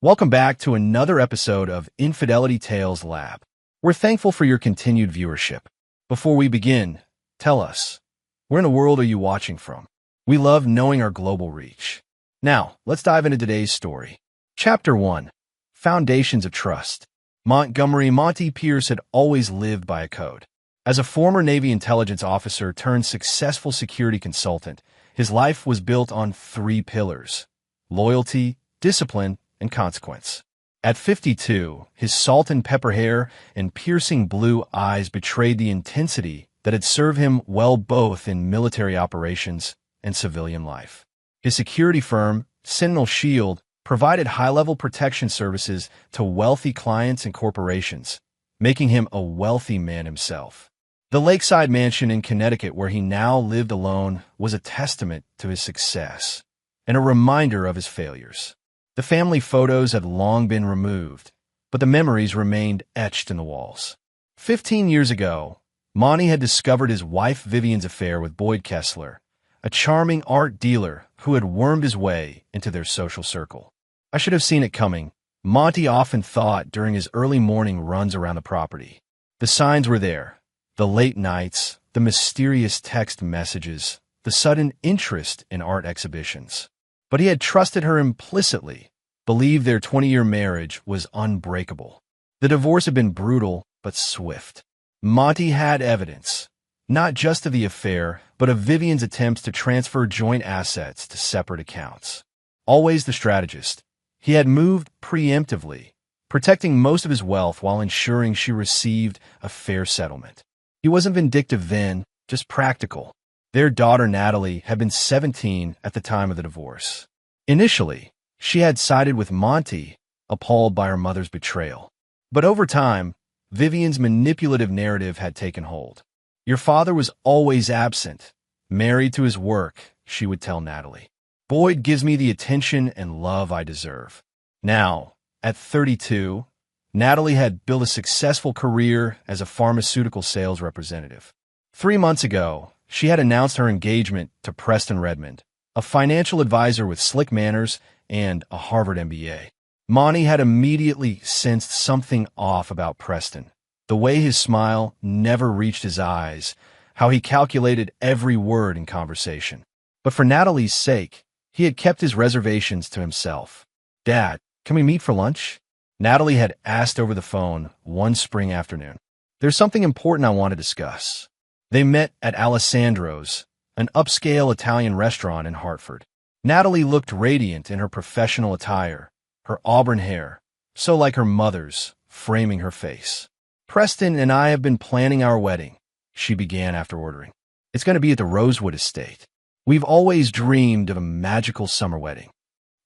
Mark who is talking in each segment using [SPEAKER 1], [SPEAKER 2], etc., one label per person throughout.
[SPEAKER 1] Welcome back to another episode of Infidelity Tales Lab. We're thankful for your continued viewership. Before we begin, tell us, where in the world are you watching from? We love knowing our global reach. Now, let's dive into today's story. Chapter 1. Foundations of Trust. Montgomery Monty Pierce had always lived by a code. As a former Navy intelligence officer turned successful security consultant, his life was built on three pillars: loyalty, discipline, and consequence. At 52, his salt and pepper hair and piercing blue eyes betrayed the intensity that had served him well both in military operations and civilian life. His security firm, Sentinel Shield, provided high-level protection services to wealthy clients and corporations, making him a wealthy man himself. The lakeside mansion in Connecticut where he now lived alone was a testament to his success and a reminder of his failures. The family photos had long been removed, but the memories remained etched in the walls. 15 years ago, Monty had discovered his wife Vivian's affair with Boyd Kessler, a charming art dealer who had wormed his way into their social circle. I should have seen it coming, Monty often thought during his early morning runs around the property. The signs were there: the late nights, the mysterious text messages, the sudden interest in art exhibitions. But he had trusted her implicitly, believed their 20-year marriage was unbreakable. The divorce had been brutal but swift. Monty had evidence, not just of the affair, but of Vivian's attempts to transfer joint assets to separate accounts. Always the strategist, he had moved preemptively, protecting most of his wealth while ensuring she received a fair settlement. He wasn't vindictive then, just practical. Their daughter Natalie had been 17 at the time of the divorce. Initially, she had sided with Monty, appalled by her mother's betrayal. But over time, Vivian's manipulative narrative had taken hold. "Your father was always absent, married to his work," she would tell Natalie. "Boyd gives me the attention and love I deserve." Now, at 32, Natalie had built a successful career as a pharmaceutical sales representative. 3 months ago, she had announced her engagement to Preston Redmond, a financial advisor with slick manners and a Harvard MBA. Monty had immediately sensed something off about Preston. The way his smile never reached his eyes, how he calculated every word in conversation. But for Natalie's sake, he had kept his reservations to himself. "Dad, can we meet for lunch?" Natalie had asked over the phone one spring afternoon. "There's something important I want to discuss." They met at Alessandro's, an upscale Italian restaurant in Hartford. Natalie looked radiant in her professional attire, her auburn hair, so like her mother's, framing her face. "Preston and I have been planning our wedding," she began after ordering. "It's going to be at the Rosewood Estate. We've always dreamed of a magical summer wedding."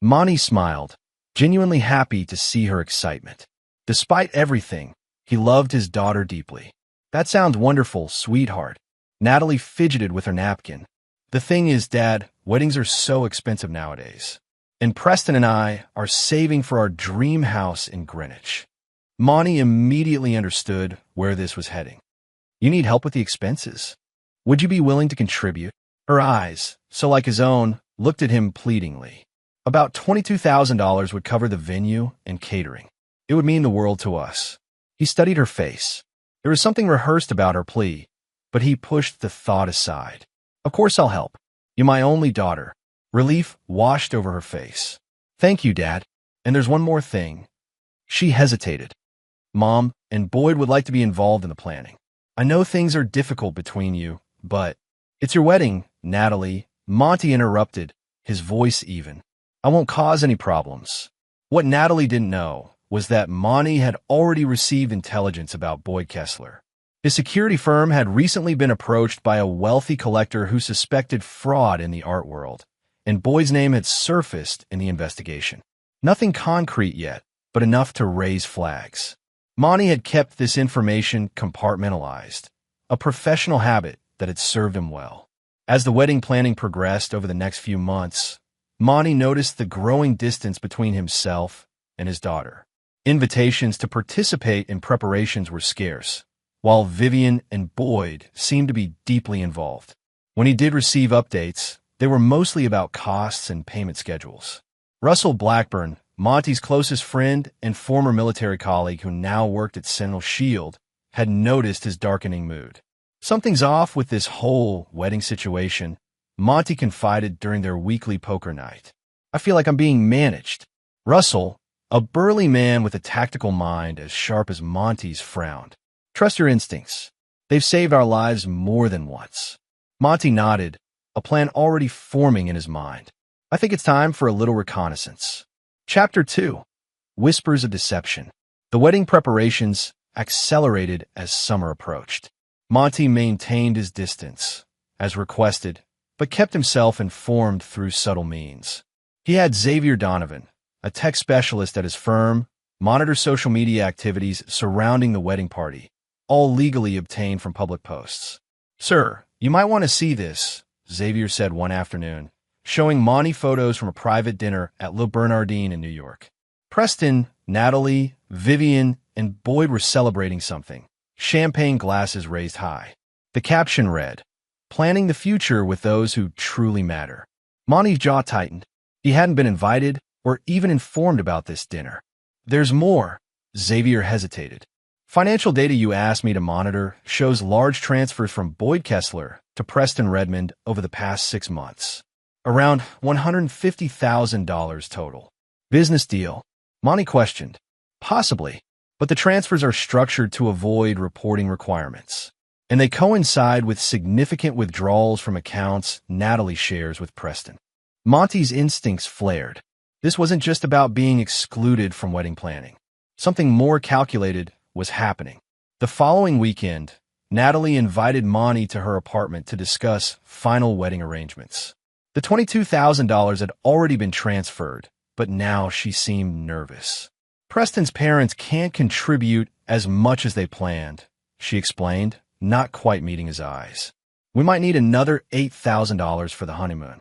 [SPEAKER 1] Monty smiled, genuinely happy to see her excitement. Despite everything, he loved his daughter deeply. "That sounds wonderful, sweetheart." Natalie fidgeted with her napkin. "The thing is, Dad, weddings are so expensive nowadays. And Preston and I are saving for our dream house in Greenwich." Monty immediately understood where this was heading. "You need help with the expenses? Would you be willing to contribute?" Her eyes, so like his own, looked at him pleadingly. "About $22,000 would cover the venue and catering. It would mean the world to us." He studied her face. There was something rehearsed about her plea, but he pushed the thought aside. "Of course I'll help. You're my only daughter." Relief washed over her face. "Thank you, Dad. And there's one more thing." She hesitated. "Mom and Boyd would like to be involved in the planning. I know things are difficult between you, but—" "It's your wedding, Natalie," Monty interrupted, his voice even. "I won't cause any problems." What Natalie didn't know was that Monty had already received intelligence about Boyd Kessler. His security firm had recently been approached by a wealthy collector who suspected fraud in the art world, and Boyd's name had surfaced in the investigation. Nothing concrete yet, but enough to raise flags. Monty had kept this information compartmentalized, a professional habit that had served him well. As the wedding planning progressed over the next few months, Monty noticed the growing distance between himself and his daughter. Invitations to participate in preparations were scarce, while Vivian and Boyd seemed to be deeply involved. When he did receive updates, they were mostly about costs and payment schedules. Russell Blackburn, Monty's closest friend and former military colleague who now worked at Sentinel Shield, had noticed his darkening mood. Something's off with this whole wedding situation, Monty confided during their weekly poker night. I feel like I'm being managed. Russell, a burly man with a tactical mind as sharp as Monty's, frowned. Trust your instincts. They've saved our lives more than once. Monty nodded, a plan already forming in his mind. I think it's time for a little reconnaissance. Chapter 2. Whispers of Deception. The wedding preparations accelerated as summer approached. Monty maintained his distance, as requested, but kept himself informed through subtle means. He had Xavier Donovan, a tech specialist at his firm, monitor social media activities surrounding the wedding party, all legally obtained from public posts. "Sir, you might want to see this," Xavier said one afternoon, showing Monty photos from a private dinner at Le Bernardin in New York. Preston, Natalie, Vivian, and Boyd were celebrating something, champagne glasses raised high. The caption read, "Planning the future with those who truly matter." Monty's jaw tightened. He hadn't been invited or even informed about this dinner. "There's more," Xavier hesitated. "Financial data you asked me to monitor shows large transfers from Boyd Kessler to Preston Redmond over the past 6 months. Around $150,000 total. Business deal?" Monty questioned. "Possibly, but the transfers are structured to avoid reporting requirements, and they coincide with significant withdrawals from accounts Natalie shares with Preston." Monty's instincts flared. This wasn't just about being excluded from wedding planning. Something more calculated was happening. The following weekend, Natalie invited Monty to her apartment to discuss final wedding arrangements. The $22,000 had already been transferred, but now she seemed nervous. "Preston's parents can't contribute as much as they planned," she explained, not quite meeting his eyes. "We might need another $8,000 for the honeymoon."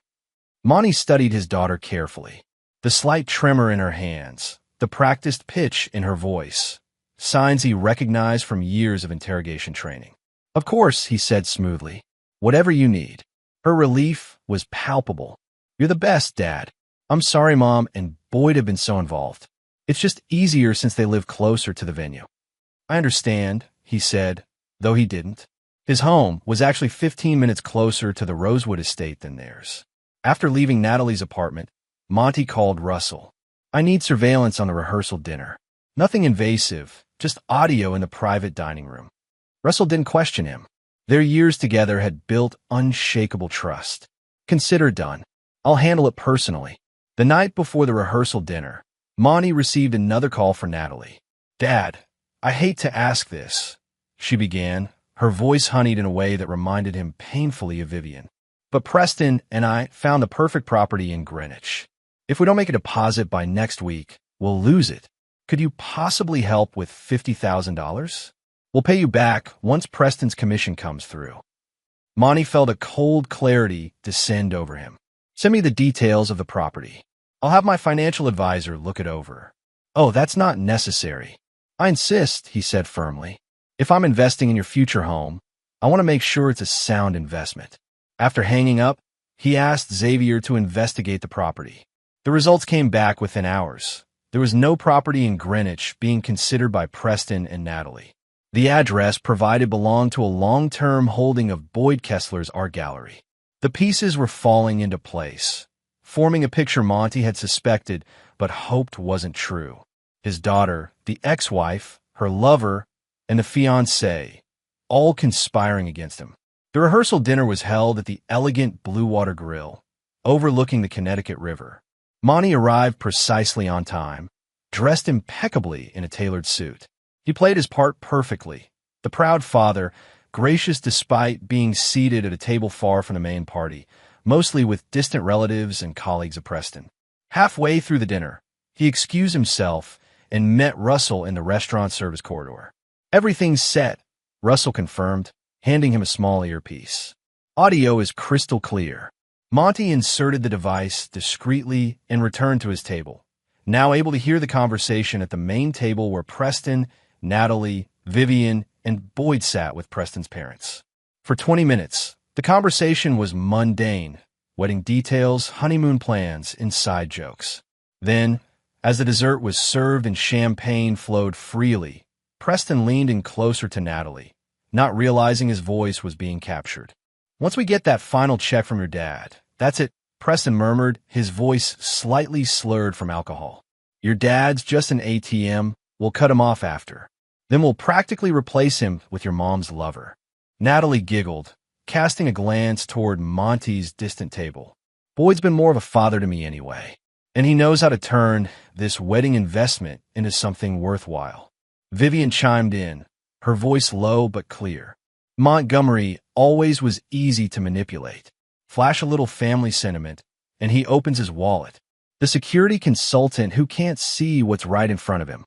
[SPEAKER 1] Monty studied his daughter carefully. The slight tremor in her hands, the practiced pitch in her voice, signs he recognized from years of interrogation training. "Of course," he said smoothly. "Whatever you need." Her relief was palpable. "You're the best, Dad. I'm sorry Mom and Boyd have been so involved. It's just easier since they live closer to the venue." "I understand," he said, though he didn't. His home was actually 15 minutes closer to the Rosewood estate than theirs. After leaving Natalie's apartment, Monty called Russell. "I need surveillance on the rehearsal dinner. Nothing invasive, just audio in the private dining room." Russell didn't question him. Their years together had built unshakable trust. "Consider done. I'll handle it personally." The night before the rehearsal dinner, Monty received another call for Natalie. "Dad, I hate to ask this," she began, her voice honeyed in a way that reminded him painfully of Vivian. "But Preston and I found the perfect property in Greenwich. If we don't make a deposit by next week, we'll lose it. Could you possibly help with $50,000? We'll pay you back once Preston's commission comes through." Monty felt a cold clarity descend over him. "Send me the details of the property. I'll have my financial advisor look it over." "Oh, that's not necessary." "I insist," he said firmly. "If I'm investing in your future home, I want to make sure it's a sound investment." After hanging up, he asked Xavier to investigate the property. The results came back within hours. There was no property in Greenwich being considered by Preston and Natalie. The address provided belonged to a long-term holding of Boyd Kessler's art gallery. The pieces were falling into place, forming a picture Monty had suspected but hoped wasn't true. His daughter, the ex-wife, her lover, and the fiancé, all conspiring against him. The rehearsal dinner was held at the elegant Blue Water Grill, overlooking the Connecticut River. Monty arrived precisely on time, dressed impeccably in a tailored suit. He played his part perfectly, the proud father, gracious despite being seated at a table far from the main party, mostly with distant relatives and colleagues of Preston. Halfway through the dinner, he excused himself and met Russell in the restaurant service corridor. "Everything's set," Russell confirmed, handing him a small earpiece. "Audio is crystal clear." Monty inserted the device discreetly and returned to his table, now able to hear the conversation at the main table where Preston, Natalie, Vivian, and Boyd sat with Preston's parents. For 20 minutes, the conversation was mundane, wedding details, honeymoon plans, and side jokes. Then, As the dessert was served and champagne flowed freely, Preston leaned in closer to Natalie, not realizing his voice was being captured. "Once we get that final check from your dad, that's it," Preston murmured, his voice slightly slurred from alcohol. "Your dad's just an ATM. We'll cut him off after. Then we'll practically replace him with your mom's lover." Natalie giggled, casting a glance toward Monty's distant table. "Boyd's been more of a father to me anyway, and he knows how to turn this wedding investment into something worthwhile." Vivian chimed in, her voice low but clear. "Montgomery always was easy to manipulate. Flash a little family sentiment, and he opens his wallet. The security consultant who can't see what's right in front of him."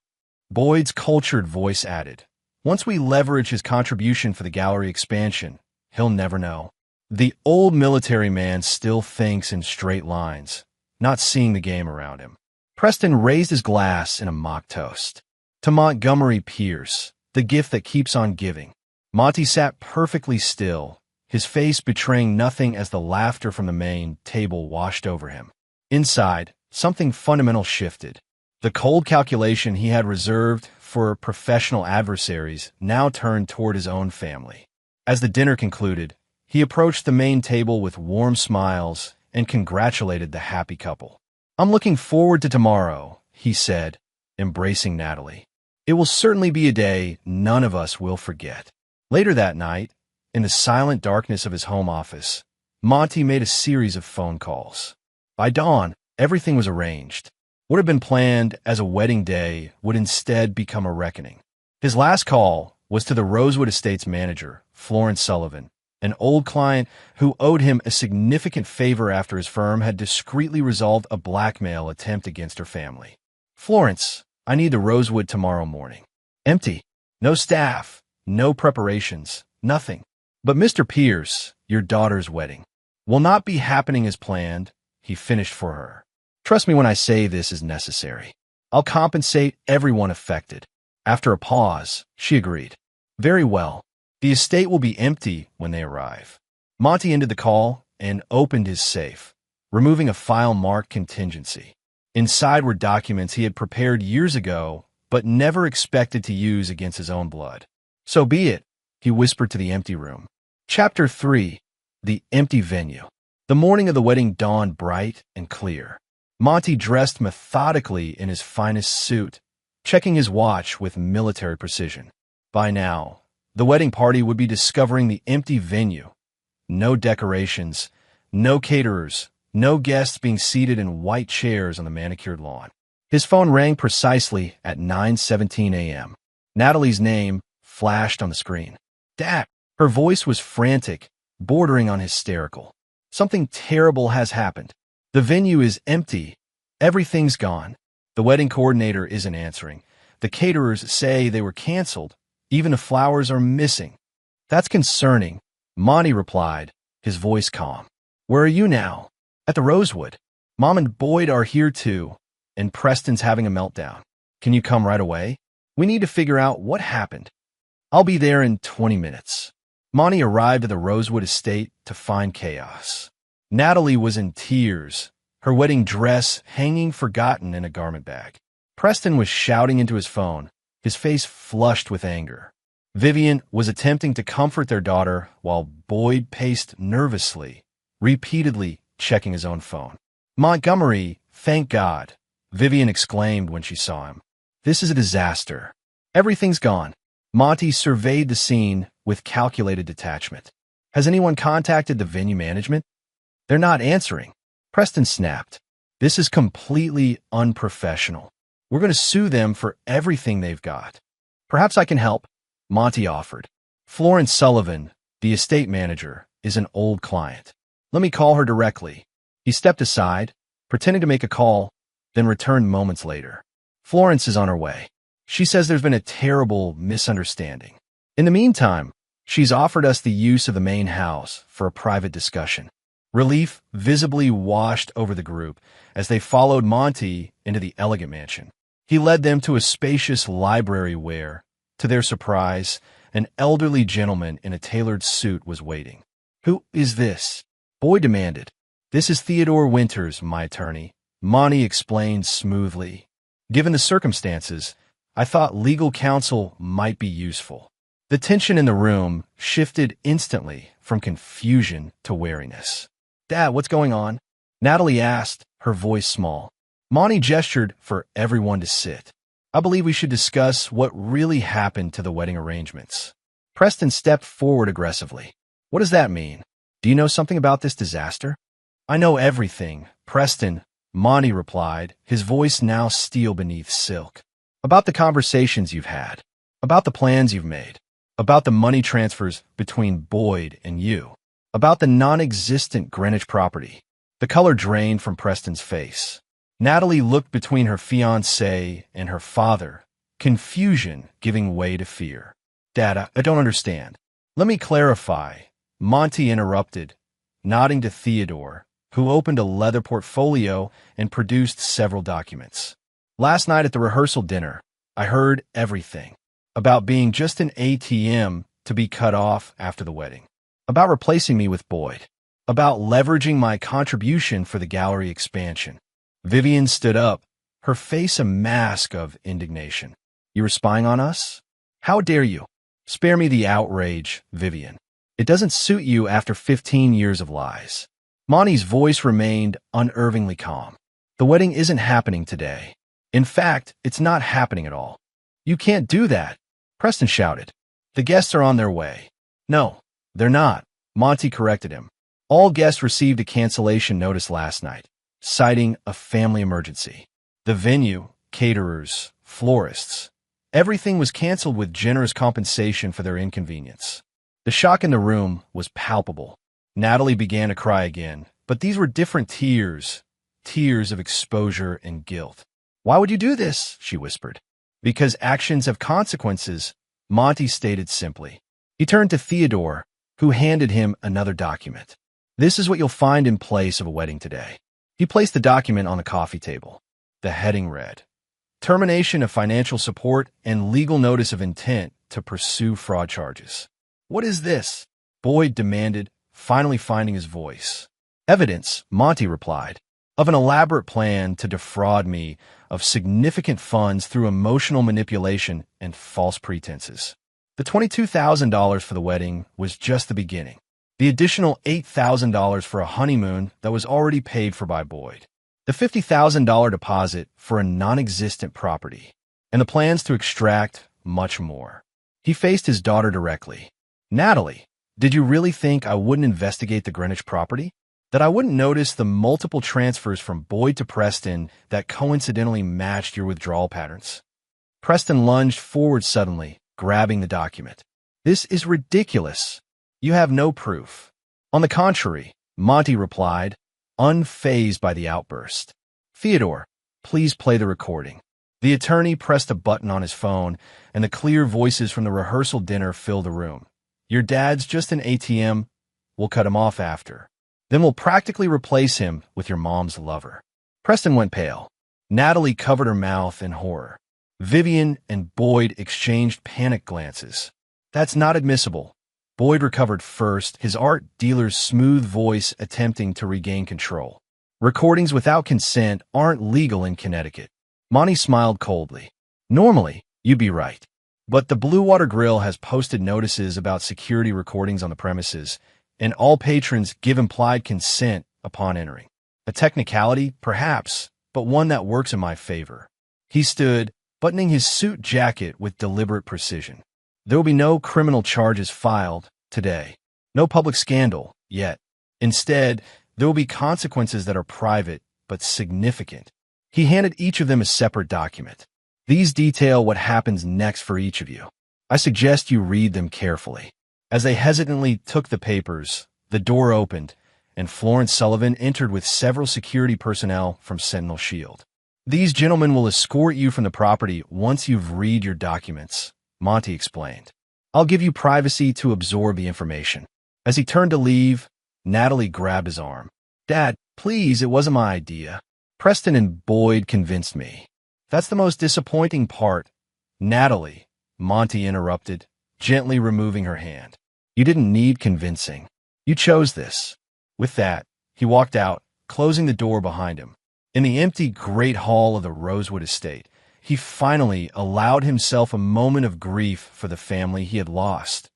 [SPEAKER 1] Boyd's cultured voice added, "Once we leverage his contribution for the gallery expansion, he'll never know." The old military man still thinks in straight lines, not seeing the game around him. Preston raised his glass in a mock toast. "To Montgomery Pierce, the gift that keeps on giving." Monty sat perfectly still, his face betraying nothing as the laughter from the main table washed over him. Inside, something fundamental shifted. The cold calculation he had reserved for professional adversaries now turned toward his own family. As the dinner concluded, he approached the main table with warm smiles and congratulated the happy couple. "I'm looking forward to tomorrow," he said, embracing Natalie. "It will certainly be a day none of us will forget." Later that night, in the silent darkness of his home office, Monty made a series of phone calls. By dawn, everything was arranged. What had been planned as a wedding day would instead become a reckoning. His last call was to the Rosewood Estates manager, Florence Sullivan, an old client who owed him a significant favor after his firm had discreetly resolved a blackmail attempt against her family. "Florence, I need the Rosewood tomorrow morning. Empty. No staff, no preparations, nothing. But Mr. Pierce, your daughter's wedding, will not be happening as planned," he finished for her. "Trust me when I say this is necessary. I'll compensate everyone affected." After a pause, she agreed. "Very well. The estate will be empty when they arrive." Monty ended the call and opened his safe, removing a file marked contingency. Inside were documents he had prepared years ago, but never expected to use against his own blood. "So be it," he whispered to the empty room. Chapter 3. The Empty Venue. The morning of the wedding dawned bright and clear. Monty dressed methodically in his finest suit, checking his watch with military precision. By now, the wedding party would be discovering the empty venue. No decorations, no caterers, no guests being seated in white chairs on the manicured lawn. His phone rang precisely at 9:17 a.m. Natalie's name flashed on the screen. "Dad!" Her voice was frantic, bordering on hysterical. "Something terrible has happened. The venue is empty. Everything's gone. The wedding coordinator isn't answering. The caterers say they were canceled. Even the flowers are missing." "That's concerning," Monty replied, his voice calm. "Where are you now?" "At the Rosewood. Mom and Boyd are here too, and Preston's having a meltdown. Can you come right away? We need to figure out what happened." "I'll be there in 20 minutes. Monty arrived at the Rosewood estate to find chaos. Natalie was in tears, her wedding dress hanging forgotten in a garment bag. Preston was shouting into his phone, his face flushed with anger. Vivian was attempting to comfort their daughter while Boyd paced nervously, repeatedly checking his own phone. "Montgomery, thank God," Vivian exclaimed when she saw him. "This is a disaster. Everything's gone." Monty surveyed the scene with calculated detachment. "Has anyone contacted the venue management?" "They're not answering." Preston snapped. "This is completely unprofessional. We're going to sue them for everything they've got." "Perhaps I can help," Monty offered. "Florence Sullivan, the estate manager, is an old client. Let me call her directly." He stepped aside, pretending to make a call, then returned moments later. "Florence is on her way. She says there's been a terrible misunderstanding. In the meantime, she's offered us the use of the main house for a private discussion." Relief visibly washed over the group as they followed Monty into the elegant mansion. He led them to a spacious library where, to their surprise, an elderly gentleman in a tailored suit was waiting. "Who is this?" Boyd demanded. "This is Theodore Winters, my attorney," Monty explained smoothly. Given the circumstances, I thought legal counsel might be useful. The tension in the room shifted instantly from confusion to wariness. Dad, what's going on? Natalie asked, her voice small. Monty gestured for everyone to sit. I believe we should discuss what really happened to the wedding arrangements. Preston stepped forward aggressively. What does that mean? Do you know something about this disaster? I know everything, Preston, Monty replied, his voice now steel beneath silk. About the conversations you've had. About the plans you've made. About the money transfers between Boyd and you. About the non-existent Greenwich property. The color drained from Preston's face. Natalie looked between her fiancé and her father, confusion giving way to fear. Dad, I don't understand. Let me clarify, Monty interrupted, nodding to Theodore, who opened a leather portfolio and produced several documents. Last night at the rehearsal dinner, I heard everything. About being just an ATM to be cut off after the wedding. About replacing me with Boyd. About leveraging my contribution for the gallery expansion. Vivian stood up, her face a mask of indignation. You were spying on us? How dare you? Spare me the outrage, Vivian. It doesn't suit you after 15 years of lies. Monty's voice remained unervingly calm. The wedding isn't happening today. In fact, it's not happening at all. You can't do that, Preston shouted. The guests are on their way. No, they're not, Monty corrected him. All guests received a cancellation notice last night, citing a family emergency. The venue, caterers, florists, everything was canceled with generous compensation for their inconvenience. The shock in the room was palpable. Natalie began to cry again, but these were different tears, tears of exposure and guilt. Why would you do this? She whispered. Because actions have consequences, Monty stated simply. He turned to Theodore, who handed him another document. This is what you'll find in place of a wedding today. He placed the document on the coffee table. The heading read, Termination of financial support and legal notice of intent to pursue fraud charges. What is this? Boyd demanded, finally finding his voice. Evidence, Monty replied, of an elaborate plan to defraud me of significant funds through emotional manipulation and false pretenses. The $22,000 for the wedding was just the beginning. The additional $8,000 for a honeymoon that was already paid for by Boyd. The $50,000 deposit for a non-existent property. And the plans to extract much more. He faced his daughter directly. Natalie, did you really think I wouldn't investigate the Greenwich property? That I wouldn't notice the multiple transfers from Boyd to Preston that coincidentally matched your withdrawal patterns? Preston lunged forward suddenly, grabbing the document. This is ridiculous. You have no proof. On the contrary, Monty replied, unfazed by the outburst. Theodore, please play the recording. The attorney pressed a button on his phone, and the clear voices from the rehearsal dinner filled the room. Your dad's just an ATM. We'll cut him off after. Then we'll practically replace him with your mom's lover. Preston went pale. Natalie covered her mouth in horror. Vivian and Boyd exchanged panicked glances. That's not admissible. Boyd recovered first, his art dealer's smooth voice attempting to regain control. Recordings without consent aren't legal in Connecticut. Monty smiled coldly. Normally, you'd be right. But the Blue Water Grill has posted notices about security recordings on the premises, and all patrons give implied consent upon entering. A technicality, perhaps, but one that works in my favor. He stood, buttoning his suit jacket with deliberate precision. There will be no criminal charges filed today. No public scandal, yet. Instead, there will be consequences that are private, but significant. He handed each of them a separate document. These detail what happens next for each of you. I suggest you read them carefully. As they hesitantly took the papers, the door opened, and Florence Sullivan entered with several security personnel from Sentinel Shield. These gentlemen will escort you from the property once you've read your documents, Monty explained. I'll give you privacy to absorb the information. As he turned to leave, Natalie grabbed his arm. Dad, please, it wasn't my idea. Preston and Boyd convinced me. That's the most disappointing part. Natalie, Monty interrupted, gently removing her hand. You didn't need convincing. You chose this. With that, he walked out, closing the door behind him. In the empty great hall of the Rosewood estate, he finally allowed himself a moment of grief for the family he had lost.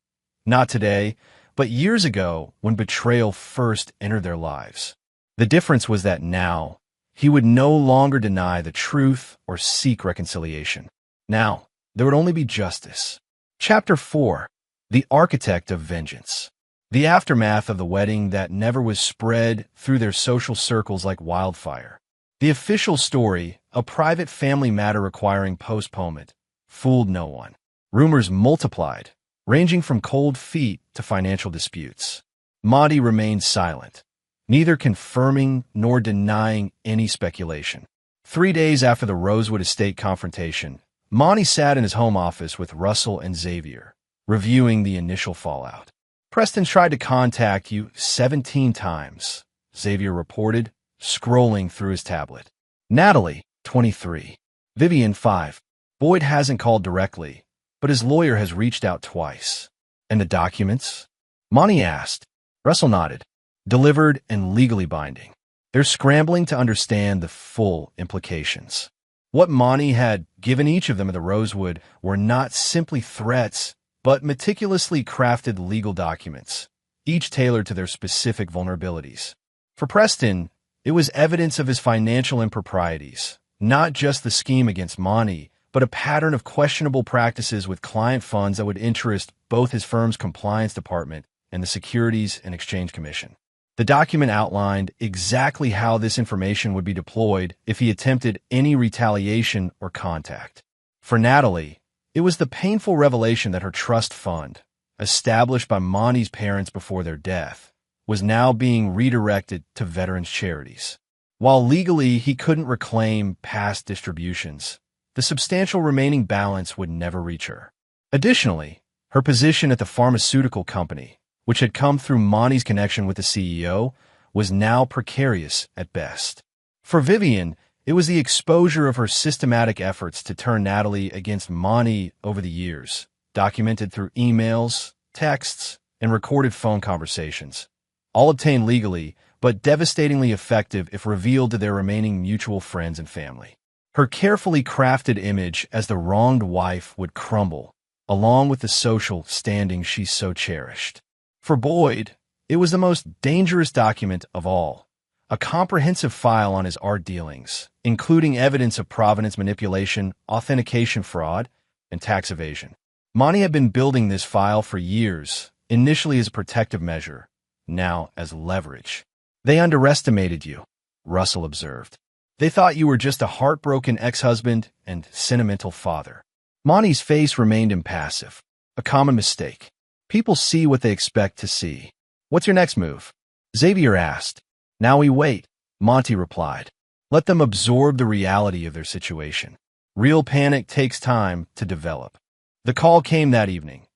[SPEAKER 1] Not today, but years ago when betrayal first entered their lives. The difference was that now, he would no longer deny the truth or seek reconciliation. Now, there would only be justice. Chapter 4. The Architect of Vengeance. The aftermath of the wedding that never was spread through their social circles like wildfire. The official story, a private family matter requiring postponement, fooled no one. Rumors multiplied, ranging from cold feet to financial disputes. Monty remained silent, neither confirming nor denying any speculation. 3 days after the Rosewood estate confrontation, Monty sat in his home office with Russell and Xavier, reviewing the initial fallout. "Preston tried to contact you 17 times, Xavier reported, scrolling through his tablet. "Natalie, 23. Vivian, 5. Boyd hasn't called directly, but his lawyer has reached out twice." "And the documents?" Monty asked. Russell nodded. "Delivered and legally binding." They're scrambling to understand the full implications. What Monty had given each of them at the Rosewood were not simply threats, but meticulously crafted legal documents, each tailored to their specific vulnerabilities. For Preston, it was evidence of his financial improprieties, not just the scheme against Monty, but a pattern of questionable practices with client funds that would interest both his firm's compliance department and the Securities and Exchange Commission. The document outlined exactly how this information would be deployed if he attempted any retaliation or contact. For Natalie, it was the painful revelation that her trust fund, established by Monty's parents before their death, was now being redirected to veterans' charities. While legally he couldn't reclaim past distributions, the substantial remaining balance would never reach her. Additionally, her position at the pharmaceutical company, which had come through Monty's connection with the CEO, was now precarious at best. For Vivian, it was the exposure of her systematic efforts to turn Natalie against Monty over the years, documented through emails, texts, and recorded phone conversations, all obtained legally, but devastatingly effective if revealed to their remaining mutual friends and family. Her carefully crafted image as the wronged wife would crumble, along with the social standing she so cherished. For Boyd, it was the most dangerous document of all, a comprehensive file on his art dealings, including evidence of provenance manipulation, authentication fraud, and tax evasion. Monty had been building this file for years, initially as a protective measure, now as leverage. "They underestimated you," Russell observed. "They thought you were just a heartbroken ex-husband and sentimental father." Monty's face remained impassive, a common mistake. People see what they expect to see. "What's your next move?" Xavier asked. "Now we wait," Monty replied. "Let them absorb the reality of their situation. Real panic takes time to develop." The call came that evening,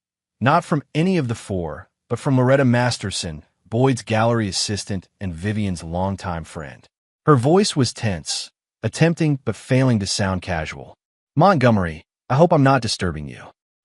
[SPEAKER 1] not from any of the four, but from Loretta Masterson, Boyd's gallery assistant and Vivian's longtime friend. Her voice was tense, attempting but failing to sound casual. "Montgomery, I hope I'm not disturbing you.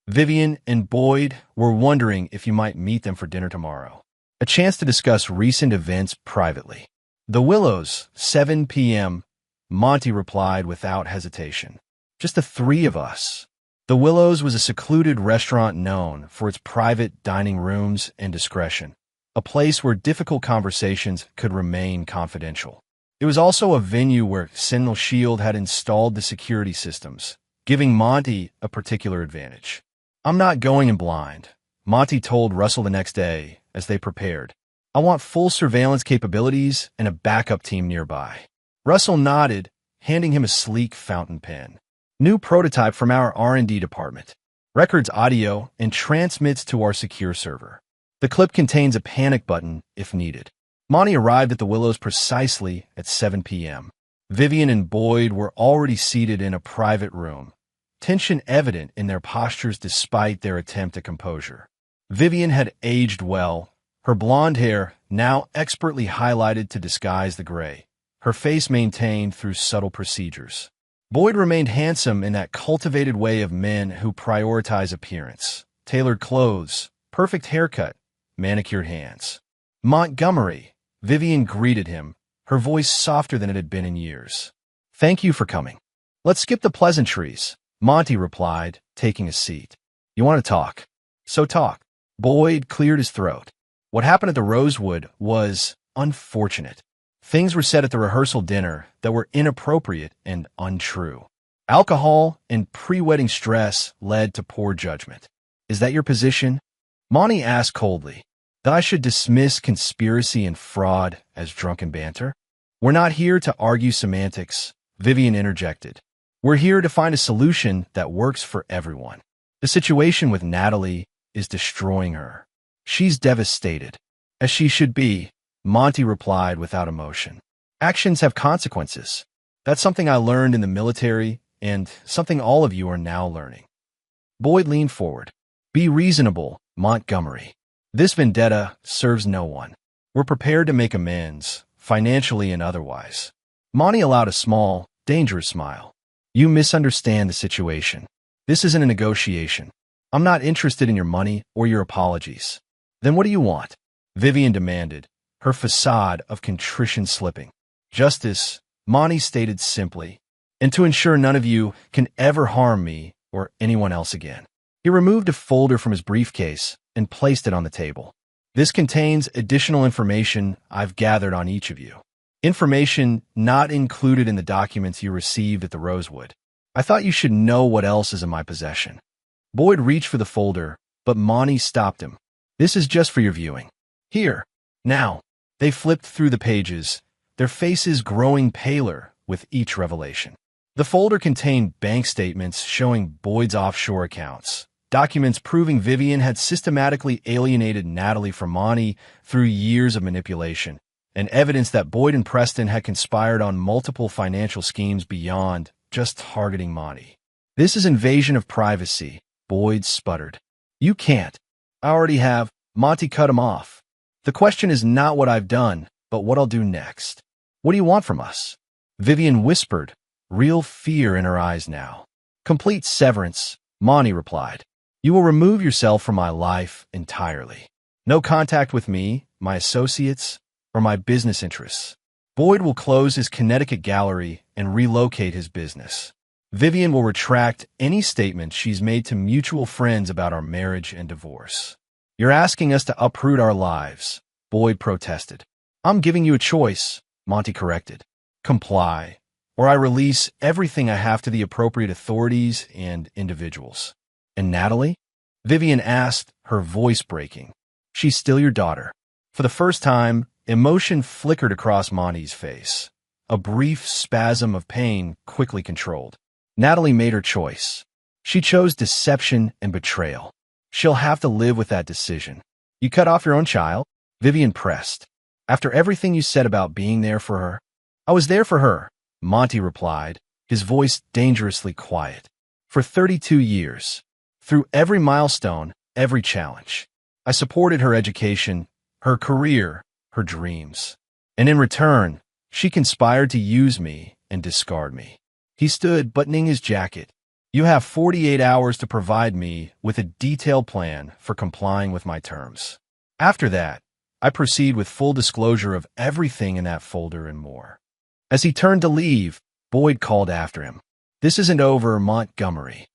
[SPEAKER 1] Vivian and Boyd were wondering if you might meet them for dinner tomorrow. A chance to discuss recent events privately." "The Willows, 7 p.m., Monty replied without hesitation. "Just the three of us." The Willows was a secluded restaurant known for its private dining rooms and discretion, a place where difficult conversations could remain confidential. It was also a venue where Sentinel Shield had installed the security systems, giving Monty a particular advantage. "I'm not going in blind," Monty told Russell the next day as they prepared. "I want full surveillance capabilities and a backup team nearby." Russell nodded, handing him a sleek fountain pen. "New prototype from our R&D department. Records audio and transmits to our secure server. The clip contains a panic button if needed." Monty arrived at the Willows precisely at 7 p.m. Vivian and Boyd were already seated in a private room, tension evident in their postures despite their attempt at composure. Vivian had aged well, her blonde hair now expertly highlighted to disguise the gray, her face maintained through subtle procedures. Boyd remained handsome in that cultivated way of men who prioritize appearance: tailored clothes, perfect haircut, manicured hands. "Montgomery," Vivian greeted him, her voice softer than it had been in years. "Thank you for coming." Let's skip the pleasantries, Monty replied, taking a seat. You want to talk? So talk. Boyd cleared his throat. What happened at the Rosewood was unfortunate. Things were said at the rehearsal dinner that were inappropriate and untrue. Alcohol and pre-wedding stress led to poor judgment. Is that your position? Monty asked coldly. That I should dismiss conspiracy and fraud as drunken banter? We're not here to argue semantics, Vivian interjected. We're here to find a solution that works for everyone. The situation with Natalie is destroying her. She's devastated. As she should be, Monty replied without emotion. Actions have consequences. That's something I learned in the military and something all of you are now learning. Boyd leaned forward. Be reasonable, Montgomery. This vendetta serves no one. We're prepared to make amends, financially and otherwise. Monty allowed a small, dangerous smile. You misunderstand the situation. This isn't a negotiation. I'm not interested in your money or your apologies. Then what do you want? Vivian demanded, her facade of contrition slipping. Justice, Monty stated simply, and to ensure none of you can ever harm me or anyone else again. He removed a folder from his briefcase and placed it on the table. This contains additional information I've gathered on each of you. Information not included in the documents you received at the Rosewood. I thought you should know what else is in my possession. Boyd reached for the folder, but Monty stopped him. This is just for your viewing. Here. Now. They flipped through the pages, their faces growing paler with each revelation. The folder contained bank statements showing Boyd's offshore accounts, documents proving Vivian had systematically alienated Natalie from Monty through years of manipulation, and evidence that Boyd and Preston had conspired on multiple financial schemes beyond just targeting Monty. This is invasion of privacy, Boyd sputtered. You can't. I already have. Monty cut him off. The question is not what I've done, but what I'll do next. What do you want from us? Vivian whispered, real fear in her eyes now. Complete severance, Monty replied. You will remove yourself from my life entirely. No contact with me, my associates, or my business interests. Boyd will close his Connecticut gallery and relocate his business. Vivian will retract any statement she's made to mutual friends about our marriage and divorce. You're asking us to uproot our lives, Boyd protested. I'm giving you a choice, Monty corrected. Comply, or I release everything I have to the appropriate authorities and individuals. And Natalie? Vivian asked, her voice breaking. She's still your daughter. For the first time, emotion flickered across Monty's face. A brief spasm of pain quickly controlled. Natalie made her choice. She chose deception and betrayal. She'll have to live with that decision. You cut off your own child? Vivian pressed. After everything you said about being there for her? I was there for her, Monty replied, his voice dangerously quiet. For 32 years. Through every milestone, every challenge. I supported her education, her career, her dreams. And in return, she conspired to use me and discard me. He stood, buttoning his jacket. You have 48 hours to provide me with a detailed plan for complying with my terms. After that, I proceed with full disclosure of everything in that folder and more. As he turned to leave, Boyd called after him. This isn't over, Montgomery.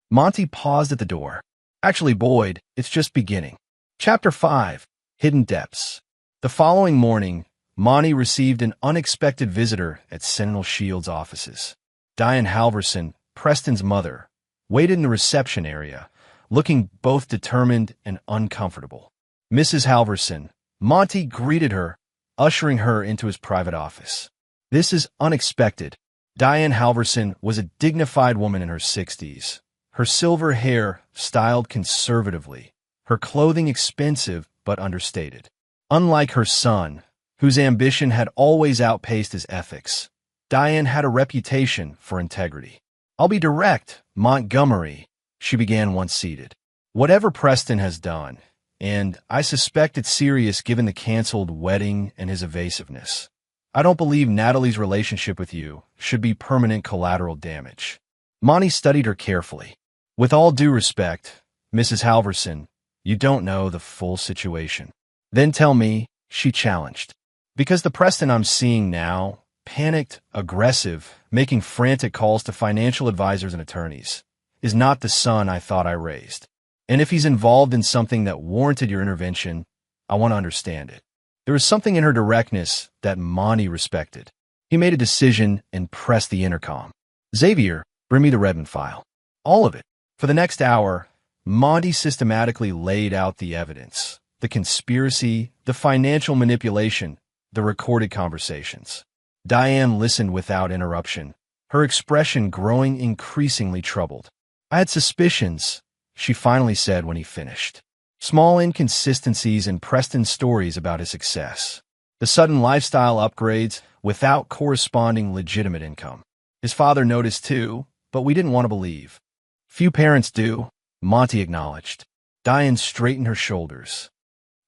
[SPEAKER 1] Monty paused at the door. Actually, Boyd, it's just beginning. Chapter 5, Hidden Depths. The following morning, Monty received an unexpected visitor at Sentinel Shield's offices. Diane Halverson, Preston's mother, waited in the reception area, looking both determined and uncomfortable. Mrs. Halverson, Monty greeted her, ushering her into his private office. This is unexpected. Diane Halverson was a dignified woman in her 60s, her silver hair styled conservatively, her clothing expensive but understated. Unlike her son, whose ambition had always outpaced his ethics, Diane had a reputation for integrity. I'll be direct, Montgomery, she began once seated. Whatever Preston has done, and I suspect it's serious given the canceled wedding and his evasiveness, I don't believe Natalie's relationship with you should be permanent collateral damage. Monty studied her carefully. With all due respect, Mrs. Halverson, you don't know the full situation. Then tell me, she challenged. Because the Preston I'm seeing now panicked, aggressive, making frantic calls to financial advisors and attorneys, is not the son I thought I raised. And if he's involved in something that warranted your intervention, I want to understand it. There was something in her directness that Monty respected. He made a decision and pressed the intercom. Xavier, bring me the Redmond file. All of it. For the next hour, Monty systematically laid out the evidence, the conspiracy, the financial manipulation, the recorded conversations. Diane listened without interruption, her expression growing increasingly troubled. I had suspicions, she finally said when he finished. Small inconsistencies in Preston's stories about his success. The sudden lifestyle upgrades without corresponding legitimate income. His father noticed too, but we didn't want to believe. Few parents do, Monty acknowledged. Diane straightened her shoulders.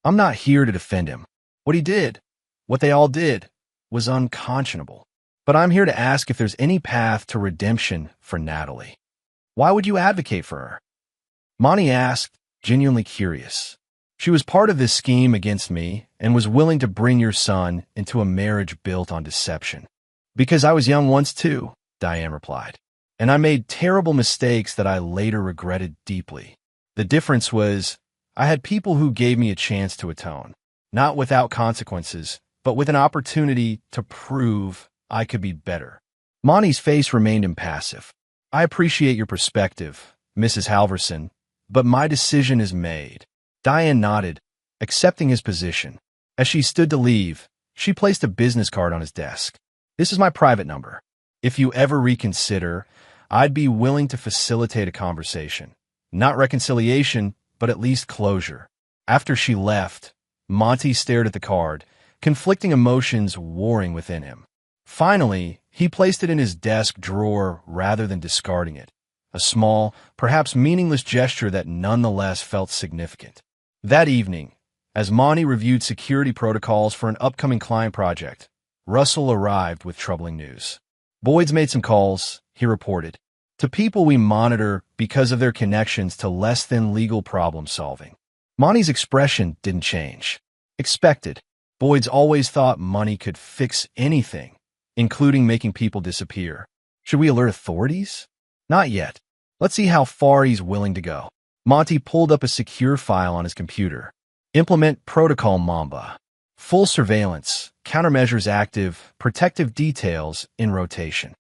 [SPEAKER 1] I'm not here to defend him. What he did, what they all did, was unconscionable. But I'm here to ask if there's any path to redemption for Natalie. Why would you advocate for her? Monty asked, genuinely curious. She was part of this scheme against me and was willing to bring your son into a marriage built on deception. Because I was young once too, Diane replied. And I made terrible mistakes that I later regretted deeply. The difference was, I had people who gave me a chance to atone, not without consequences, but with an opportunity to prove I could be better. Monty's face remained impassive. I appreciate your perspective, Mrs. Halverson, but my decision is made. Diane nodded, accepting his position. As she stood to leave, she placed a business card on his desk. This is my private number. If you ever reconsider, I'd be willing to facilitate a conversation. Not reconciliation, but at least closure. After she left, Monty stared at the card, conflicting emotions warring within him. Finally, he placed it in his desk drawer rather than discarding it. A small, perhaps meaningless gesture that nonetheless felt significant. That evening, as Monty reviewed security protocols for an upcoming client project, Russell arrived with troubling news. Boyd's made some calls, he reported, to people we monitor because of their connections to less-than-legal problem-solving. Monty's expression didn't change. Expected. Boyd's always thought money could fix anything, including making people disappear. Should we alert authorities? Not yet. Let's see how far he's willing to go. Monty pulled up a secure file on his computer. Implement Protocol Mamba. Full surveillance, countermeasures active, protective details in rotation.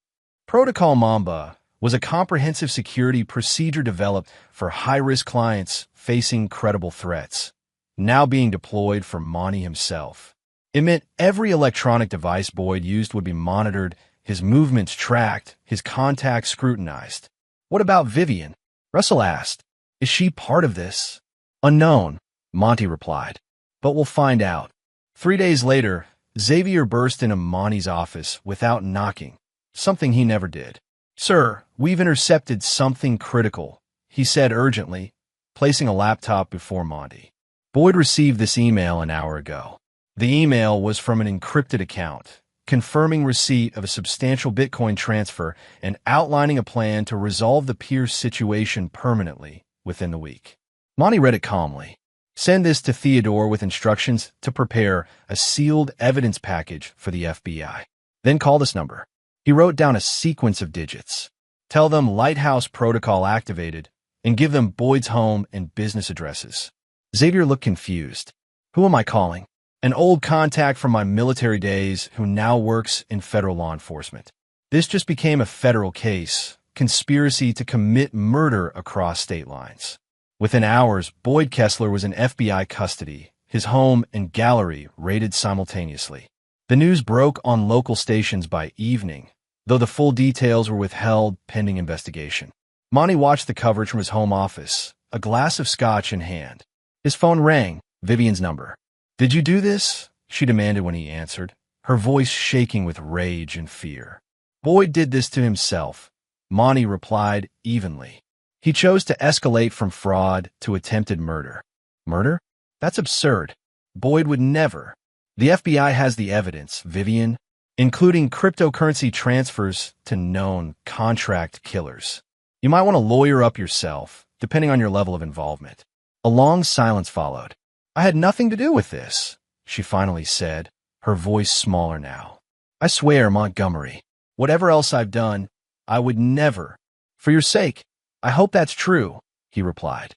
[SPEAKER 1] Protocol Mamba was a comprehensive security procedure developed for high-risk clients facing credible threats, now being deployed for Monty himself. It meant every electronic device Boyd used would be monitored, his movements tracked, his contacts scrutinized. What about Vivian? Russell asked. Is she part of this? Unknown, Monty replied. But we'll find out. 3 days later, Xavier burst into Monty's office without knocking, something he never did. Sir, we've intercepted something critical, he said urgently, placing a laptop before Monty. Boyd received this email an hour ago. The email was from an encrypted account, confirming receipt of a substantial Bitcoin transfer and outlining a plan to resolve the Pierce situation permanently within the week. Monty read it calmly. Send this to Theodore with instructions to prepare a sealed evidence package for the FBI. Then call this number. He wrote down a sequence of digits. Tell them Lighthouse Protocol activated and give them Boyd's home and business addresses. Xavier looked confused. Who am I calling? An old contact from my military days who now works in federal law enforcement. This just became a federal case, conspiracy to commit murder across state lines. Within hours, Boyd Kessler was in FBI custody, his home and gallery raided simultaneously. The news broke on local stations by evening, though the full details were withheld pending investigation. Monty watched the coverage from his home office, a glass of scotch in hand. His phone rang, Vivian's number. Did you do this? She demanded when he answered, her voice shaking with rage and fear. Boyd did this to himself, Monty replied evenly. He chose to escalate from fraud to attempted murder. Murder? That's absurd. Boyd would never. The FBI has the evidence, Vivian, including cryptocurrency transfers to known contract killers. You might want to lawyer up yourself, depending on your level of involvement. A long silence followed. I had nothing to do with this, she finally said, her voice smaller now. I swear, Montgomery, whatever else I've done, I would never. For your sake, I hope that's true, he replied.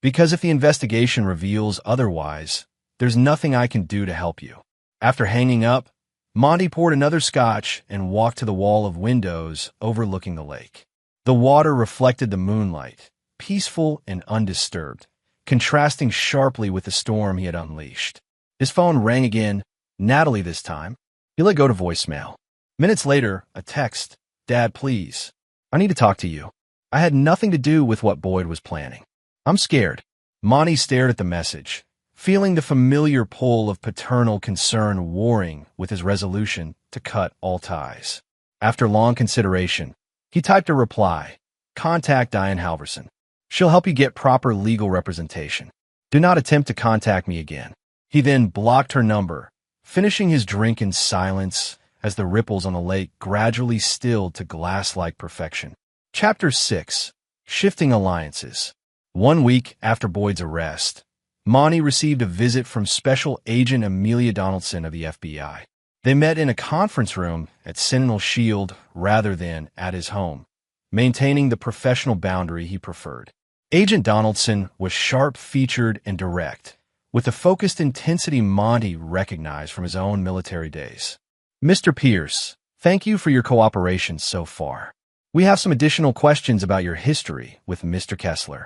[SPEAKER 1] Because if the investigation reveals otherwise, there's nothing I can do to help you. After hanging up, Monty poured another scotch and walked to the wall of windows overlooking the lake. The water reflected the moonlight, peaceful and undisturbed, contrasting sharply with the storm he had unleashed. His phone rang again, Natalie this time. He let go to voicemail. Minutes later, a text. Dad, please. I need to talk to you. I had nothing to do with what Boyd was planning. I'm scared. Monty stared at the message, feeling the familiar pull of paternal concern warring with his resolution to cut all ties. After long consideration, he typed a reply. Contact Diane Halverson. She'll help you get proper legal representation. Do not attempt to contact me again. He then blocked her number, finishing his drink in silence as the ripples on the lake gradually stilled to glass-like perfection. Chapter 6. Shifting Alliances. 1 week after Boyd's arrest, Monty received a visit from Special Agent Amelia Donaldson of the FBI. They met in a conference room at Sentinel Shield rather than at his home, maintaining the professional boundary he preferred. Agent Donaldson was sharp-featured and direct, with the focused intensity Monty recognized from his own military days. Mr. Pierce, thank you for your cooperation so far. We have some additional questions about your history with Mr. Kessler.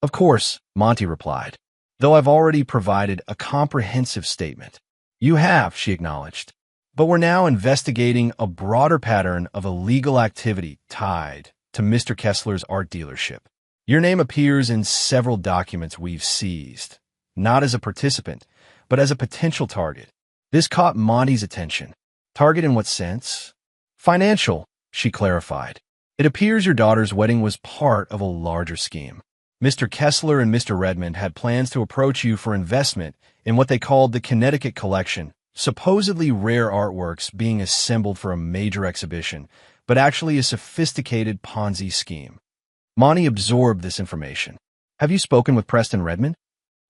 [SPEAKER 1] Of course, Monty replied, though I've already provided a comprehensive statement. You have, she acknowledged. But we're now investigating a broader pattern of illegal activity tied to Mr. Kessler's art dealership. Your name appears in several documents we've seized, not as a participant, but as a potential target. This caught Monty's attention. Target in what sense? Financial, she clarified. It appears your daughter's wedding was part of a larger scheme. Mr. Kessler and Mr. Redmond had plans to approach you for investment in what they called the Connecticut Collection, supposedly rare artworks being assembled for a major exhibition, but actually a sophisticated Ponzi scheme. Monty absorbed this information. Have you spoken with Preston Redmond?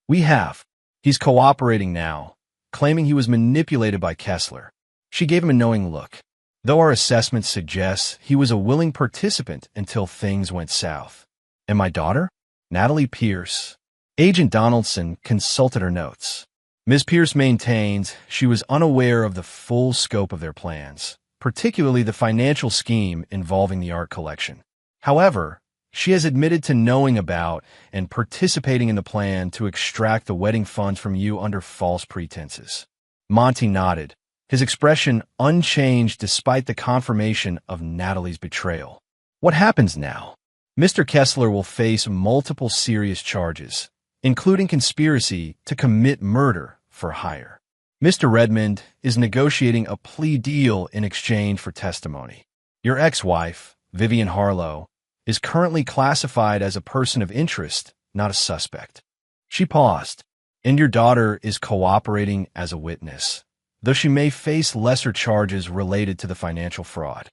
[SPEAKER 1] We have. He's cooperating now, claiming he was manipulated by Kessler. She gave him a knowing look, though our assessment suggests he was a willing participant until things went south. And my daughter? Natalie Pierce. Agent Donaldson consulted her notes. Ms. Pierce maintains she was unaware of the full scope of their plans, particularly the financial scheme involving the art collection. However, she has admitted to knowing about and participating in the plan to extract the wedding funds from you under false pretenses. Monty nodded, his expression unchanged despite the confirmation of Natalie's betrayal. What happens now? Mr. Kessler will face multiple serious charges, including conspiracy to commit murder for hire. Mr. Redmond is negotiating a plea deal in exchange for testimony. Your ex-wife, Vivian Harlow, is currently classified as a person of interest, not a suspect. She paused. And your daughter is cooperating as a witness, though she may face lesser charges related to the financial fraud.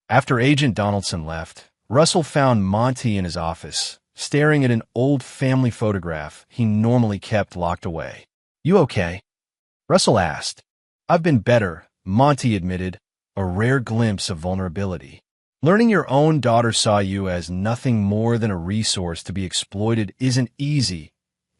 [SPEAKER 1] After Agent Donaldson left, Russell found Monty in his office, staring at an old family photograph he normally kept locked away. You okay? Russell asked. I've been better, Monty admitted, a rare glimpse of vulnerability. Learning your own daughter saw you as nothing more than a resource to be exploited isn't easy,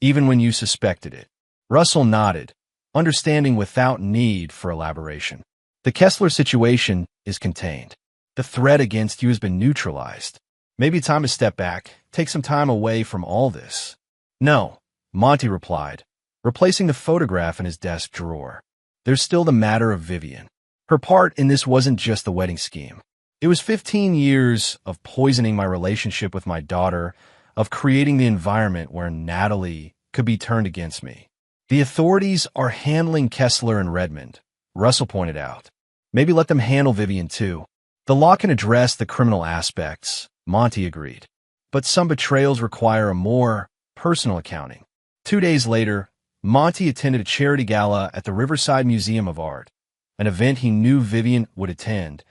[SPEAKER 1] even when you suspected it. Russell nodded, understanding without need for elaboration. The Kessler situation is contained. The threat against you has been neutralized. Maybe time to step back, take some time away from all this. No, Monty replied, replacing the photograph in his desk drawer. There's still the matter of Vivian. Her part in this wasn't just the wedding scheme. It was 15 years of poisoning my relationship with my daughter, of creating the environment where Natalie could be turned against me. The authorities are handling Kessler and Redmond, Russell pointed out. Maybe let them handle Vivian too. The law can address the criminal aspects, Monty agreed. But some betrayals require a more personal accounting. 2 days later, Monty attended a charity gala at the Riverside Museum of Art, an event he knew Vivian would attend,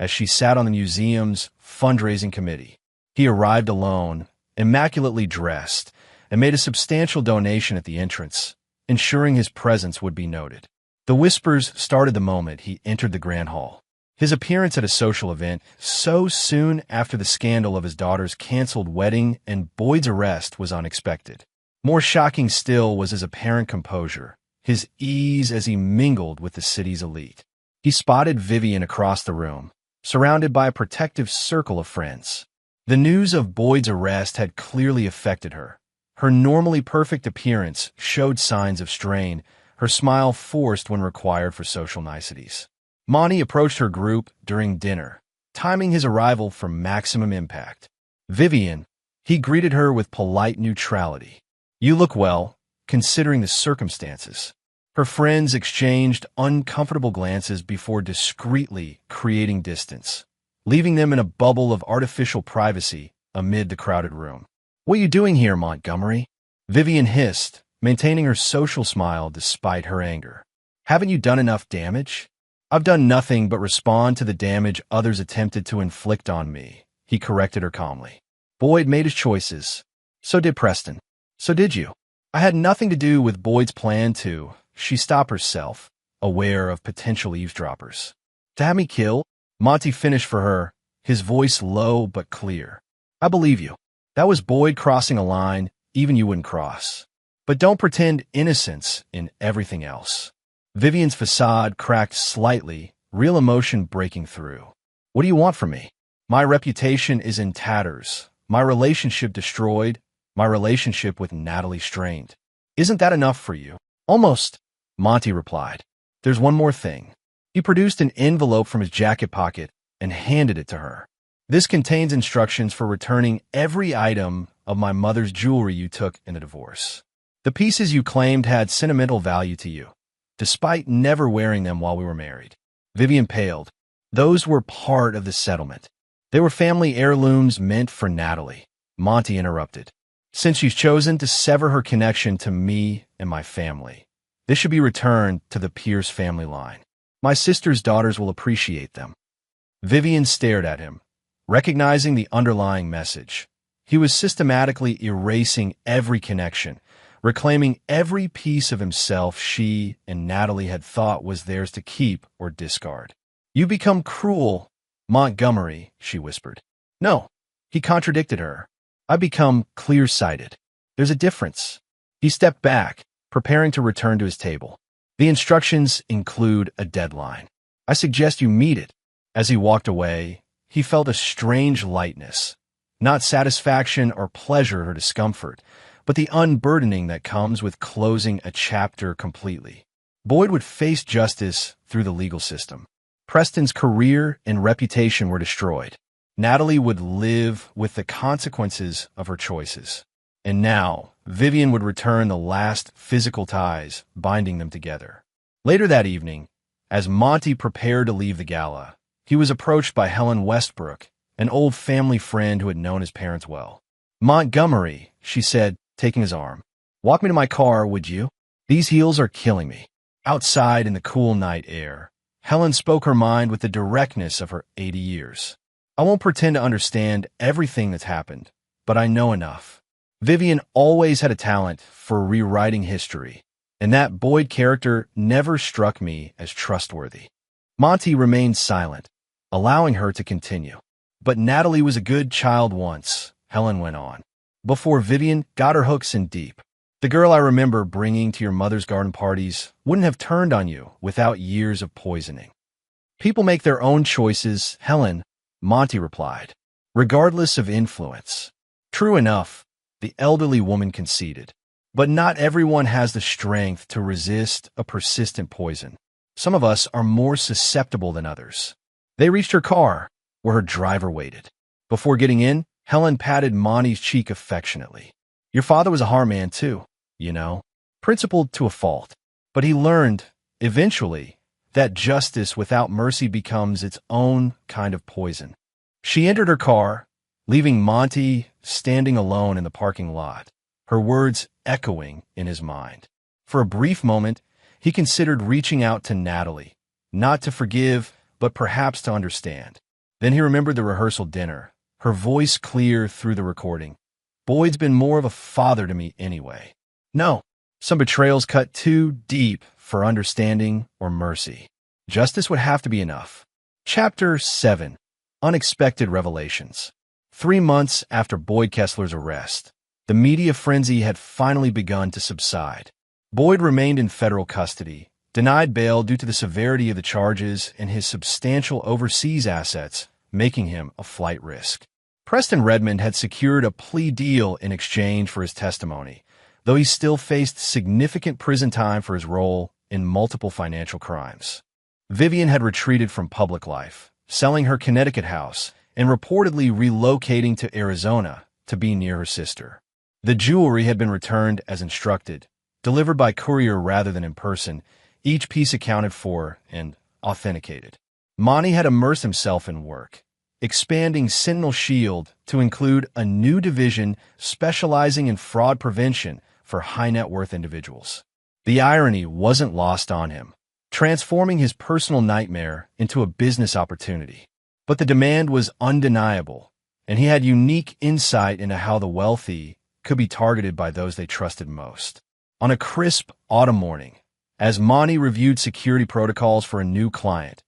[SPEAKER 1] as she sat on the museum's fundraising committee. He arrived alone, immaculately dressed, and made a substantial donation at the entrance, ensuring his presence would be noted. The whispers started the moment he entered the grand hall. His appearance at a social event so soon after the scandal of his daughter's canceled wedding and Boyd's arrest was unexpected. More shocking still was his apparent composure, his ease as he mingled with the city's elite. He spotted Vivian across the room, surrounded by a protective circle of friends. The news of Boyd's arrest had clearly affected her. Her normally perfect appearance showed signs of strain, her smile forced when required for social niceties. Monty approached her group during dinner, timing his arrival for maximum impact. Vivian, he greeted her with polite neutrality. "You look well, considering the circumstances." Her friends exchanged uncomfortable glances before discreetly creating distance, leaving them in a bubble of artificial privacy amid the crowded room. "What are you doing here, Montgomery?" Vivian hissed, maintaining her social smile despite her anger. "Haven't you done enough damage?" "I've done nothing but respond to the damage others attempted to inflict on me," he corrected her calmly. "Boyd made his choices. So did Preston. So did you. I had nothing to do with Boyd's plan to..." She stopped herself, aware of potential eavesdroppers. "To have me killed?" Monty finished for her, his voice low but clear. "I believe you. That was Boyd crossing a line even you wouldn't cross. But don't pretend innocence in everything else." Vivian's facade cracked slightly, real emotion breaking through. "What do you want from me? My reputation is in tatters, my relationship destroyed, my relationship with Natalie strained. Isn't that enough for you?" "Almost," Monty replied. "There's one more thing." He produced an envelope from his jacket pocket and handed it to her. "This contains instructions for returning every item of my mother's jewelry you took in the divorce. The pieces you claimed had sentimental value to you, despite never wearing them while we were married." Vivian paled. "Those were part of the settlement. They were family heirlooms meant for Natalie." Monty interrupted. "Since she's chosen to sever her connection to me and my family, this should be returned to the Pierce family line. My sister's daughters will appreciate them." Vivian stared at him, recognizing the underlying message. He was systematically erasing every connection, reclaiming every piece of himself she and Natalie had thought was theirs to keep or discard. "You become cruel, Montgomery," she whispered. "No," he contradicted her. "I become clear-sighted. There's a difference." He stepped back, preparing to return to his table. "The instructions include a deadline. I suggest you meet it." As he walked away, he felt a strange lightness, not satisfaction or pleasure or discomfort, but the unburdening that comes with closing a chapter completely. Boyd would face justice through the legal system. Preston's career and reputation were destroyed. Natalie would live with the consequences of her choices. And now, Vivian would return the last physical ties binding them together. Later that evening, as Monty prepared to leave the gala, he was approached by Helen Westbrook, an old family friend who had known his parents well. "Montgomery," she said, taking his arm. "Walk me to my car, would you? These heels are killing me." Outside in the cool night air, Helen spoke her mind with the directness of her 80 years. "I won't pretend to understand everything that's happened, but I know enough." Vivian always had a talent for rewriting history, and that Boyd character never struck me as trustworthy. Monty remained silent, allowing her to continue. "But Natalie was a good child once," Helen went on, "before Vivian got her hooks in deep. The girl I remember bringing to your mother's garden parties wouldn't have turned on you without years of poisoning." "People make their own choices, Helen," Monty replied, "regardless of influence." "True enough," the elderly woman conceded. "But not everyone has the strength to resist a persistent poison. Some of us are more susceptible than others." They reached her car, where her driver waited. Before getting in, Helen patted Monty's cheek affectionately. "Your father was a hard man, too, you know, principled to a fault. But he learned, eventually, that justice without mercy becomes its own kind of poison." She entered her car, leaving Monty standing alone in the parking lot, her words echoing in his mind. For a brief moment, he considered reaching out to Natalie, not to forgive, but perhaps to understand. Then he remembered the rehearsal dinner, her voice clear through the recording. "Boyd's been more of a father to me anyway." No, some betrayals cut too deep for understanding or mercy. Justice would have to be enough. Chapter 7. Unexpected Revelations. 3 months after Boyd Kessler's arrest, the media frenzy had finally begun to subside. Boyd remained in federal custody, denied bail due to the severity of the charges and his substantial overseas assets, making him a flight risk. Preston Redmond had secured a plea deal in exchange for his testimony, though he still faced significant prison time for his role in multiple financial crimes. Vivian had retreated from public life, selling her Connecticut house and reportedly relocating to Arizona to be near her sister. The jewelry had been returned as instructed, delivered by courier rather than in person, each piece accounted for and authenticated. Monty had immersed himself in work, expanding Sentinel Shield to include a new division specializing in fraud prevention for high-net-worth individuals. The irony wasn't lost on him, transforming his personal nightmare into a business opportunity. But the demand was undeniable, and he had unique insight into how the wealthy could be targeted by those they trusted most. On a crisp autumn morning, as Monty reviewed security protocols for a new client,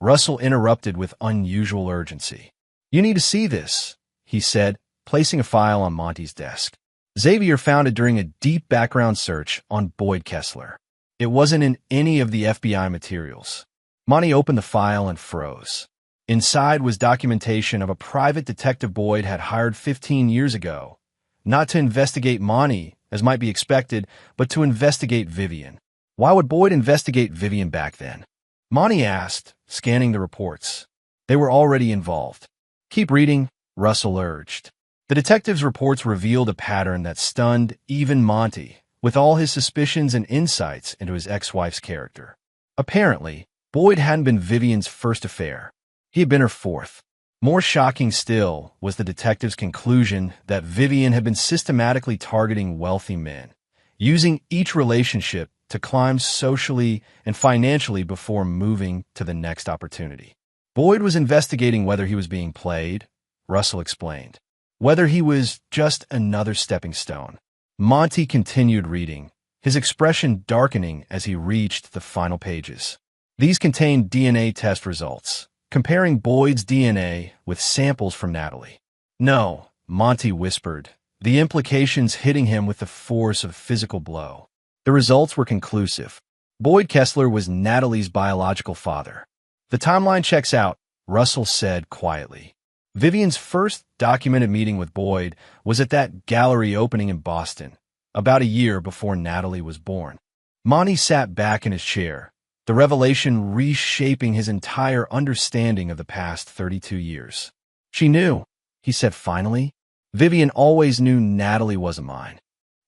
[SPEAKER 1] Russell interrupted with unusual urgency. "You need to see this," he said, placing a file on Monty's desk. Xavier found it during a deep background search on Boyd Kessler. It wasn't in any of the FBI materials. Monty opened the file and froze. Inside was documentation of a private detective Boyd had hired 15 years ago, not to investigate Monty, as might be expected, but to investigate Vivian. Why would Boyd investigate Vivian back then? Monty asked, scanning the reports. They were already involved. "Keep reading," Russell urged. The detective's reports revealed a pattern that stunned even Monty, with all his suspicions and insights into his ex-wife's character. Apparently, Boyd hadn't been Vivian's first affair. He had been her fourth. More shocking still was the detective's conclusion that Vivian had been systematically targeting wealthy men, using each relationship to climb socially and financially before moving to the next opportunity. Boyd was investigating whether he was being played, Russell explained, whether he was just another stepping stone. Monty continued reading, his expression darkening as he reached the final pages. These contained DNA test results, comparing Boyd's DNA with samples from Natalie. "No," Monty whispered, the implications hitting him with the force of a physical blow. The results were conclusive. Boyd Kessler was Natalie's biological father. "The timeline checks out," Russell said quietly. Vivian's first documented meeting with Boyd was at that gallery opening in Boston, about a year before Natalie was born. Monty sat back in his chair, the revelation reshaping his entire understanding of the past 32 years. "She knew," he said finally. "Vivian always knew Natalie wasn't mine."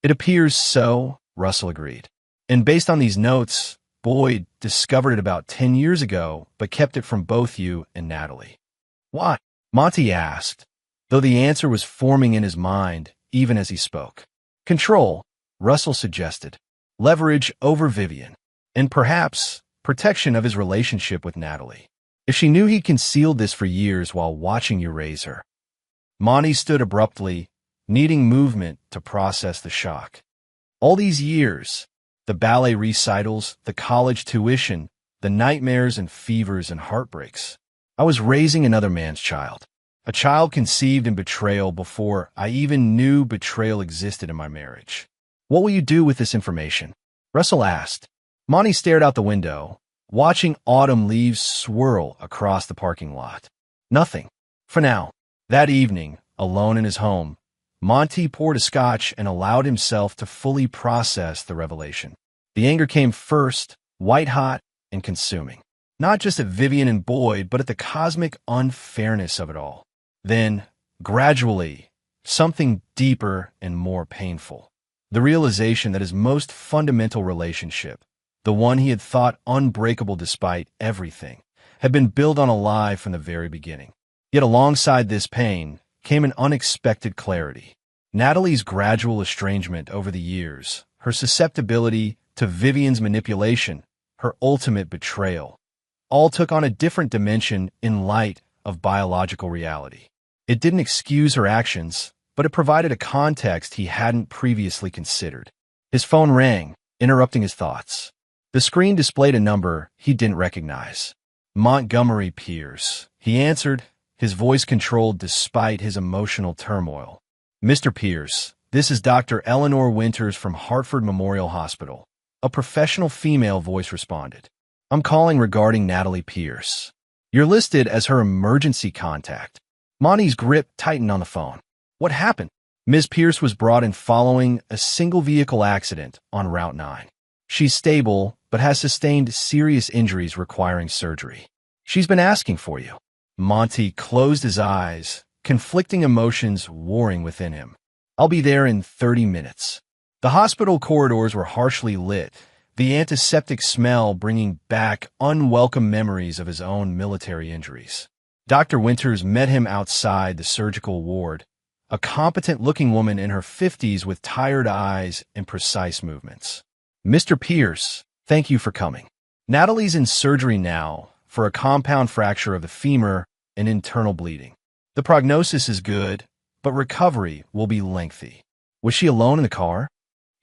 [SPEAKER 1] "It appears so," Russell agreed. "And based on these notes, Boyd discovered it about 10 years ago, but kept it from both you and Natalie." "Why?" Monty asked, though the answer was forming in his mind even as he spoke. "Control," Russell suggested. "Leverage over Vivian. And perhaps protection of his relationship with Natalie. If she knew he concealed this for years while watching you raise her." Monty stood abruptly, needing movement to process the shock. All these years, the ballet recitals, the college tuition, the nightmares and fevers and heartbreaks. I was raising another man's child. A child conceived in betrayal before I even knew betrayal existed in my marriage. "What will you do with this information?" Russell asked. Monty stared out the window, watching autumn leaves swirl across the parking lot. "Nothing. For now." That evening, alone in his home, Monty poured a scotch and allowed himself to fully process the revelation. The anger came first, white-hot and consuming. Not just at Vivian and Boyd, but at the cosmic unfairness of it all. Then, gradually, something deeper and more painful. The realization that his most fundamental relationship, the one he had thought unbreakable despite everything, had been built on a lie from the very beginning. Yet alongside this pain came an unexpected clarity. Natalie's gradual estrangement over the years, her susceptibility to Vivian's manipulation, her ultimate betrayal, all took on a different dimension in light of biological reality. It didn't excuse her actions, but it provided a context he hadn't previously considered. His phone rang, interrupting his thoughts. The screen displayed a number he didn't recognize. Montgomery Pierce. He answered, his voice controlled despite his emotional turmoil. Mr. Pierce, this is Dr. Eleanor Winters from Hartford Memorial Hospital. A professional female voice responded. I'm calling regarding Natalie Pierce. You're listed as her emergency contact. Monty's grip tightened on the phone. What happened? Ms. Pierce was brought in following a single-vehicle accident on Route 9. She's stable, but has sustained serious injuries requiring surgery. She's been asking for you. Monty closed his eyes, conflicting emotions warring within him. I'll be there in 30 minutes. The hospital corridors were harshly lit, the antiseptic smell bringing back unwelcome memories of his own military injuries. Dr. Winters met him outside the surgical ward, a competent-looking woman in her 50s with tired eyes and precise movements. Mr. Pierce, thank you for coming. Natalie's in surgery now for a compound fracture of the femur and internal bleeding. The prognosis is good, but recovery will be lengthy. Was she alone in the car?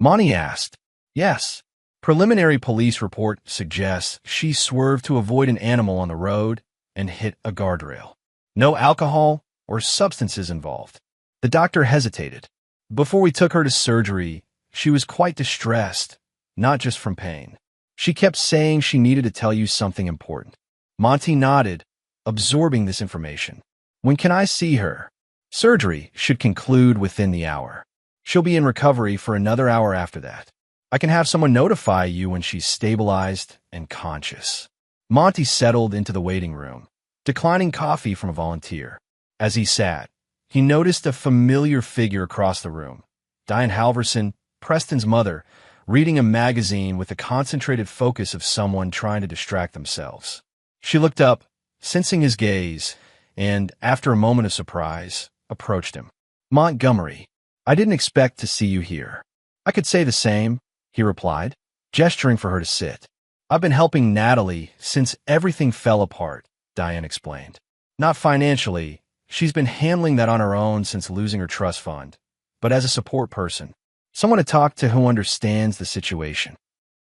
[SPEAKER 1] Monty asked. Yes. Preliminary police report suggests she swerved to avoid an animal on the road and hit a guardrail. No alcohol or substances involved. The doctor hesitated. Before we took her to surgery, she was quite distressed, not just from pain. She kept saying she needed to tell you something important. Monty nodded, absorbing this information. When can I see her? Surgery should conclude within the hour. She'll be in recovery for another hour after that. I can have someone notify you when she's stabilized and conscious. Monty settled into the waiting room, declining coffee from a volunteer. As he sat, he noticed a familiar figure across the room. Diane Halverson, Preston's mother, reading a magazine with the concentrated focus of someone trying to distract themselves. She looked up, sensing his gaze, and, after a moment of surprise, approached him. Montgomery, I didn't expect to see you here. I could say the same, he replied, gesturing for her to sit. I've been helping Natalie since everything fell apart, Diane explained. Not financially, she's been handling that on her own since losing her trust fund, but as a support person, someone to talk to who understands the situation.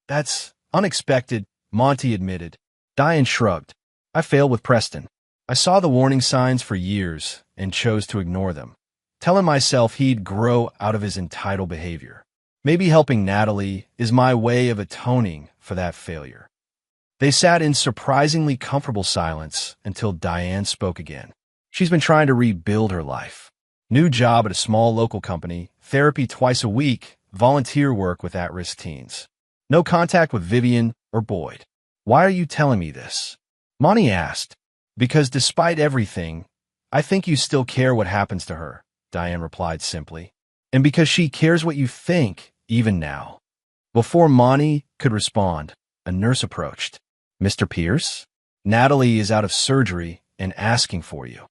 [SPEAKER 1] That's unexpected, Monty admitted. Diane shrugged. I failed with Preston. I saw the warning signs for years and chose to ignore them, telling myself he'd grow out of his entitled behavior. Maybe helping Natalie is my way of atoning for that failure. They sat in surprisingly comfortable silence until Diane spoke again. She's been trying to rebuild her life. New job at a small local company, therapy twice a week, volunteer work with at-risk teens. No contact with Vivian or Boyd. Why are you telling me this? Monty asked. Because despite everything, I think you still care what happens to her, Diane replied simply. And because she cares what you think, even now. Before Monty could respond, a nurse approached. Mr. Pierce? Natalie is out of surgery and asking for you.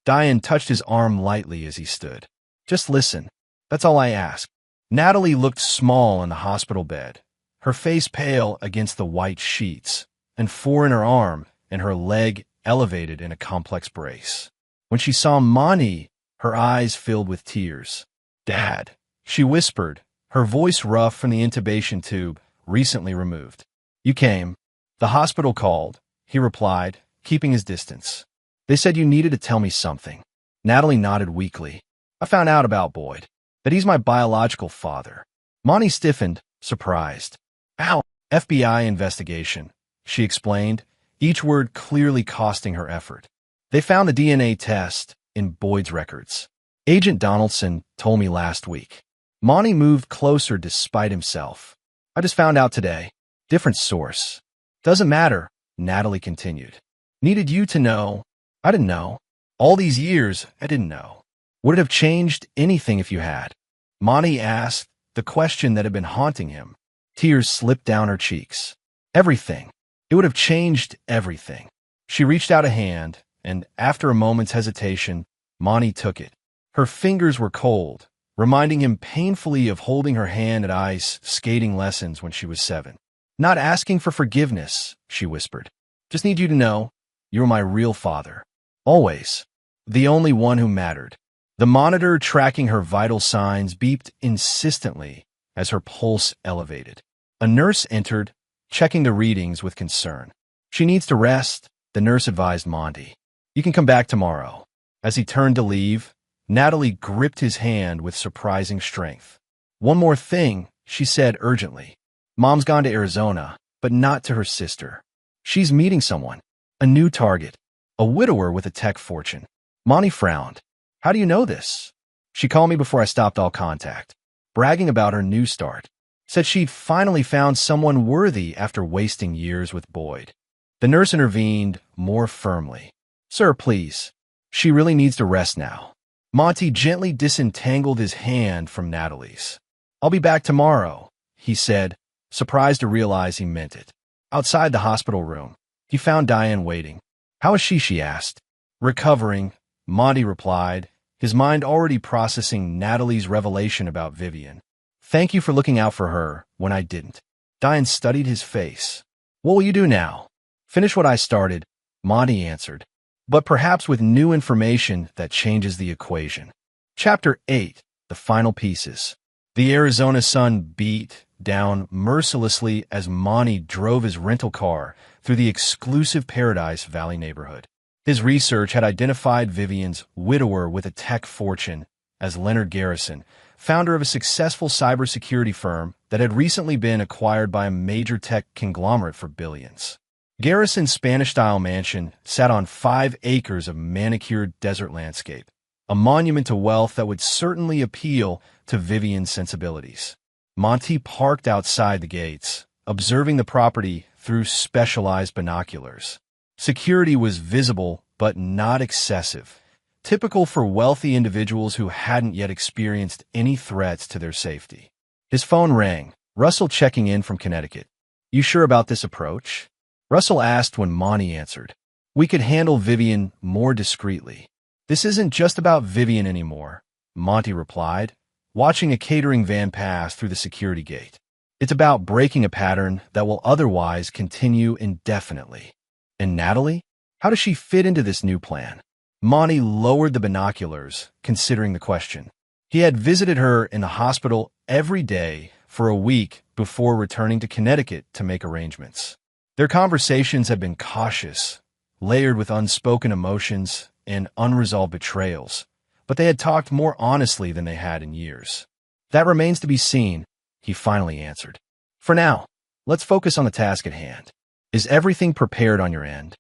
[SPEAKER 1] Diane touched his arm lightly as he stood. Just listen. That's all I ask. Natalie looked small in the hospital bed, her face pale against the white sheets, and four in her arm and her leg elevated in a complex brace. When she saw Monty, her eyes filled with tears. Dad, she whispered, her voice rough from the intubation tube, recently removed. You came. The hospital called, he replied, keeping his distance. They said you needed to tell me something. Natalie nodded weakly. I found out about Boyd, that he's my biological father. Monty stiffened, surprised. Ow, FBI investigation, she explained, each word clearly costing her effort. They found the DNA test in Boyd's records. Agent Donaldson told me last week. Monty moved closer despite himself. I just found out today. Different source. Doesn't matter, Natalie continued. Needed you to know. I didn't know. All these years, I didn't know. Would it have changed anything if you had? Monty asked, the question that had been haunting him. Tears slipped down her cheeks. Everything. It would have changed everything. She reached out a hand, and after a moment's hesitation, Monty took it. Her fingers were cold, reminding him painfully of holding her hand at ice skating lessons when she was 7. Not asking for forgiveness, she whispered. Just need you to know, you're my real father. Always. The only one who mattered. The monitor tracking her vital signs beeped insistently as her pulse elevated. A nurse entered, checking the readings with concern. She needs to rest, the nurse advised Monty. You can come back tomorrow. As he turned to leave, Natalie gripped his hand with surprising strength. One more thing, she said urgently. Mom's gone to Arizona, but not to her sister. She's meeting someone, a new target, a widower with a tech fortune. Monty frowned. How do you know this? She called me before I stopped all contact, bragging about her new start. Said she'd finally found someone worthy after wasting years with Boyd. The nurse intervened more firmly. Sir, please. She really needs to rest now. Monty gently disentangled his hand from Natalie's. I'll be back tomorrow, he said, surprised to realize he meant it. Outside the hospital room, he found Diane waiting. How is she? She asked. Recovering, Monty replied, his mind already processing Natalie's revelation about Vivian. Thank you for looking out for her when I didn't. Diane studied his face. What will you do now? Finish what I started, Monty answered, but perhaps with new information that changes the equation. Chapter 8. The Final Pieces. The Arizona sun beat down mercilessly as Monty drove his rental car through the exclusive Paradise Valley neighborhood. His research had identified Vivian's widower with a tech fortune as Leonard Garrison, founder of a successful cybersecurity firm that had recently been acquired by a major tech conglomerate for billions. Garrison's Spanish-style mansion sat on 5 acres of manicured desert landscape, a monument to wealth that would certainly appeal to Vivian's sensibilities. Monty parked outside the gates, observing the property through specialized binoculars. Security was visible but not excessive, typical for wealthy individuals who hadn't yet experienced any threats to their safety. His phone rang, Russell checking in from Connecticut. You sure about this approach? Russell asked when Monty answered. We could handle Vivian more discreetly. This isn't just about Vivian anymore, Monty replied, watching a catering van pass through the security gate. It's about breaking a pattern that will otherwise continue indefinitely. And Natalie? How does she fit into this new plan? Monty lowered the binoculars, considering the question. He had visited her in the hospital every day for a week before returning to Connecticut to make arrangements. Their conversations had been cautious, layered with unspoken emotions and unresolved betrayals, but they had talked more honestly than they had in years. That remains to be seen, he finally answered. For now, let's focus on the task at hand. Is everything prepared on your end?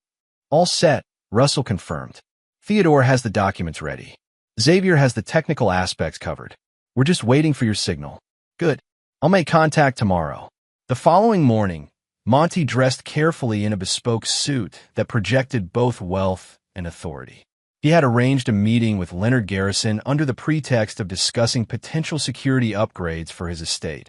[SPEAKER 1] All set, Russell confirmed. Theodore has the documents ready. Xavier has the technical aspects covered. We're just waiting for your signal. Good. I'll make contact tomorrow. The following morning, Monty dressed carefully in a bespoke suit that projected both wealth and authority. He had arranged a meeting with Leonard Garrison under the pretext of discussing potential security upgrades for his estate,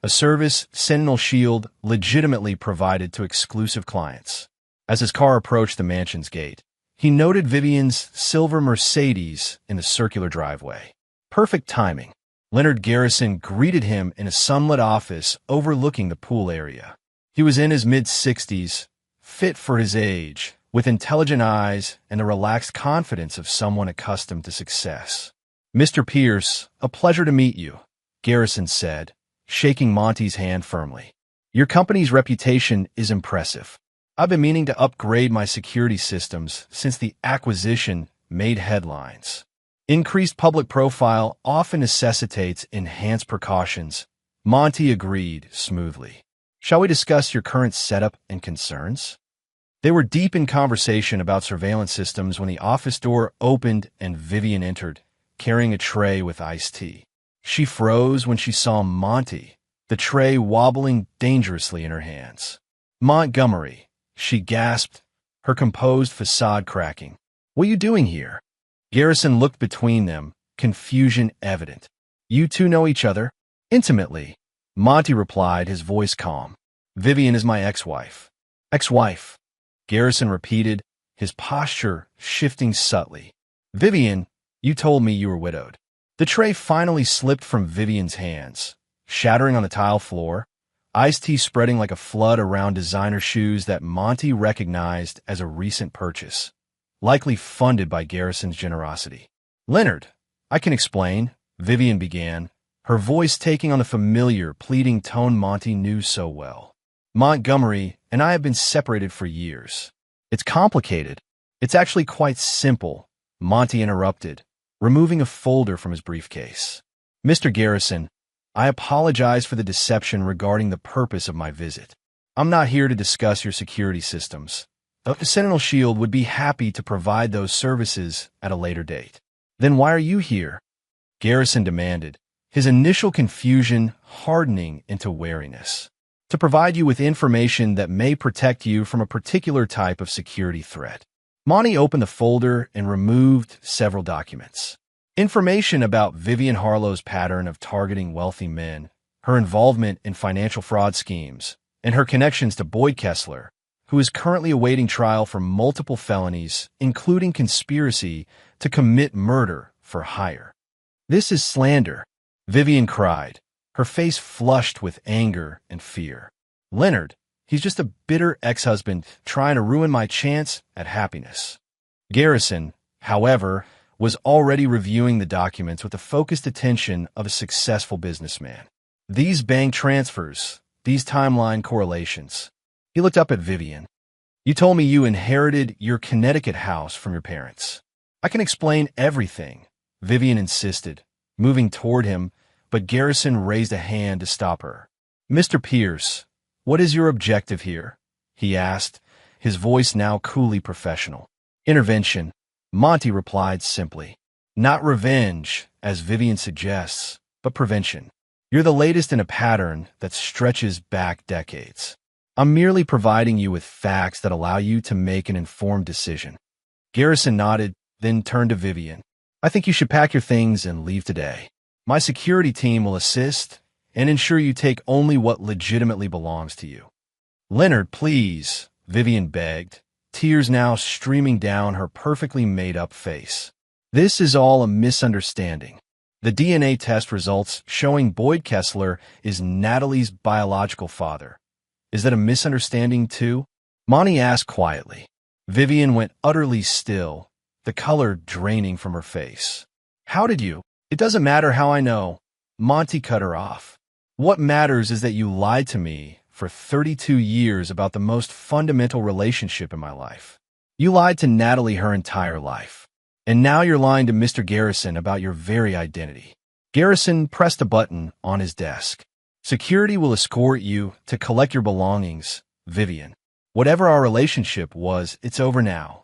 [SPEAKER 1] a service Sentinel Shield legitimately provided to exclusive clients. As his car approached the mansion's gate, he noted Vivian's silver Mercedes in the circular driveway. Perfect timing. Leonard Garrison greeted him in a sunlit office overlooking the pool area. He was in his mid-60s, fit for his age, with intelligent eyes and the relaxed confidence of someone accustomed to success. Mr. Pierce, a pleasure to meet you, Garrison said, shaking Monty's hand firmly. Your company's reputation is impressive. I've been meaning to upgrade my security systems since the acquisition made headlines. Increased public profile often necessitates enhanced precautions. Monty agreed smoothly. Shall we discuss your current setup and concerns? They were deep in conversation about surveillance systems when the office door opened and Vivian entered, carrying a tray with iced tea. She froze when she saw Monty, the tray wobbling dangerously in her hands. Montgomery, she gasped, her composed facade cracking. What are you doing here? Garrison looked between them, confusion evident. You two know each other? Intimately, Monty replied, his voice calm. Vivian is my ex-wife. Ex-wife, Garrison repeated, his posture shifting subtly. Vivian, you told me you were widowed. The tray finally slipped from Vivian's hands, shattering on the tile floor, iced tea spreading like a flood around designer shoes that Monty recognized as a recent purchase, likely funded by Garrison's generosity. Leonard, I can explain, Vivian began, her voice taking on the familiar, pleading tone Monty knew so well. Montgomery and I have been separated for years. It's complicated. It's actually quite simple, Monty interrupted, removing a folder from his briefcase. Mr. Garrison, I apologize for the deception regarding the purpose of my visit. I'm not here to discuss your security systems. The Sentinel Shield would be happy to provide those services at a later date. Then why are you here? Garrison demanded, his initial confusion hardening into wariness. To provide you with information that may protect you from a particular type of security threat. Monty opened the folder and removed several documents. Information about Vivian Harlow's pattern of targeting wealthy men, her involvement in financial fraud schemes, and her connections to Boyd Kessler, who is currently awaiting trial for multiple felonies, including conspiracy to commit murder for hire. This is slander, Vivian cried, her face flushed with anger and fear. Leonard, he's just a bitter ex-husband trying to ruin my chance at happiness. Garrison, however, was already reviewing the documents with the focused attention of a successful businessman. These bank transfers, these timeline correlations. He looked up at Vivian. You told me you inherited your Connecticut house from your parents. I can explain everything, Vivian insisted, moving toward him, but Garrison raised a hand to stop her. Mr. Pierce, what is your objective here? He asked, his voice now coolly professional. Intervention, Monty replied simply. Not revenge, as Vivian suggests, but prevention. You're the latest in a pattern that stretches back decades. I'm merely providing you with facts that allow you to make an informed decision. Garrison nodded, then turned to Vivian. I think you should pack your things and leave today. My security team will assist and ensure you take only what legitimately belongs to you. Leonard, please, Vivian begged, tears now streaming down her perfectly made-up face. This is all a misunderstanding. The DNA test results showing Boyd Kessler is Natalie's biological father. Is that a misunderstanding too? Monty asked quietly. Vivian went utterly still, the color draining from her face. How did you? It doesn't matter how I know. Monty cut her off. What matters is that you lied to me for 32 years about the most fundamental relationship in my life. You lied to Natalie her entire life. And now you're lying to Mr. Garrison about your very identity. Garrison pressed a button on his desk. Security will escort you to collect your belongings, Vivian. Whatever our relationship was, it's over now.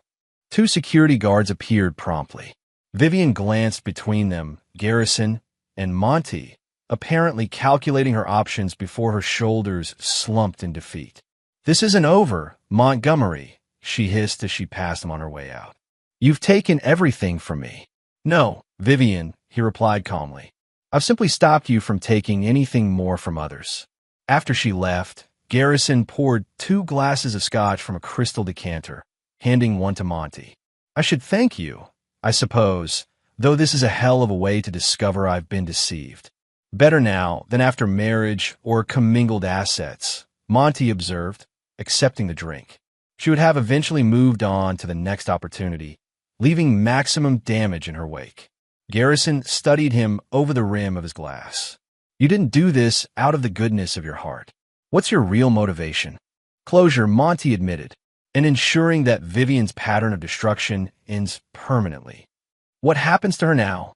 [SPEAKER 1] 2 security guards appeared promptly. Vivian glanced between them, Garrison and Monty, apparently calculating her options before her shoulders slumped in defeat. This isn't over, Montgomery, she hissed as she passed him on her way out. You've taken everything from me. No, Vivian, he replied calmly. I've simply stopped you from taking anything more from others. After she left, Garrison poured 2 glasses of scotch from a crystal decanter, handing one to Monty. I should thank you, I suppose, though this is a hell of a way to discover I've been deceived. Better now than after marriage or commingled assets, Monty observed, accepting the drink. She would have eventually moved on to the next opportunity, leaving maximum damage in her wake. Garrison studied him over the rim of his glass. You didn't do this out of the goodness of your heart. What's your real motivation? Closure, Monty admitted, and ensuring that Vivian's pattern of destruction ends permanently. What happens to her now?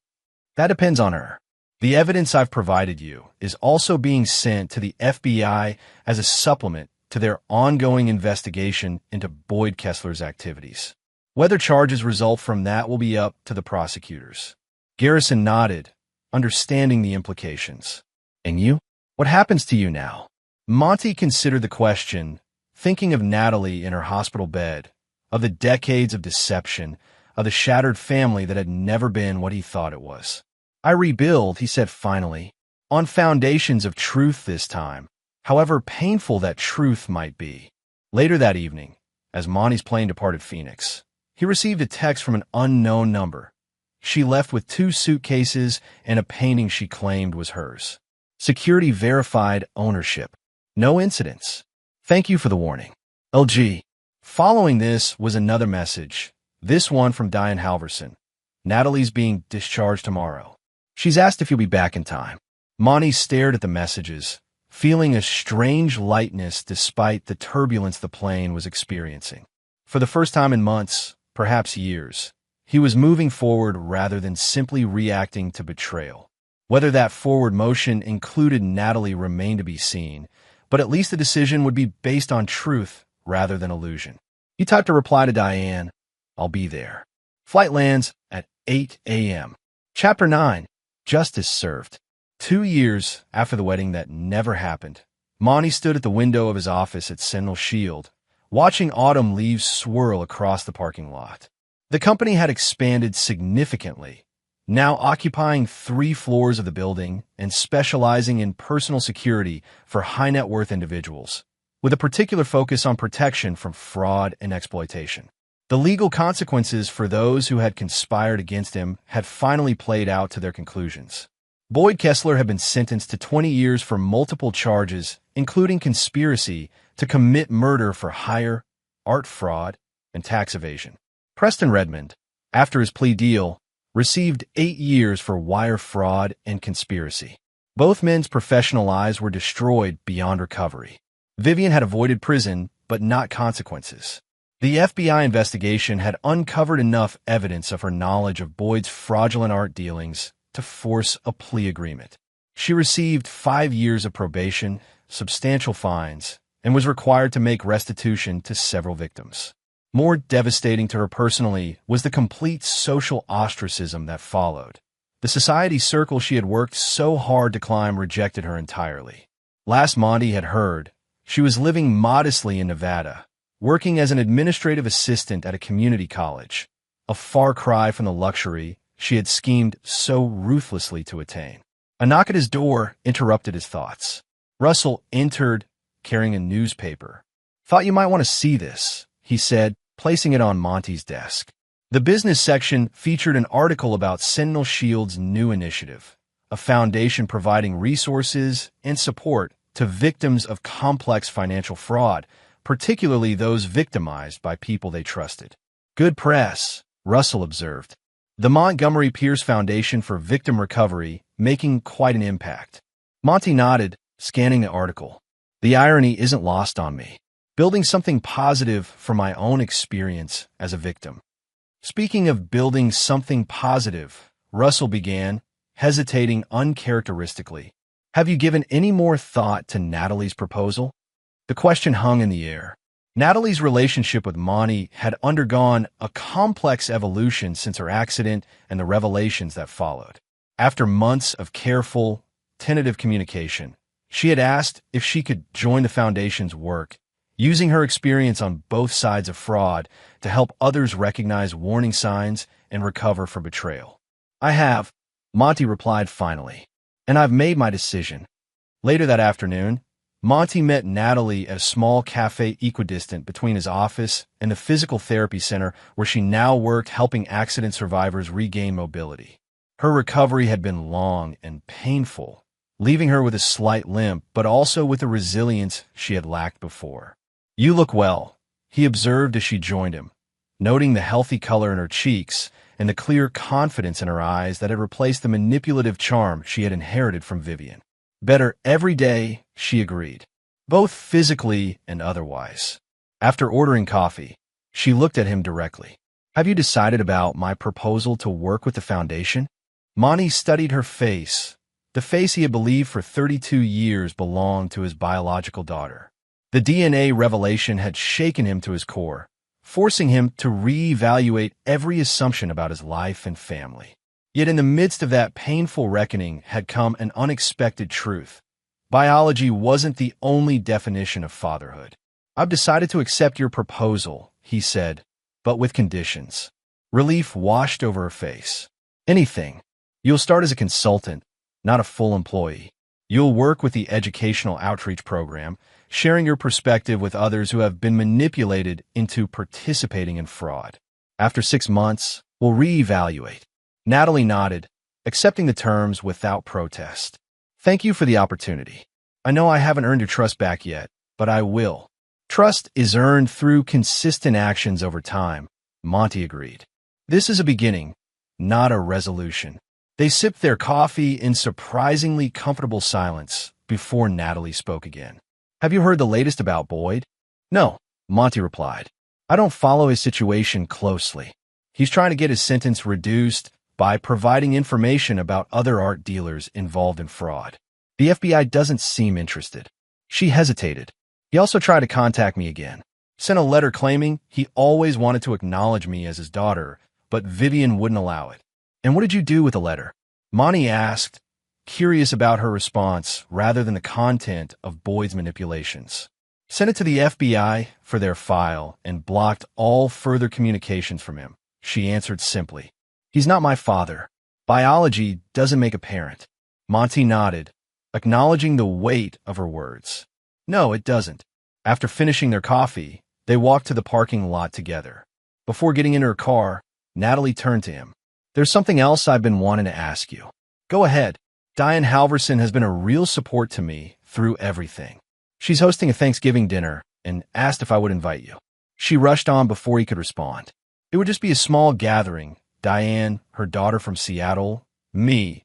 [SPEAKER 1] That depends on her. The evidence I've provided you is also being sent to the FBI as a supplement to their ongoing investigation into Boyd Kessler's activities. Whether charges result from that will be up to the prosecutors. Garrison nodded, understanding the implications. And you? What happens to you now? Monty considered the question, thinking of Natalie in her hospital bed, of the decades of deception, of the shattered family that had never been what he thought it was. I rebuild, he said finally, on foundations of truth this time, however painful that truth might be. Later that evening, as Monty's plane departed Phoenix, he received a text from an unknown number. She left with 2 suitcases and a painting she claimed was hers. Security verified ownership. No incidents. Thank you for the warning. LG. Following this was another message, this one from Diane Halverson. Natalie's being discharged tomorrow. She's asked if you'll be back in time. Monty stared at the messages, feeling a strange lightness despite the turbulence the plane was experiencing. For the first time in months, perhaps years, he was moving forward rather than simply reacting to betrayal. Whether that forward motion included Natalie remained to be seen, but at least the decision would be based on truth rather than illusion. He typed a reply to Diane, "I'll be there." Flight lands at 8 a.m. Chapter 9, Justice Served. 2 years after the wedding that never happened, Monty stood at the window of his office at Sentinel Shield, watching autumn leaves swirl across the parking lot. The company had expanded significantly, now occupying 3 floors of the building and specializing in personal security for high-net-worth individuals, with a particular focus on protection from fraud and exploitation. The legal consequences for those who had conspired against him had finally played out to their conclusions. Boyd Kessler had been sentenced to 20 years for multiple charges, including conspiracy to commit murder for hire, art fraud, and tax evasion. Preston Redmond, after his plea deal, received 8 years for wire fraud and conspiracy. Both men's professional lives were destroyed beyond recovery. Vivian had avoided prison, but not consequences. The FBI investigation had uncovered enough evidence of her knowledge of Boyd's fraudulent art dealings to force a plea agreement. She received 5 years of probation, substantial fines, and was required to make restitution to several victims. More devastating to her personally was the complete social ostracism that followed. The society circle she had worked so hard to climb rejected her entirely. Last Monty had heard, she was living modestly in Nevada, working as an administrative assistant at a community college, a far cry from the luxury she had schemed so ruthlessly to attain. A knock at his door interrupted his thoughts. Russell entered, carrying a newspaper. "Thought you might want to see this," he said, placing it on Monty's desk. The business section featured an article about Sentinel Shield's new initiative, a foundation providing resources and support to victims of complex financial fraud, particularly those victimized by people they trusted. "Good press," Russell observed. "The Montgomery Pierce Foundation for Victim Recovery making quite an impact." Monty nodded, scanning the article. "The irony isn't lost on me. Building something positive from my own experience as a victim." Speaking of building something positive, Russell began, hesitating uncharacteristically. "Have you given any more thought to Natalie's proposal?" The question hung in the air. Natalie's relationship with Monty had undergone a complex evolution since her accident and the revelations that followed. After months of careful, tentative communication, she had asked if she could join the foundation's work, using her experience on both sides of fraud to help others recognize warning signs and recover from betrayal. "I have," Monty replied finally, "and I've made my decision." Later that afternoon, Monty met Natalie at a small cafe equidistant between his office and the physical therapy center where she now worked helping accident survivors regain mobility. Her recovery had been long and painful, leaving her with a slight limp, but also with the resilience she had lacked before. "You look well," he observed as she joined him, noting the healthy color in her cheeks and the clear confidence in her eyes that had replaced the manipulative charm she had inherited from Vivian. "Better every day," she agreed, both physically and otherwise. After ordering coffee, she looked at him directly. "Have you decided about my proposal to work with the foundation?" Monty studied her face, the face he had believed for 32 years belonged to his biological daughter. The DNA revelation had shaken him to his core, forcing him to reevaluate every assumption about his life and family. Yet in the midst of that painful reckoning had come an unexpected truth. Biology wasn't the only definition of fatherhood. "I've decided to accept your proposal," he said, "but with conditions." Relief washed over her face. "Anything. You'll start as a consultant, not a full employee. You'll work with the educational outreach program, sharing your perspective with others who have been manipulated into participating in fraud. After 6 months, we'll reevaluate." Natalie nodded, accepting the terms without protest. "Thank you for the opportunity. I know I haven't earned your trust back yet, but I will." "Trust is earned through consistent actions over time," Monty agreed. "This is a beginning, not a resolution." They sipped their coffee in surprisingly comfortable silence, before Natalie spoke again. Have you heard the latest about Boyd? No, Monty replied. I don't follow his situation closely. He's trying to get his sentence reduced by providing information about other art dealers involved in fraud. The FBI doesn't seem interested. She hesitated. He also tried to contact me again. Sent a letter claiming he always wanted to acknowledge me as his daughter, but Vivian wouldn't allow it. And what did you do with the letter? Monty asked, curious about her response rather than the content of Boyd's manipulations. Sent it to the FBI for their file and blocked all further communications from him. She answered simply, He's not my father. Biology doesn't make a parent. Monty nodded, acknowledging the weight of her words. No, it doesn't. After finishing their coffee, they walked to the parking lot together. Before getting into her car, Natalie turned to him. There's something else I've been wanting to ask you. Go ahead. Diane Halverson has been a real support to me through everything. She's hosting a Thanksgiving dinner and asked if I would invite you. She rushed on before he could respond. It would just be a small gathering. Diane, her daughter from Seattle, me,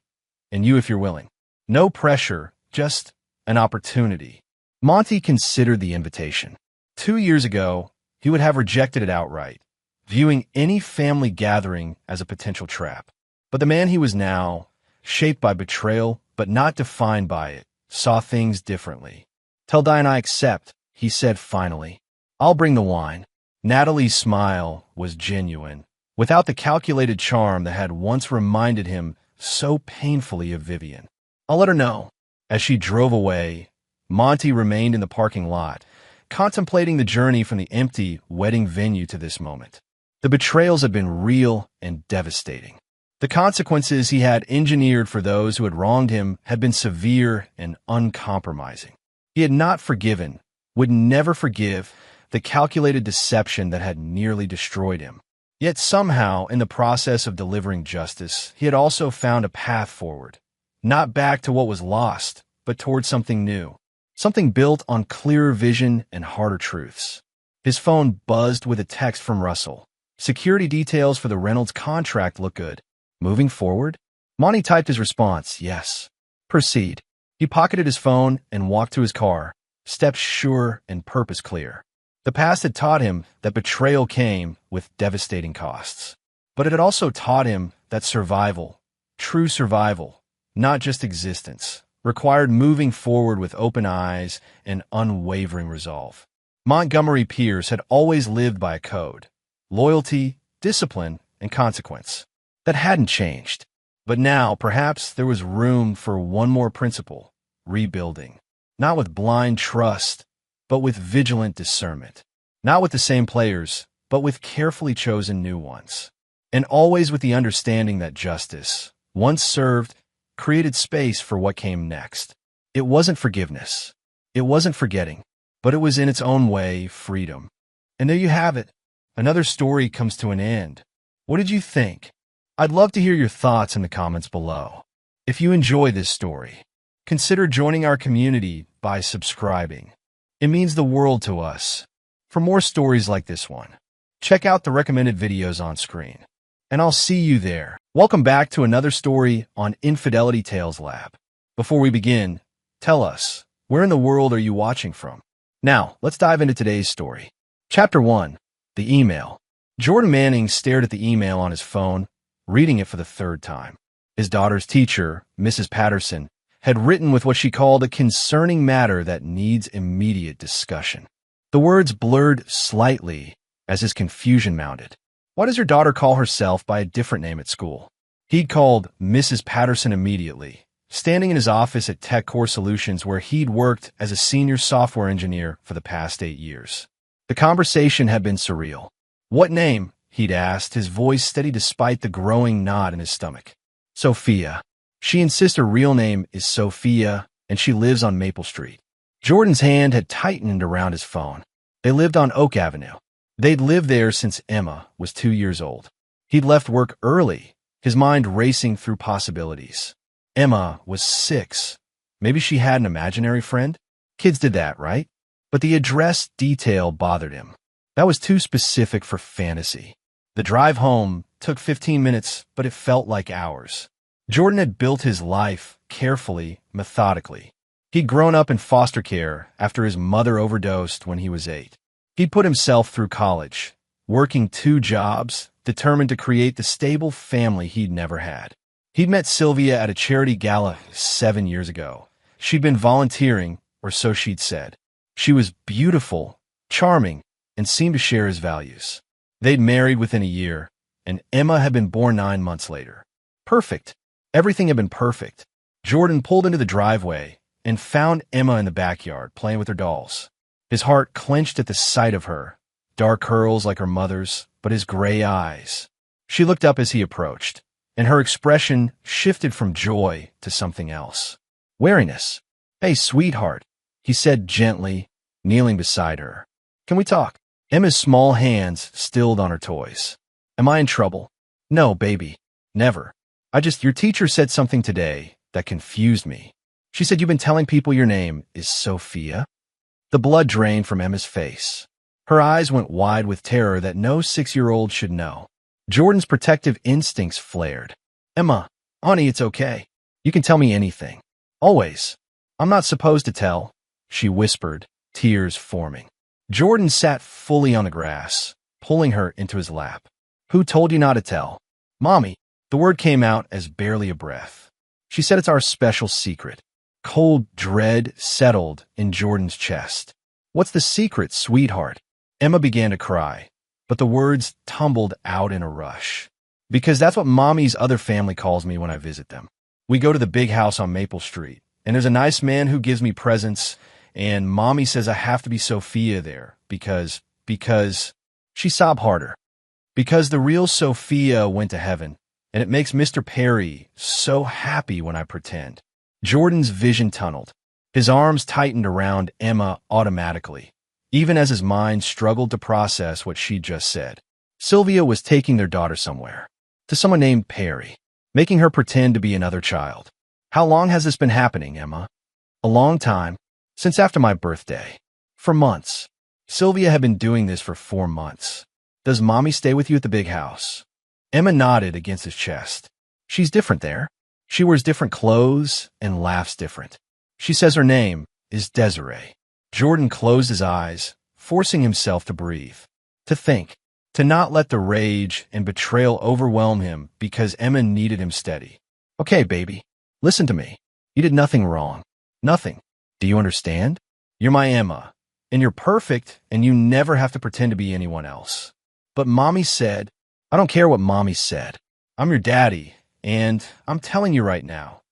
[SPEAKER 1] and you if you're willing. No pressure, just an opportunity. Monty considered the invitation. 2 years ago, he would have rejected it outright, viewing any family gathering as a potential trap. But the man he was now, shaped by betrayal but not defined by it, saw things differently. Tell Diane I accept, he said finally. I'll bring the wine. Natalie's smile was genuine, without the calculated charm that had once reminded him so painfully of Vivian. I'll let her know. As she drove away, Monty remained in the parking lot, contemplating the journey from the empty wedding venue to this moment. The betrayals had been real and devastating. The consequences he had engineered for those who had wronged him had been severe and uncompromising. He had not forgiven, would never forgive, the calculated deception that had nearly destroyed him. Yet somehow, in the process of delivering justice, he had also found a path forward, not back to what was lost, but toward something new, something built on clearer vision and harder truths. His phone buzzed with a text from Russell. Security details for the Reynolds contract look good. Moving forward? Monty typed his response, yes. Proceed. He pocketed his phone and walked to his car, steps sure and purpose clear. The past had taught him that betrayal came with devastating costs. But it had also taught him that survival, true survival, not just existence, required moving forward with open eyes and unwavering resolve. Montgomery Pierce had always lived by a code: loyalty, discipline, and consequence. That hadn't changed. But now, perhaps, there was room for one more principle: rebuilding. Not with blind trust, but with vigilant discernment. Not with the same players, but with carefully chosen new ones. And always with the understanding that justice, once served, created space for what came next. It wasn't forgiveness. It wasn't forgetting. But it was in its own way freedom. And there you have it. Another story comes to an end. What did you think? I'd love to hear your thoughts in the comments below. If you enjoy this story, consider joining our community by subscribing. It means the world to us. For more stories like this one, check out the recommended videos on screen. And I'll see you there. Welcome back to another story on Infidelity Tales Lab. Before we begin, tell us, where in the world are you watching from? Now, let's dive into today's story. Chapter 1. The Email. Jordan Manning stared at the email on his phone, reading it for the third time. His daughter's teacher, Mrs. Patterson, had written with what she called a concerning matter that needs immediate discussion. The words blurred slightly as his confusion mounted. Why does your daughter call herself by a different name at school? He'd called Mrs. Patterson immediately, standing in his office at Tech Core Solutions where he'd worked as a senior software engineer for the past 8 years. The conversation had been surreal. What name? He'd asked, his voice steady despite the growing knot in his stomach. Sophia. She insists her real name is Sophia, and she lives on Maple Street. Jordan's hand had tightened around his phone. They lived on Oak Avenue. They'd lived there since Emma was 2 years old. He'd left work early, his mind racing through possibilities. Emma was 6. Maybe she had an imaginary friend? Kids did that, right? But the address detail bothered him. That was too specific for fantasy. The drive home took 15 minutes, but it felt like hours. Jordan had built his life carefully, methodically. He'd grown up in foster care after his mother overdosed when he was 8. He'd put himself through college, working 2 jobs, determined to create the stable family he'd never had. He'd met Sylvia at a charity gala 7 years ago. She'd been volunteering, or so she'd said. She was beautiful, charming, and seemed to share his values. They'd married within a year, and Emma had been born 9 months later. Perfect. Everything had been perfect. Jordan pulled into the driveway and found Emma in the backyard playing with her dolls. His heart clenched at the sight of her, dark curls like her mother's, but his gray eyes. She looked up as he approached, and her expression shifted from joy to something else. Wariness. "Hey, sweetheart," he said gently, kneeling beside her. "Can we talk?" Emma's small hands stilled on her toys. "Am I in trouble?" "No, baby. Never. Your teacher said something today that confused me. She said you've been telling people your name is Sophia?" The blood drained from Emma's face. Her eyes went wide with terror that no 6-year-old should know. Jordan's protective instincts flared. "Emma, honey, it's okay. You can tell me anything. Always." "I'm not supposed to tell," she whispered, tears forming. Jordan sat fully on the grass, pulling her into his lap. "Who told you not to tell?" "Mommy." The word came out as barely a breath. "She said it's our special secret." Cold dread settled in Jordan's chest. "What's the secret, sweetheart?" Emma began to cry, but the words tumbled out in a rush. "Because that's what Mommy's other family calls me when I visit them. We go to the big house on Maple Street, and there's a nice man who gives me presents, and Mommy says I have to be Sophia there because, she sobbed harder. "Because the real Sophia went to heaven, and it makes Mr. Perry so happy when I pretend." Jordan's vision tunneled. His arms tightened around Emma automatically, even as his mind struggled to process what she'd just said. Sylvia was taking their daughter somewhere, to someone named Perry, making her pretend to be another child. "How long has this been happening, Emma?" "A long time. Since after my birthday. For months. Sylvia had been doing this for 4 months. Does Mommy stay with you at the big house?" Emma nodded against his chest. "She's different there. She wears different clothes and laughs different. She says her name is Desiree." Jordan closed his eyes, forcing himself to breathe, to think, to not let the rage and betrayal overwhelm him because Emma needed him steady. "Okay, baby, listen to me. You did nothing wrong. Nothing. Do you understand? You're my Emma, and you're perfect, and you never have to pretend to be anyone else. But Mommy said, I don't care what Mommy said. I'm your daddy, and I'm telling you right now,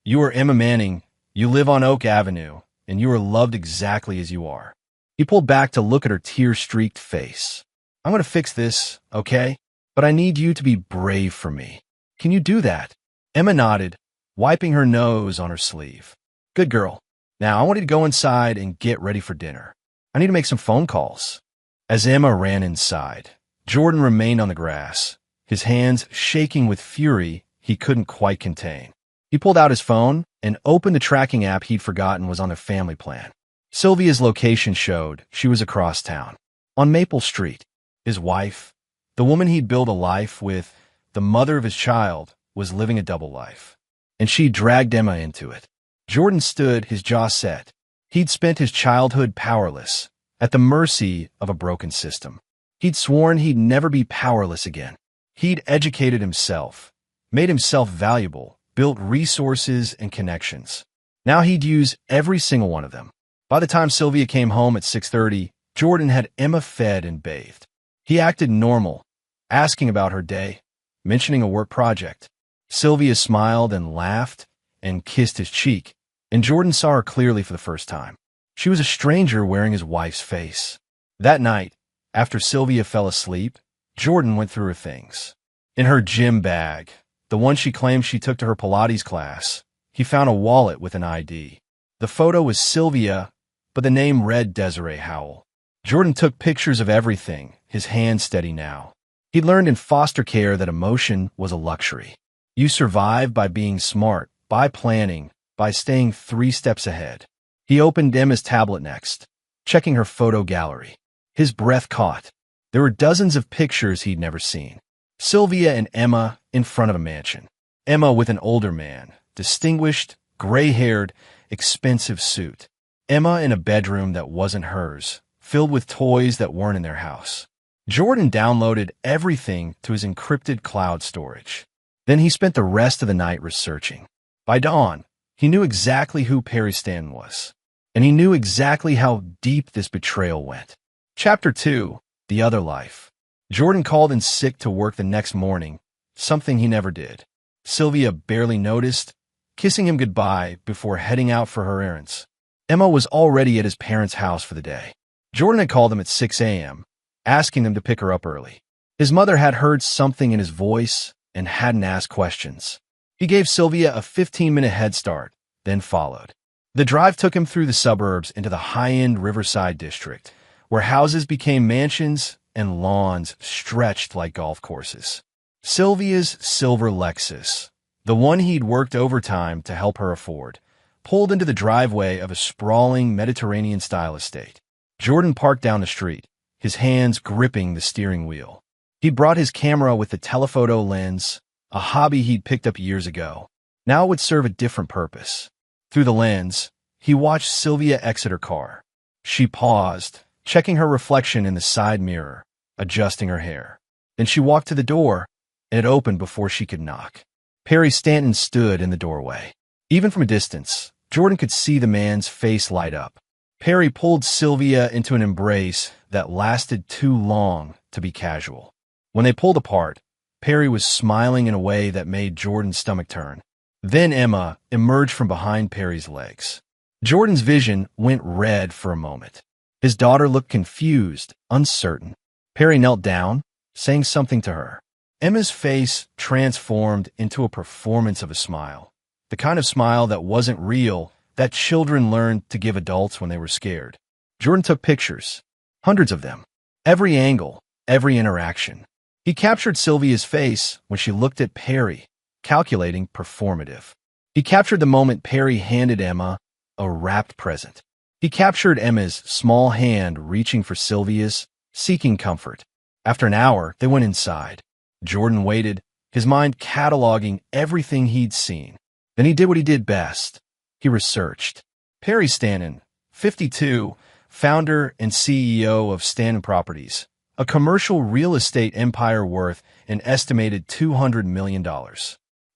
[SPEAKER 1] you are Emma Manning, you live on Oak Avenue, and you are loved exactly as you are." He pulled back to look at her tear-streaked face. "I'm going to fix this, okay? But I need you to be brave for me. Can you do that?" Emma nodded, wiping her nose on her sleeve. "Good girl. Now I want you to go inside and get ready for dinner. I need to make some phone calls." As Emma ran inside, Jordan remained on the grass, his hands shaking with fury he couldn't quite contain. He pulled out his phone and opened the tracking app he'd forgotten was on their family plan. Sylvia's location showed she was across town, on Maple Street. His wife, the woman he'd built a life with, the mother of his child, was living a double life. And she dragged Emma into it. Jordan stood, his jaw set. He'd spent his childhood powerless, at the mercy of a broken system. He'd sworn he'd never be powerless again. He'd educated himself, made himself valuable, built resources and connections. Now he'd use every single one of them. By the time Sylvia came home at 6:30, Jordan had Emma fed and bathed. He acted normal, asking about her day, mentioning a work project. Sylvia smiled and laughed and kissed his cheek, and Jordan saw her clearly for the first time. She was a stranger wearing his wife's face. That night, after Sylvia fell asleep, Jordan went through her things. In her gym bag, the one she claimed she took to her Pilates class, he found a wallet with an ID. The photo was Sylvia, but the name read Desiree Howell. Jordan took pictures of everything, his hand steady now. He'd learned in foster care that emotion was a luxury. You survive by being smart, by planning, by staying 3 steps ahead. He opened Emma's tablet next, checking her photo gallery. His breath caught. There were dozens of pictures he'd never seen. Sylvia and Emma in front of a mansion. Emma with an older man, distinguished, gray-haired, expensive suit. Emma in a bedroom that wasn't hers, filled with toys that weren't in their house. Jordan downloaded everything to his encrypted cloud storage. Then he spent the rest of the night researching. By dawn, he knew exactly who Perry Stanton was, and he knew exactly how deep this betrayal went. Chapter 2, The Other Life. Jordan called in sick to work the next morning, something he never did. Sylvia barely noticed, kissing him goodbye before heading out for her errands. Emma was already at his parents' house for the day. Jordan had called him at 6 a.m., asking them to pick her up early. His mother had heard something in his voice and hadn't asked questions. He gave Sylvia a 15-minute head start, then followed. The drive took him through the suburbs into the high-end Riverside district, where houses became mansions and lawns stretched like golf courses. Sylvia's silver Lexus, the one he'd worked overtime to help her afford, pulled into the driveway of a sprawling Mediterranean-style estate. Jordan parked down the street, his hands gripping the steering wheel. He'd brought his camera with the telephoto lens, a hobby he'd picked up years ago. Now it would serve a different purpose. Through the lens, he watched Sylvia exit her car. She paused, checking her reflection in the side mirror, adjusting her hair. Then she walked to the door, and it opened before she could knock. Perry Stanton stood in the doorway. Even from a distance, Jordan could see the man's face light up. Perry pulled Sylvia into an embrace that lasted too long to be casual. When they pulled apart, Perry was smiling in a way that made Jordan's stomach turn. Then Emma emerged from behind Perry's legs. Jordan's vision went red for a moment. His daughter looked confused, uncertain. Perry knelt down, saying something to her. Emma's face transformed into a performance of a smile. The kind of smile that wasn't real, that children learned to give adults when they were scared. Jordan took pictures, hundreds of them. Every angle, every interaction. He captured Sylvia's face when she looked at Perry, calculating performative. He captured the moment Perry handed Emma a wrapped present. He captured Emma's small hand reaching for Sylvia's, seeking comfort. After an hour, they went inside. Jordan waited, his mind cataloging everything he'd seen. Then he did what he did best. He researched. Perry Stanton, 52, founder and CEO of Stanton Properties, a commercial real estate empire worth an estimated $200 million.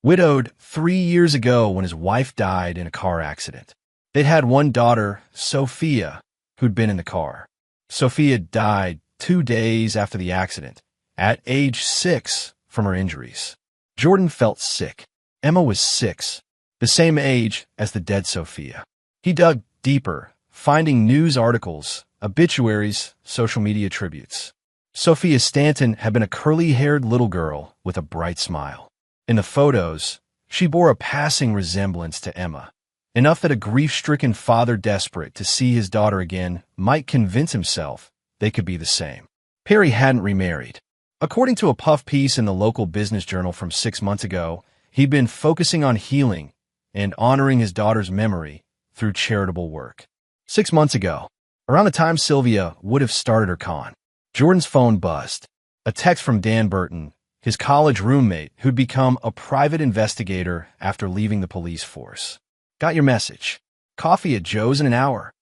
[SPEAKER 1] Widowed 3 years ago when his wife died in a car accident. They'd had one daughter, Sophia, who'd been in the car. Sophia died 2 days after the accident, at age 6 from her injuries. Jordan felt sick. Emma was 6, the same age as the dead Sophia. He dug deeper, finding news articles, obituaries, social media tributes. Sophia Stanton had been a curly-haired little girl with a bright smile. In the photos, she bore a passing resemblance to Emma, enough that a grief-stricken father desperate to see his daughter again might convince himself they could be the same. Perry hadn't remarried. According to a puff piece in the local business journal from 6 months ago, he'd been focusing on healing and honoring his daughter's memory through charitable work. 6 months ago, around the time Sylvia would have started her con, Jordan's phone buzzed. A text from Dan Burton, his college roommate who'd become a private investigator after leaving the police force. Got your message. Coffee at Joe's in an hour.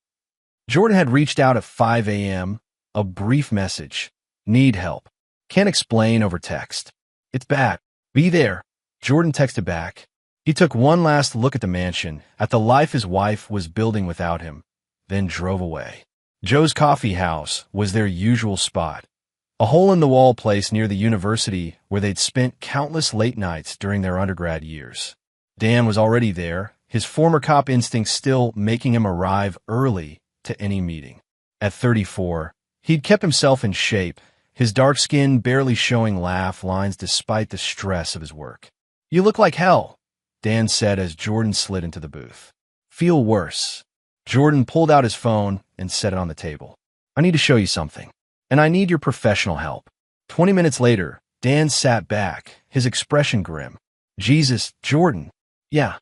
[SPEAKER 1] Jordan had reached out at 5 a.m., a brief message. Need help. Can't explain over text. It's bad. Be there. Jordan texted back. He took one last look at the mansion, at the life his wife was building without him, then drove away. Joe's Coffee House was their usual spot, a hole-in-the-wall place near the university where they'd spent countless late nights during their undergrad years. Dan was already there, his former cop instincts still making him arrive early to any meeting. At 34, he'd kept himself in shape, his dark skin barely showing laugh lines despite the stress of his work. "You look like hell," Dan said as Jordan slid into the booth. "Feel worse." Jordan pulled out his phone and set it on the table. "I need to show you something, and I need your professional help." 20 minutes later, Dan sat back, his expression grim. "Jesus, Jordan. Yeah,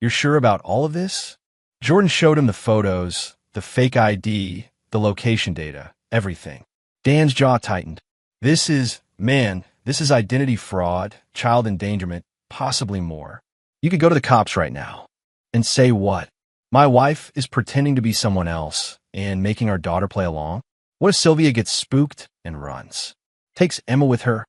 [SPEAKER 1] you're sure about all of this?" Jordan showed him the photos, the fake ID, the location data, everything. Dan's jaw tightened. This is identity fraud, child endangerment, possibly more. You could go to the cops right now." "And say what?" My wife is pretending to be someone else and making our daughter play along. What if Sylvia gets spooked and runs? Takes Emma with her?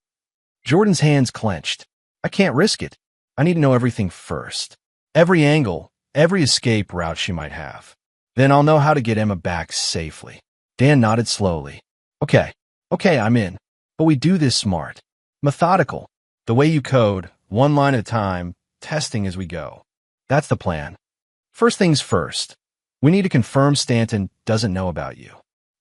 [SPEAKER 1] Jordan's hands clenched. I can't risk it. I need to know everything first. Every angle, every escape route she might have. Then I'll know how to get Emma back safely. Dan nodded slowly. Okay, I'm in. But we do this smart. Methodical. The way you code, one line at a time, testing as we go. That's the plan. First things first. We need to confirm Stanton doesn't know about you.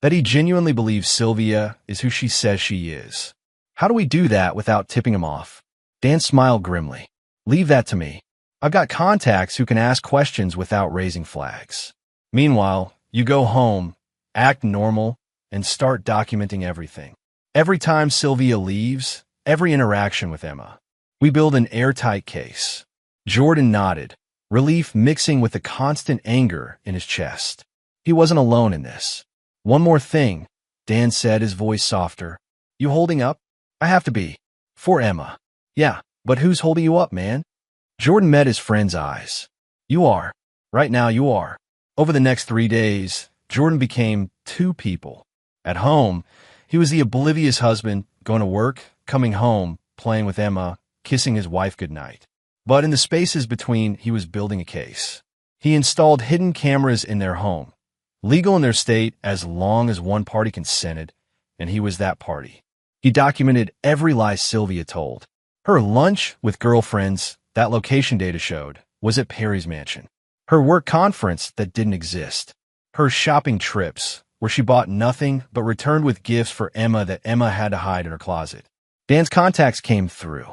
[SPEAKER 1] That he genuinely believes Sylvia is who she says she is. How do we do that without tipping him off? Dan smiled grimly. Leave that to me. I've got contacts who can ask questions without raising flags. Meanwhile, you go home, act normal, and start documenting everything. Every time Sylvia leaves, every interaction with Emma. We build an airtight case. Jordan nodded, relief mixing with the constant anger in his chest. He wasn't alone in this. One more thing, Dan said, his voice softer. You holding up? I have to be. For Emma. Yeah, but who's holding you up, man? Jordan met his friend's eyes. You are. Right now you are. Over the next 3 days, Jordan became two people. At home, he was the oblivious husband, going to work, coming home, playing with Emma, kissing his wife goodnight. But in the spaces between, he was building a case. He installed hidden cameras in their home, legal in their state as long as one party consented, and he was that party. He documented every lie Sylvia told. Her lunch with girlfriends, that location data showed, was at Perry's mansion. Her work conference that didn't exist. Her shopping trips, where she bought nothing but returned with gifts for Emma that Emma had to hide in her closet. Dan's contacts came through.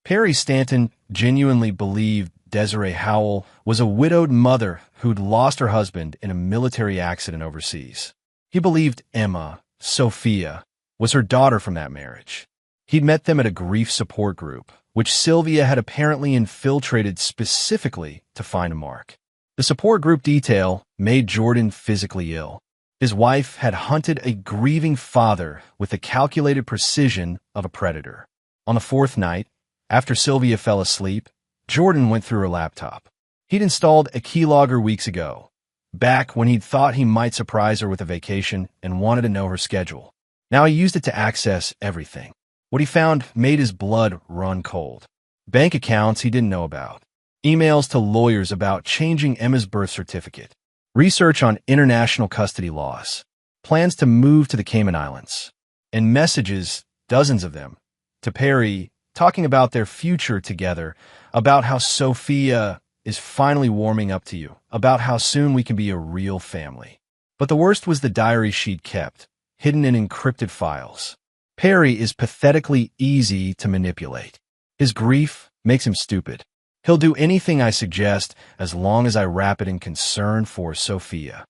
[SPEAKER 1] Perry Stanton genuinely believed Desiree Howell was a widowed mother who'd lost her husband in a military accident overseas. He believed Emma, Sophia, was her daughter from that marriage. He'd met them at a grief support group, which Sylvia had apparently infiltrated specifically to find a mark. The support group detail made Jordan physically ill. His wife had hunted a grieving father with the calculated precision of a predator. On the fourth night, after Sylvia fell asleep, Jordan went through her laptop. He'd installed a keylogger weeks ago, back when he'd thought he might surprise her with a vacation and wanted to know her schedule. Now he used it to access everything. What he found made his blood run cold. Bank accounts he didn't know about. Emails to lawyers about changing Emma's birth certificate. Research on international custody laws. Plans to move to the Cayman Islands. And messages, dozens of them, to Perry, talking about their future together, about how Sophia is finally warming up to you, about how soon we can be a real family. But the worst was the diary she'd kept, hidden in encrypted files. Perry is pathetically easy to manipulate. His grief makes him stupid. He'll do anything I suggest as long as I wrap it in concern for Sophia.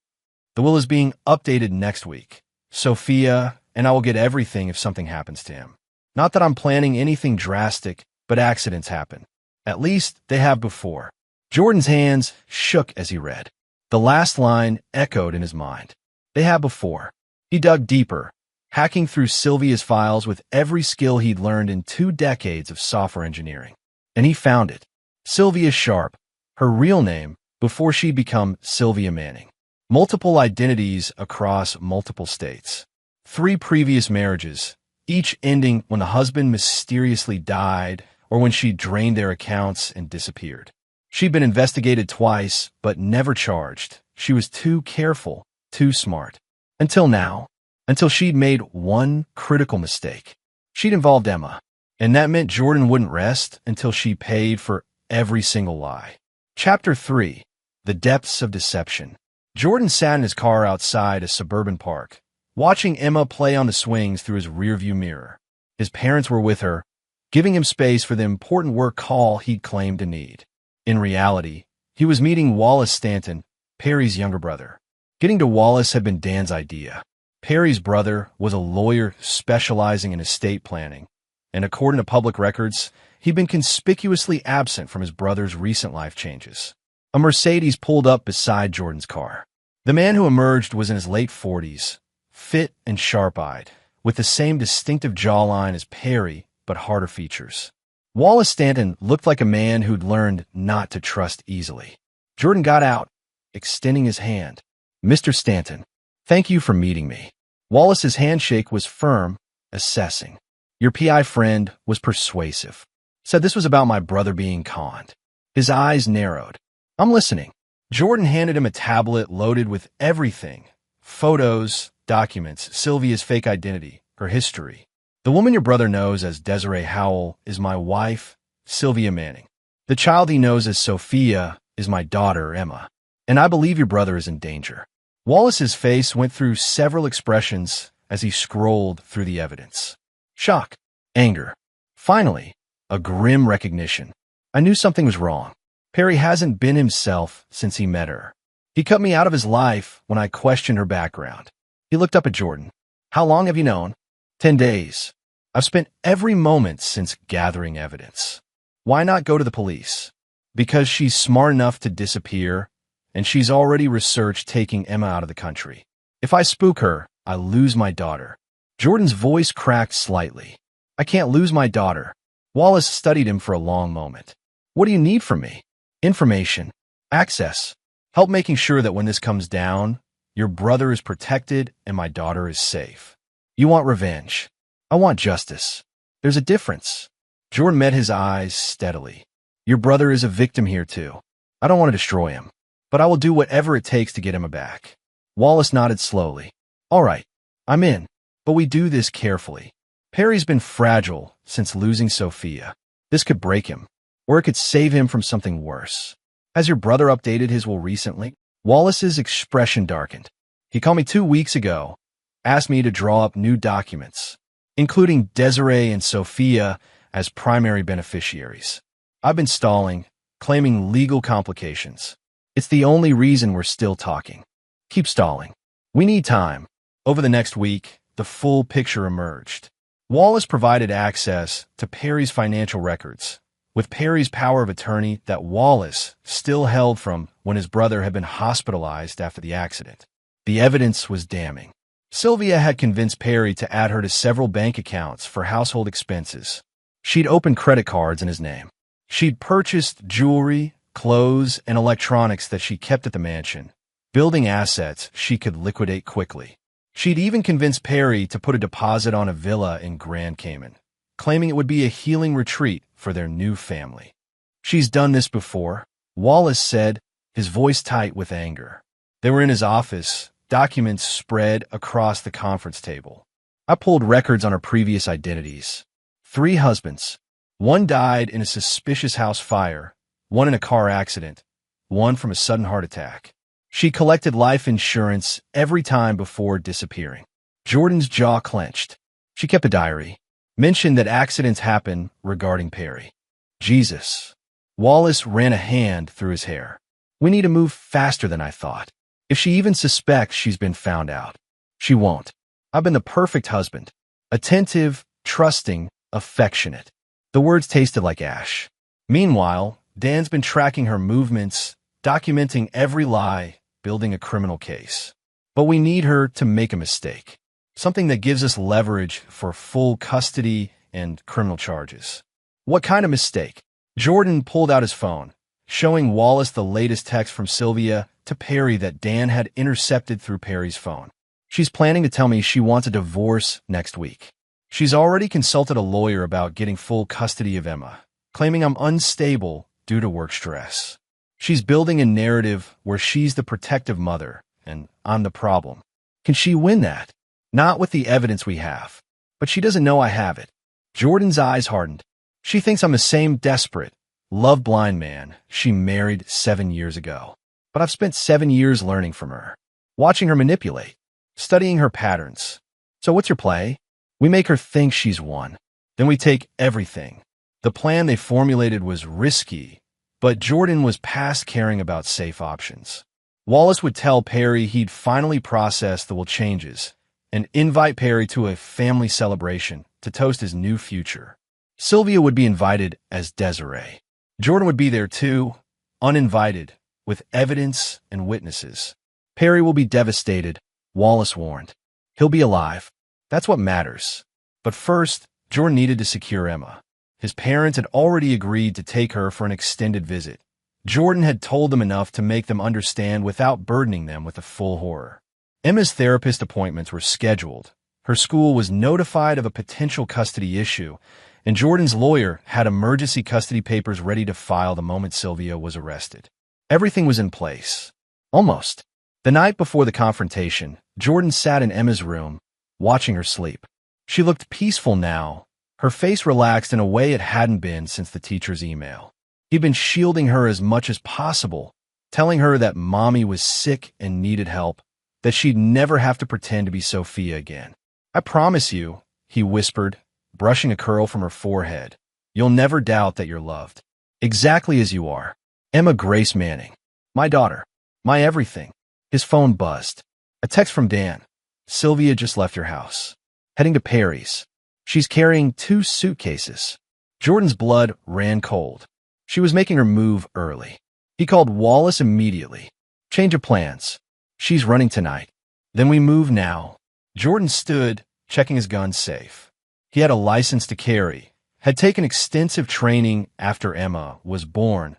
[SPEAKER 1] The will is being updated next week. Sophia, and I will get everything if something happens to him. Not that I'm planning anything drastic, but accidents happen. At least they have before. Jordan's hands shook as he read. The last line echoed in his mind. They have before. He dug deeper, hacking through Sylvia's files with every skill he'd learned in 2 decades of software engineering. And he found it. Sylvia Sharp, her real name, before she'd become Sylvia Manning. Multiple identities across multiple states. 3 previous marriages, each ending when the husband mysteriously died or when she drained their accounts and disappeared. She'd been investigated twice, but never charged. She was too careful, too smart. Until now. Until she'd made one critical mistake. She'd involved Emma, and that meant Jordan wouldn't rest until she paid for every single lie. Chapter 3. The Depths of Deception. Jordan sat in his car outside a suburban park, watching Emma play on the swings through his rearview mirror. His parents were with her, giving him space for the important work call he'd claimed to need. In reality, he was meeting Wallace Stanton, Perry's younger brother. Getting to Wallace had been Dan's idea. Perry's brother was a lawyer specializing in estate planning, and according to public records, he'd been conspicuously absent from his brother's recent life changes. A Mercedes pulled up beside Jordan's car. The man who emerged was in his late 40s, fit and sharp-eyed, with the same distinctive jawline as Perry, but harder features. Wallace Stanton looked like a man who'd learned not to trust easily. Jordan got out, extending his hand. "Mr. Stanton, thank you for meeting me." Wallace's handshake was firm, assessing. "Your PI friend was persuasive. Said this was about my brother being conned." His eyes narrowed. "I'm listening." Jordan handed him a tablet loaded with everything. Photos, documents, Sylvia's fake identity, her history. "The woman your brother knows as Desiree Howell is my wife, Sylvia Manning. The child he knows as Sophia is my daughter, Emma. And I believe your brother is in danger." Wallace's face went through several expressions as he scrolled through the evidence. Shock, anger, finally, a grim recognition. I knew something was wrong. Perry hasn't been himself since he met her. He cut me out of his life when I questioned her background. He looked up at Jordan. "How long have you known?" 10 days. I've spent every moment since gathering evidence." "Why not go to the police?" "Because she's smart enough to disappear, and she's already researched taking Emma out of the country. If I spook her, I lose my daughter." Jordan's voice cracked slightly. "I can't lose my daughter." Wallace studied him for a long moment. "What do you need from me?" "Information. Access. Help making sure that when this comes down, your brother is protected and my daughter is safe." "You want revenge. I want justice. There's a difference." Jordan met his eyes steadily. "Your brother is a victim here too. I don't want to destroy him, but I will do whatever it takes to get Emma back." Wallace nodded slowly. "All right, I'm in, but we do this carefully. Perry's been fragile since losing Sophia. This could break him, or it could save him from something worse. Has your brother updated his will recently?" Wallace's expression darkened. "He called me 2 weeks ago, asked me to draw up new documents, including Desiree and Sophia as primary beneficiaries. I've been stalling, claiming legal complications. It's the only reason we're still talking. Keep stalling. We need time." Over the next week, the full picture emerged. Wallace provided access to Perry's financial records, with Perry's power of attorney that Wallace still held from when his brother had been hospitalized after the accident. The evidence was damning. Sylvia had convinced Perry to add her to several bank accounts for household expenses. She'd opened credit cards in his name. She'd purchased jewelry, clothes, and electronics that she kept at the mansion, building assets she could liquidate quickly. She'd even convinced Perry to put a deposit on a villa in Grand Cayman, claiming it would be a healing retreat for their new family. "She's done this before," Wallace said, his voice tight with anger. They were in his office, documents spread across the conference table. "I pulled records on her previous identities. 3 husbands. 1 died in a suspicious house fire, 1 in a car accident, 1 from a sudden heart attack. She collected life insurance every time before disappearing." Jordan's jaw clenched. "She kept a diary. Mentioned that accidents happen regarding Perry." "Jesus." Wallace ran a hand through his hair. "We need to move faster than I thought. If she even suspects she's been found out, she won't. I've been the perfect husband. Attentive, trusting, affectionate." The words tasted like ash. Meanwhile, Dan's been tracking her movements, documenting every lie, building a criminal case. But we need her to make a mistake. Something that gives us leverage for full custody and criminal charges. "What kind of mistake?" Jordan pulled out his phone, showing Wallace the latest text from Sylvia to Perry that Dan had intercepted through Perry's phone. "She's planning to tell me she wants a divorce next week. She's already consulted a lawyer about getting full custody of Emma, claiming I'm unstable due to work stress. She's building a narrative where she's the protective mother and I'm the problem. Can she win that? Not with the evidence we have. But she doesn't know I have it." Jordan's eyes hardened. "She thinks I'm the same desperate, love-blind man she married 7 years ago. But I've spent 7 years learning from her, watching her manipulate, studying her patterns. So what's your play? We make her think she's won. Then we take everything. The plan they formulated was risky, but Jordan was past caring about safe options. Wallace would tell Perry he'd finally processed the will changes and invite Perry to a family celebration to toast his new future. Sylvia would be invited as Desiree. Jordan would be there too, uninvited, with evidence and witnesses. Perry will be devastated, Wallace warned. He'll be alive. That's what matters. But first, Jordan needed to secure Emma. His parents had already agreed to take her for an extended visit, Jordan had told them enough to make them understand without burdening them with the full horror. Emma's therapist appointments were scheduled. Her school was notified of a potential custody issue, and Jordan's lawyer had emergency custody papers ready to file the moment Sylvia was arrested. Everything was in place. Almost. The night before the confrontation, Jordan sat in Emma's room, watching her sleep. She looked peaceful now, her face relaxed in a way it hadn't been since the teacher's email. He'd been shielding her as much as possible, telling her that mommy was sick and needed help, that she'd never have to pretend to be Sophia again. "I promise you," he whispered, brushing a curl from her forehead, "you'll never doubt that you're loved. Exactly as you are. Emma Grace Manning. My daughter. My everything." His phone buzzed. A text from Dan. "Sylvia just left your house. Heading to Perry's. She's carrying 2 suitcases." Jordan's blood ran cold. She was making her move early. He called Wallace immediately. "Change of plans. She's running tonight. Then we move now." Jordan stood, checking his gun safe. He had a license to carry, had taken extensive training after Emma was born,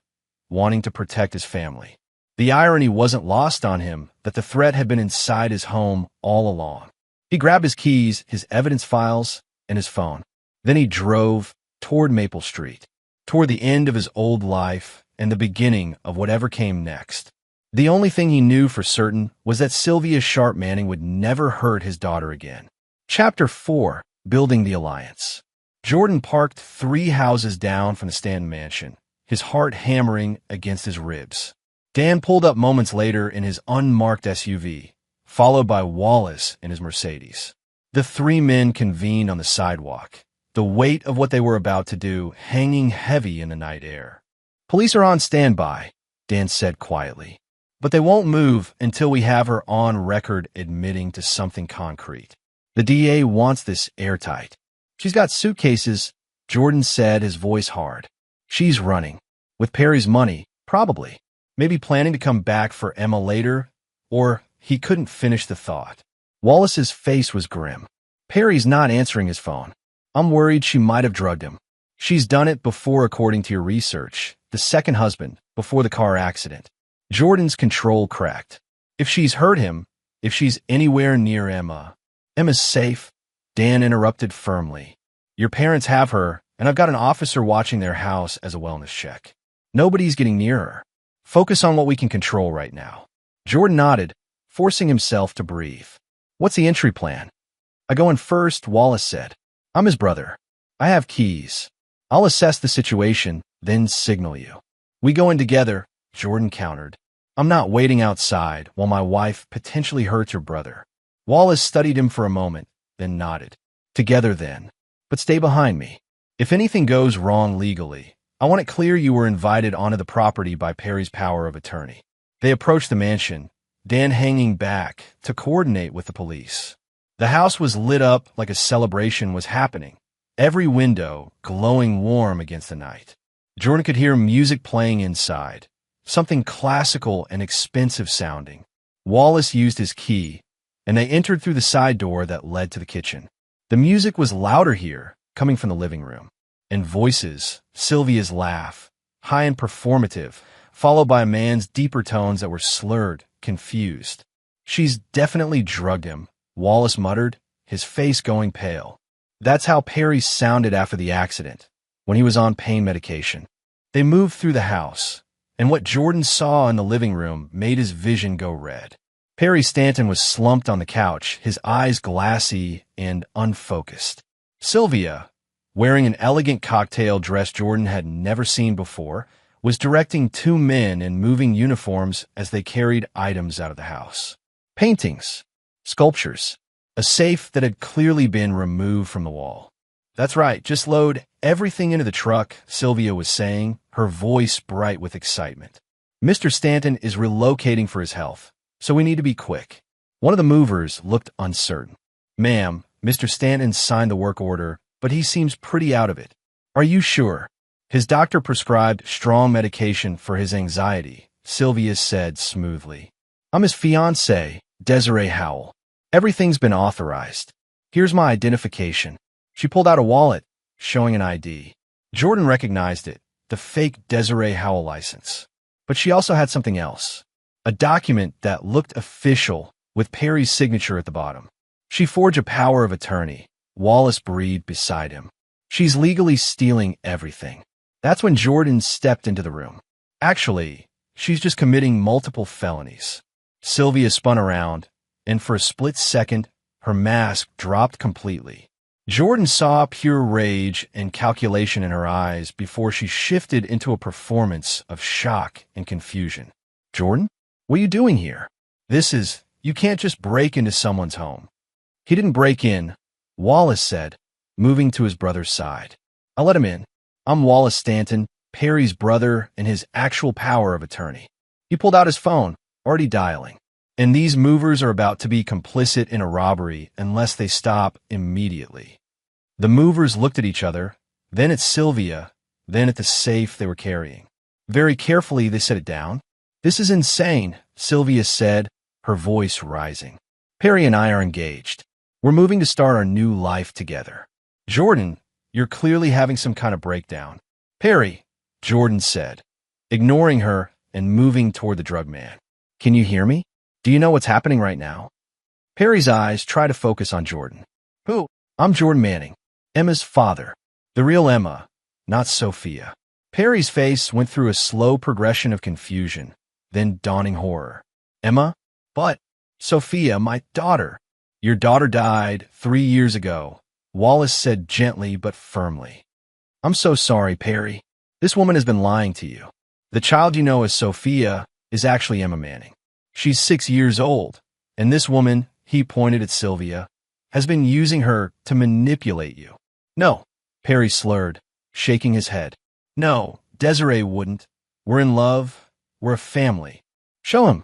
[SPEAKER 1] wanting to protect his family. The irony wasn't lost on him that the threat had been inside his home all along. He grabbed his keys, his evidence files, and his phone. Then he drove toward Maple Street, toward the end of his old life and the beginning of whatever came next. The only thing he knew for certain was that Sylvia Sharp Manning would never hurt his daughter again. Chapter 4. Building the Alliance. Jordan parked 3 houses down from the Stanton mansion, his heart hammering against his ribs. Dan pulled up moments later in his unmarked SUV, followed by Wallace in his Mercedes. The 3 men convened on the sidewalk, the weight of what they were about to do hanging heavy in the night air. "Police are on standby," Dan said quietly, "but they won't move until we have her on record admitting to something concrete. The DA wants this airtight. She's got suitcases," Jordan said, his voice hard. "She's running. With Perry's money, probably. Maybe planning to come back for Emma later," or he couldn't finish the thought. Wallace's face was grim. "Perry's not answering his phone. I'm worried she might have drugged him. She's done it before according to your research. The second husband, before the car accident." Jordan's control cracked. "If she's hurt him, if she's anywhere near Emma..." "Emma's safe," Dan interrupted firmly. "Your parents have her, and I've got an officer watching their house as a wellness check. Nobody's getting near her. Focus on what we can control right now." Jordan nodded, forcing himself to breathe. "What's the entry plan?" "I go in first," Wallace said. "I'm his brother. I have keys. I'll assess the situation, then signal you." "We go in together," Jordan countered. "I'm not waiting outside while my wife potentially hurts your brother." Wallace studied him for a moment, then nodded. "Together then. But stay behind me. If anything goes wrong legally, I want it clear you were invited onto the property by Perry's power of attorney." They approached the mansion, Dan hanging back to coordinate with the police. The house was lit up like a celebration was happening, every window glowing warm against the night. Jordan could hear music playing inside, something classical and expensive sounding. Wallace used his key, and they entered through the side door that led to the kitchen. The music was louder here, coming from the living room. And voices, Sylvia's laugh, high and performative, followed by a man's deeper tones that were slurred, confused. "She's definitely drugged him," Wallace muttered, his face going pale. That's how Perry sounded after the accident, when he was on pain medication. They moved through the house, and what Jordan saw in the living room made his vision go red. Perry Stanton was slumped on the couch, his eyes glassy and unfocused. Sylvia, wearing an elegant cocktail dress Jordan had never seen before, was directing 2 men in moving uniforms as they carried items out of the house. Paintings, sculptures, a safe that had clearly been removed from the wall. "That's right, just load everything into the truck," Sylvia was saying, her voice bright with excitement. "Mr. Stanton is relocating for his health, so we need to be quick." One of the movers looked uncertain. "Ma'am, Mr. Stanton signed the work order, but he seems pretty out of it." "Are you sure?" "His doctor prescribed strong medication for his anxiety," Sylvia said smoothly. "I'm his fiancée, Desiree Howell. Everything's been authorized. Here's my identification." She pulled out a wallet, showing an ID. Jordan recognized it, the fake Desiree Howell license. But she also had something else. A document that looked official with Perry's signature at the bottom. She forged a power of attorney. Wallace breathed beside him. She's legally stealing everything. That's when Jordan stepped into the room. Actually, she's just committing multiple felonies. Sylvia spun around, and for a split second, her mask dropped completely. Jordan saw pure rage and calculation in her eyes before she shifted into a performance of shock and confusion. Jordan, what are you doing here? You can't just break into someone's home. He didn't break in, Wallace said, moving to his brother's side. I'll let him in. I'm Wallace Stanton, Perry's brother and his actual power of attorney. He pulled out his phone, already dialing. And these movers are about to be complicit in a robbery unless they stop immediately. The movers looked at each other, then at Sylvia, then at the safe they were carrying. Very carefully, they set it down. This is insane, Sylvia said, her voice rising. Perry and I are engaged. We're moving to start our new life together. Jordan, you're clearly having some kind of breakdown. Perry, Jordan said, ignoring her and moving toward the drug man. Can you hear me? Do you know what's happening right now? Perry's eyes try to focus on Jordan. Who? I'm Jordan Manning, Emma's father. The real Emma, not Sophia. Perry's face went through a slow progression of confusion, then dawning horror. Emma? But, Sophia, my daughter. Your daughter died 3 years ago, Wallace said gently but firmly. I'm so sorry, Perry. This woman has been lying to you. The child you know as Sophia is actually Emma Manning. She's 6 years old, and this woman, he pointed at Sylvia, has been using her to manipulate you. No, Perry slurred, shaking his head. No, Desiree wouldn't. We're in love. We're a family. Show him,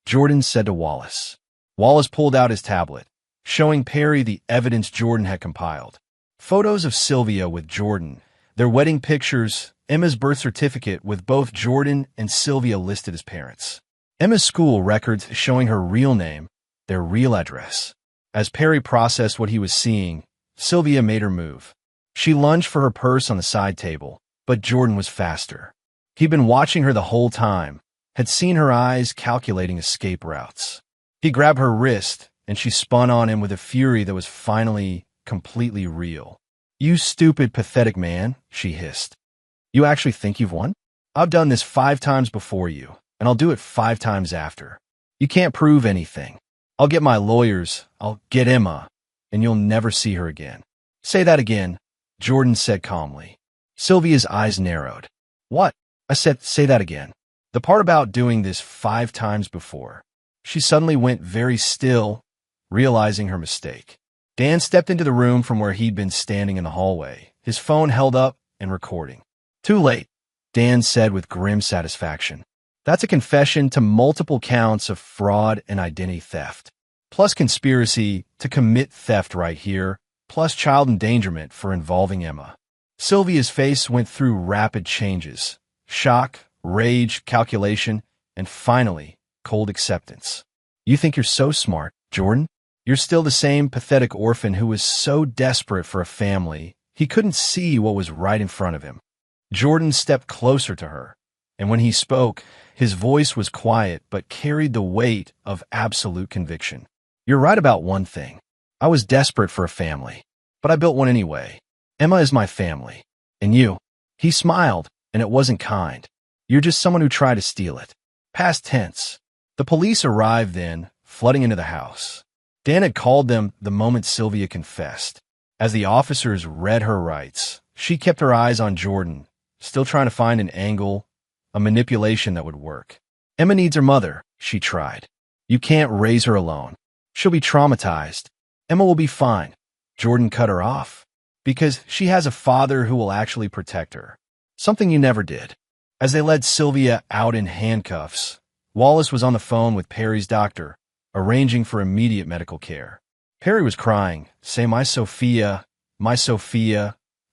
[SPEAKER 1] Jordan said to Wallace. Wallace pulled out his tablet, showing Perry the evidence Jordan had compiled. Photos of Sylvia with Jordan, their wedding pictures, Emma's birth certificate with both Jordan and Sylvia listed as parents. Emma's school records showing her real name, their real address. As Perry processed what he was seeing, Sylvia made her move. She lunged for her purse on the side table, but Jordan was faster. He'd been watching her the whole time, had seen her eyes calculating escape routes. He grabbed her wrist, and she spun on him with a fury that was finally completely real. You stupid, pathetic man, she hissed. You actually think you've won? I've done this 5 times before you, and I'll do it 5 times after. You can't prove anything. I'll get my lawyers, I'll get Emma, and you'll never see her again. Say that again, Jordan said calmly. Sylvia's eyes narrowed. What? I said, say that again. The part about doing this 5 times before. She suddenly went very still, realizing her mistake. Dan stepped into the room from where he'd been standing in the hallway, his phone held up and recording. Too late, Dan said with grim satisfaction. That's a confession to multiple counts of fraud and identity theft, plus conspiracy to commit theft right here, plus child endangerment for involving Emma. Sylvia's face went through rapid changes. Shock, rage, calculation, and finally, cold acceptance. You think you're so smart, Jordan? You're still the same pathetic orphan who was so desperate for a family, he couldn't see what was right in front of him. Jordan stepped closer to her, and when he spoke, his voice was quiet but carried the weight of absolute conviction. You're right about one thing. I was desperate for a family, but I built one anyway. Emma is my family. And you? He smiled, and it wasn't kind. You're just someone who tried to steal it. Past tense. The police arrived then, flooding into the house. Dan had called them the moment Sylvia confessed. As the officers read her rights, she kept her eyes on Jordan, still trying to find an angle, a manipulation that would work. Emma needs her mother, she tried. You can't raise her alone. She'll be traumatized. Emma will be fine. Jordan cut her off. Because she has a father who will actually protect her. Something you never did. As they led Sylvia out in handcuffs, Wallace was on the phone with Perry's doctor, arranging for immediate medical care. Perry was crying, say my Sophia,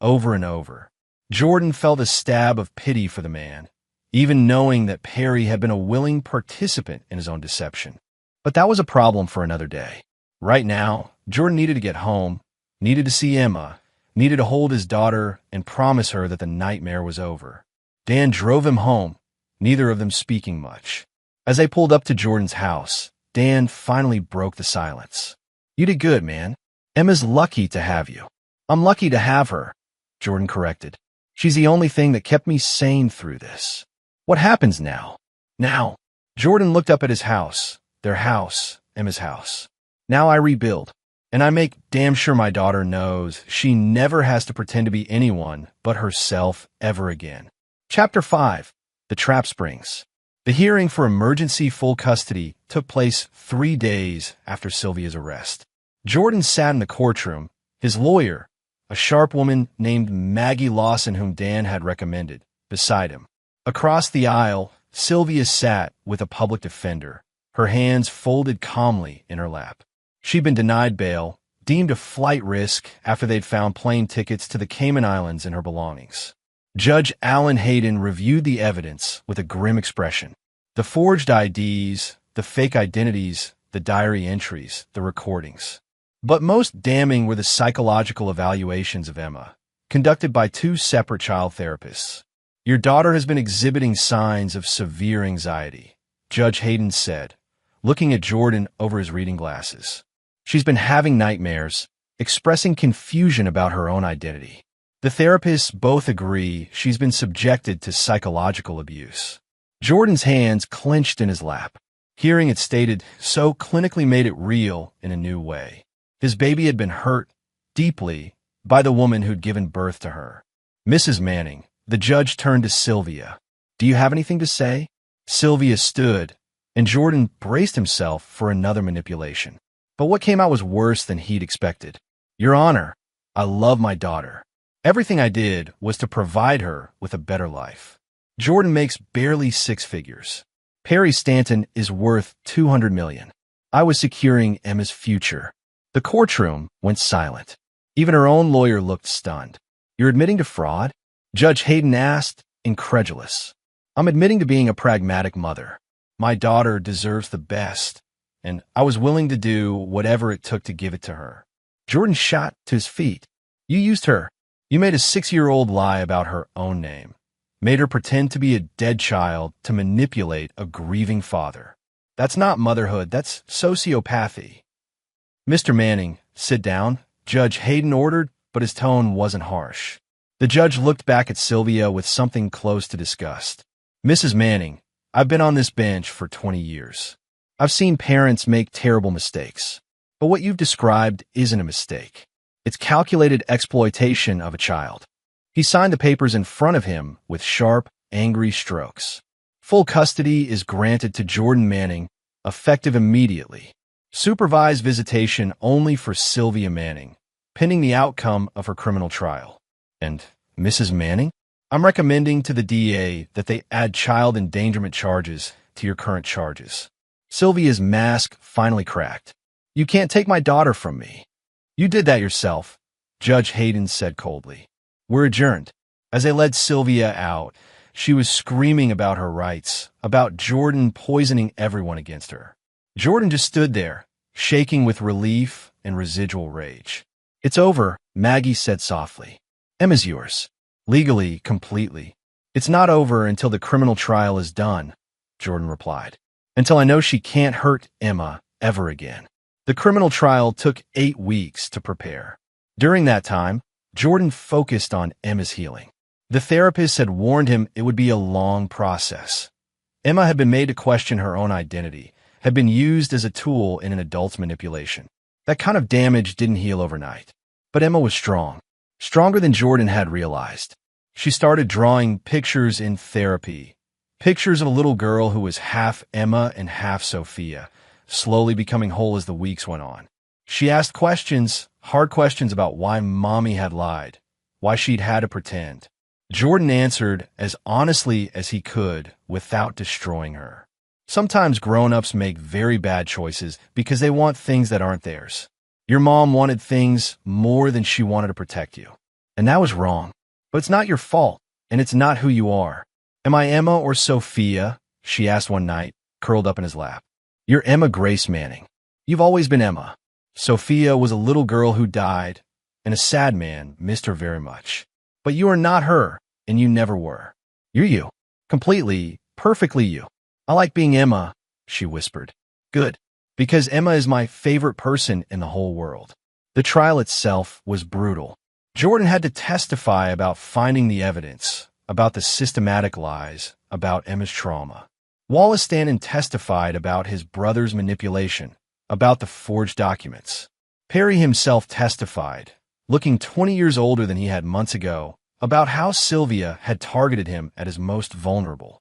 [SPEAKER 1] over and over. Jordan felt a stab of pity for the man, even knowing that Perry had been a willing participant in his own deception. But that was a problem for another day. Right now, Jordan needed to get home, needed to see Emma, needed to hold his daughter and promise her that the nightmare was over. Dan drove him home, neither of them speaking much. As they pulled up to Jordan's house, Dan finally broke the silence. "You did good, man. Emma's lucky to have you." "I'm lucky to have her," Jordan corrected. "She's the only thing that kept me sane through this." "What happens now?" "Now." Jordan looked up at his house, their house, Emma's house. "Now I rebuild. And I make damn sure my daughter knows she never has to pretend to be anyone but herself ever again." Chapter 5. The Trap Springs. The hearing for emergency full custody took place 3 days after Sylvia's arrest. Jordan sat in the courtroom, his lawyer, a sharp woman named Maggie Lawson whom Dan had recommended, beside him. Across the aisle, Sylvia sat with a public defender, her hands folded calmly in her lap. She'd been denied bail, deemed a flight risk after they'd found plane tickets to the Cayman Islands in her belongings. Judge Alan Hayden reviewed the evidence with a grim expression. The forged IDs, the fake identities, the diary entries, the recordings. But most damning were the psychological evaluations of Emma, conducted by 2 separate child therapists. "Your daughter has been exhibiting signs of severe anxiety," Judge Hayden said, looking at Jordan over his reading glasses. "She's been having nightmares, expressing confusion about her own identity." The therapists both agree she's been subjected to psychological abuse. Jordan's hands clenched in his lap. Hearing it stated so clinically made it real in a new way. His baby had been hurt, deeply, by the woman who'd given birth to her. "Mrs. Manning," the judge turned to Sylvia. "Do you have anything to say?" Sylvia stood, and Jordan braced himself for another manipulation. But what came out was worse than he'd expected. "Your Honor, I love my daughter. Everything I did was to provide her with a better life. Jordan makes barely 6 figures. Perry Stanton is worth $200 million. I was securing Emma's future." The courtroom went silent. Even her own lawyer looked stunned. "You're admitting to fraud?" Judge Hayden asked, incredulous. "I'm admitting to being a pragmatic mother. My daughter deserves the best, and I was willing to do whatever it took to give it to her." Jordan shot to his feet. "You used her. You made a 6-year-old lie about her own name. Made her pretend to be a dead child to manipulate a grieving father. That's not motherhood, that's sociopathy." "Mr. Manning, sit down," Judge Hayden ordered, but his tone wasn't harsh. The judge looked back at Sylvia with something close to disgust. "Mrs. Manning, I've been on this bench for 20 years. I've seen parents make terrible mistakes. But what you've described isn't a mistake. It's calculated exploitation of a child." He signed the papers in front of him with sharp, angry strokes. "Full custody is granted to Jordan Manning, effective immediately. Supervised visitation only for Sylvia Manning, pending the outcome of her criminal trial. And Mrs. Manning, I'm recommending to the DA that they add child endangerment charges to your current charges." Sylvia's mask finally cracked. "You can't take my daughter from me." "You did that yourself," Judge Hayden said coldly. "We're adjourned." As they led Sylvia out, she was screaming about her rights, about Jordan poisoning everyone against her. Jordan just stood there, shaking with relief and residual rage. "It's over," Maggie said softly. "Emma's yours. Legally, completely. It's not over until the criminal trial is done," Jordan replied. "Until I know she can't hurt Emma ever again." The criminal trial took 8 weeks to prepare. During that time, Jordan focused on Emma's healing. The therapist had warned him it would be a long process. Emma had been made to question her own identity, had been used as a tool in an adult's manipulation. That kind of damage didn't heal overnight. But Emma was strong, stronger than Jordan had realized. She started drawing pictures in therapy, pictures of a little girl who was half Emma and half Sophia, slowly becoming whole as the weeks went on. She asked questions, hard questions about why Mommy had lied, why she'd had to pretend. Jordan answered as honestly as he could without destroying her. Sometimes grown-ups make very bad choices because they want things that aren't theirs. Your mom wanted things more than she wanted to protect you. And that was wrong. But it's not your fault, and it's not who you are. "Am I Emma or Sophia?" she asked one night, curled up in his lap. "You're Emma Grace Manning. You've always been Emma. Sophia was a little girl who died, and a sad man missed her very much. But you are not her, and you never were. You're you. Completely, Perfectly you. I like being Emma, she whispered. Good. Because Emma is my favorite person in the whole world. The trial itself was brutal. Jordan had to testify about finding the evidence, about the systematic lies, about Emma's trauma. Wallace Stanton testified about his brother's manipulation, about the forged documents. Perry himself testified, looking 20 years older than he had months ago, about how Sylvia had targeted him at his most vulnerable.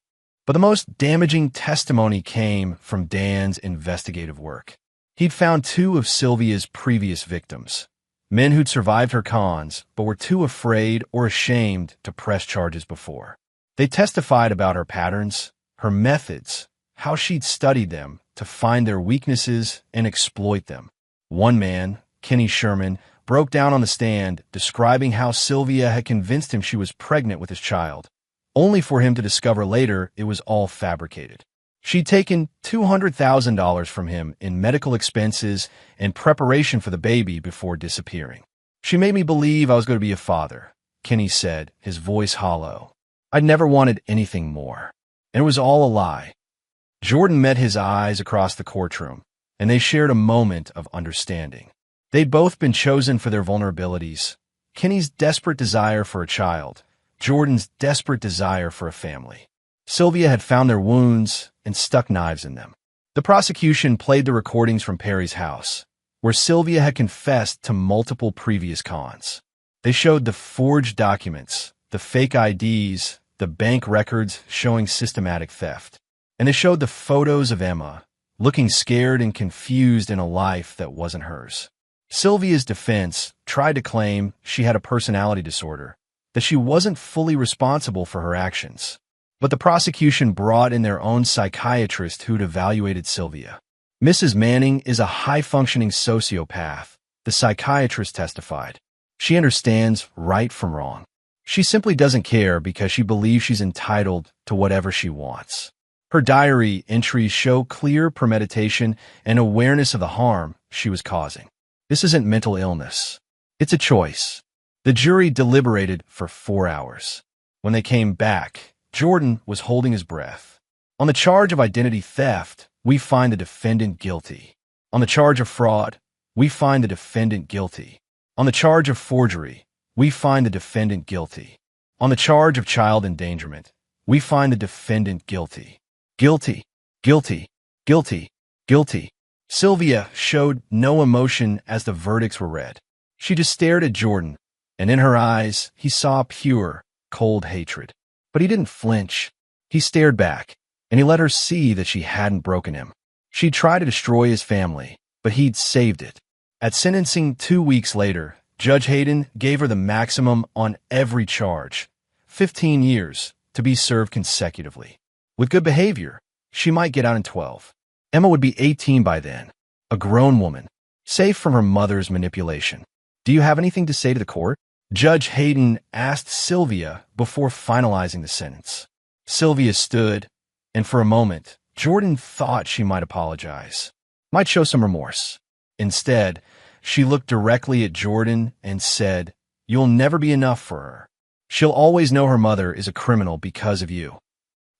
[SPEAKER 1] But the most damaging testimony came from Dan's investigative work. He'd found 2 of Sylvia's previous victims, men who'd survived her cons but were too afraid or ashamed to press charges before. They testified about her patterns, her methods, how she'd studied them to find their weaknesses and exploit them. One man, Kenny Sherman, broke down on the stand describing how Sylvia had convinced him she was pregnant with his child, only for him to discover later it was all fabricated. She'd taken $200,000 from him in medical expenses and preparation for the baby before disappearing. She made me believe I was going to be a father, Kenny said, his voice hollow. I'd never wanted anything more. And it was all a lie. Jordan met his eyes across the courtroom, and they shared a moment of understanding. They'd both been chosen for their vulnerabilities. Kenny's desperate desire for a child, Jordan's desperate desire for a family. Sylvia had found their wounds and stuck knives in them. The prosecution played the recordings from Perry's house, where Sylvia had confessed to multiple previous cons. They showed the forged documents, the fake IDs, the bank records showing systematic theft. And they showed the photos of Emma, looking scared and confused in a life that wasn't hers. Sylvia's defense tried to claim she had a personality disorder, that she wasn't fully responsible for her actions. But the prosecution brought in their own psychiatrist who'd evaluated Sylvia. Mrs. Manning is a high-functioning sociopath, the psychiatrist testified. She understands right from wrong. She simply doesn't care because she believes she's entitled to whatever she wants. Her diary entries show clear premeditation and awareness of the harm she was causing. This isn't mental illness. It's a choice. The jury deliberated for 4 hours. When they came back, Jordan was holding his breath. On the charge of identity theft, we find the defendant guilty. On the charge of fraud, we find the defendant guilty. On the charge of forgery, we find the defendant guilty. On the charge of child endangerment, we find the defendant guilty. Guilty, guilty, guilty, guilty. Sylvia showed no emotion as the verdicts were read. She just stared at Jordan, and in her eyes, he saw pure, cold hatred. But he didn't flinch. He stared back, and he let her see that she hadn't broken him. She'd tried to destroy his family, but he'd saved it. At sentencing 2 weeks later, Judge Hayden gave her the maximum on every charge, 15 years, to be served consecutively. With good behavior, she might get out in 12. Emma would be 18 by then, a grown woman, safe from her mother's manipulation. Do you have anything to say to the court? Judge Hayden asked Sylvia before finalizing the sentence. Sylvia stood, and for a moment, Jordan thought she might apologize, might show some remorse. Instead, she looked directly at Jordan and said, "You'll never be enough for her. She'll always know her mother is a criminal because of you."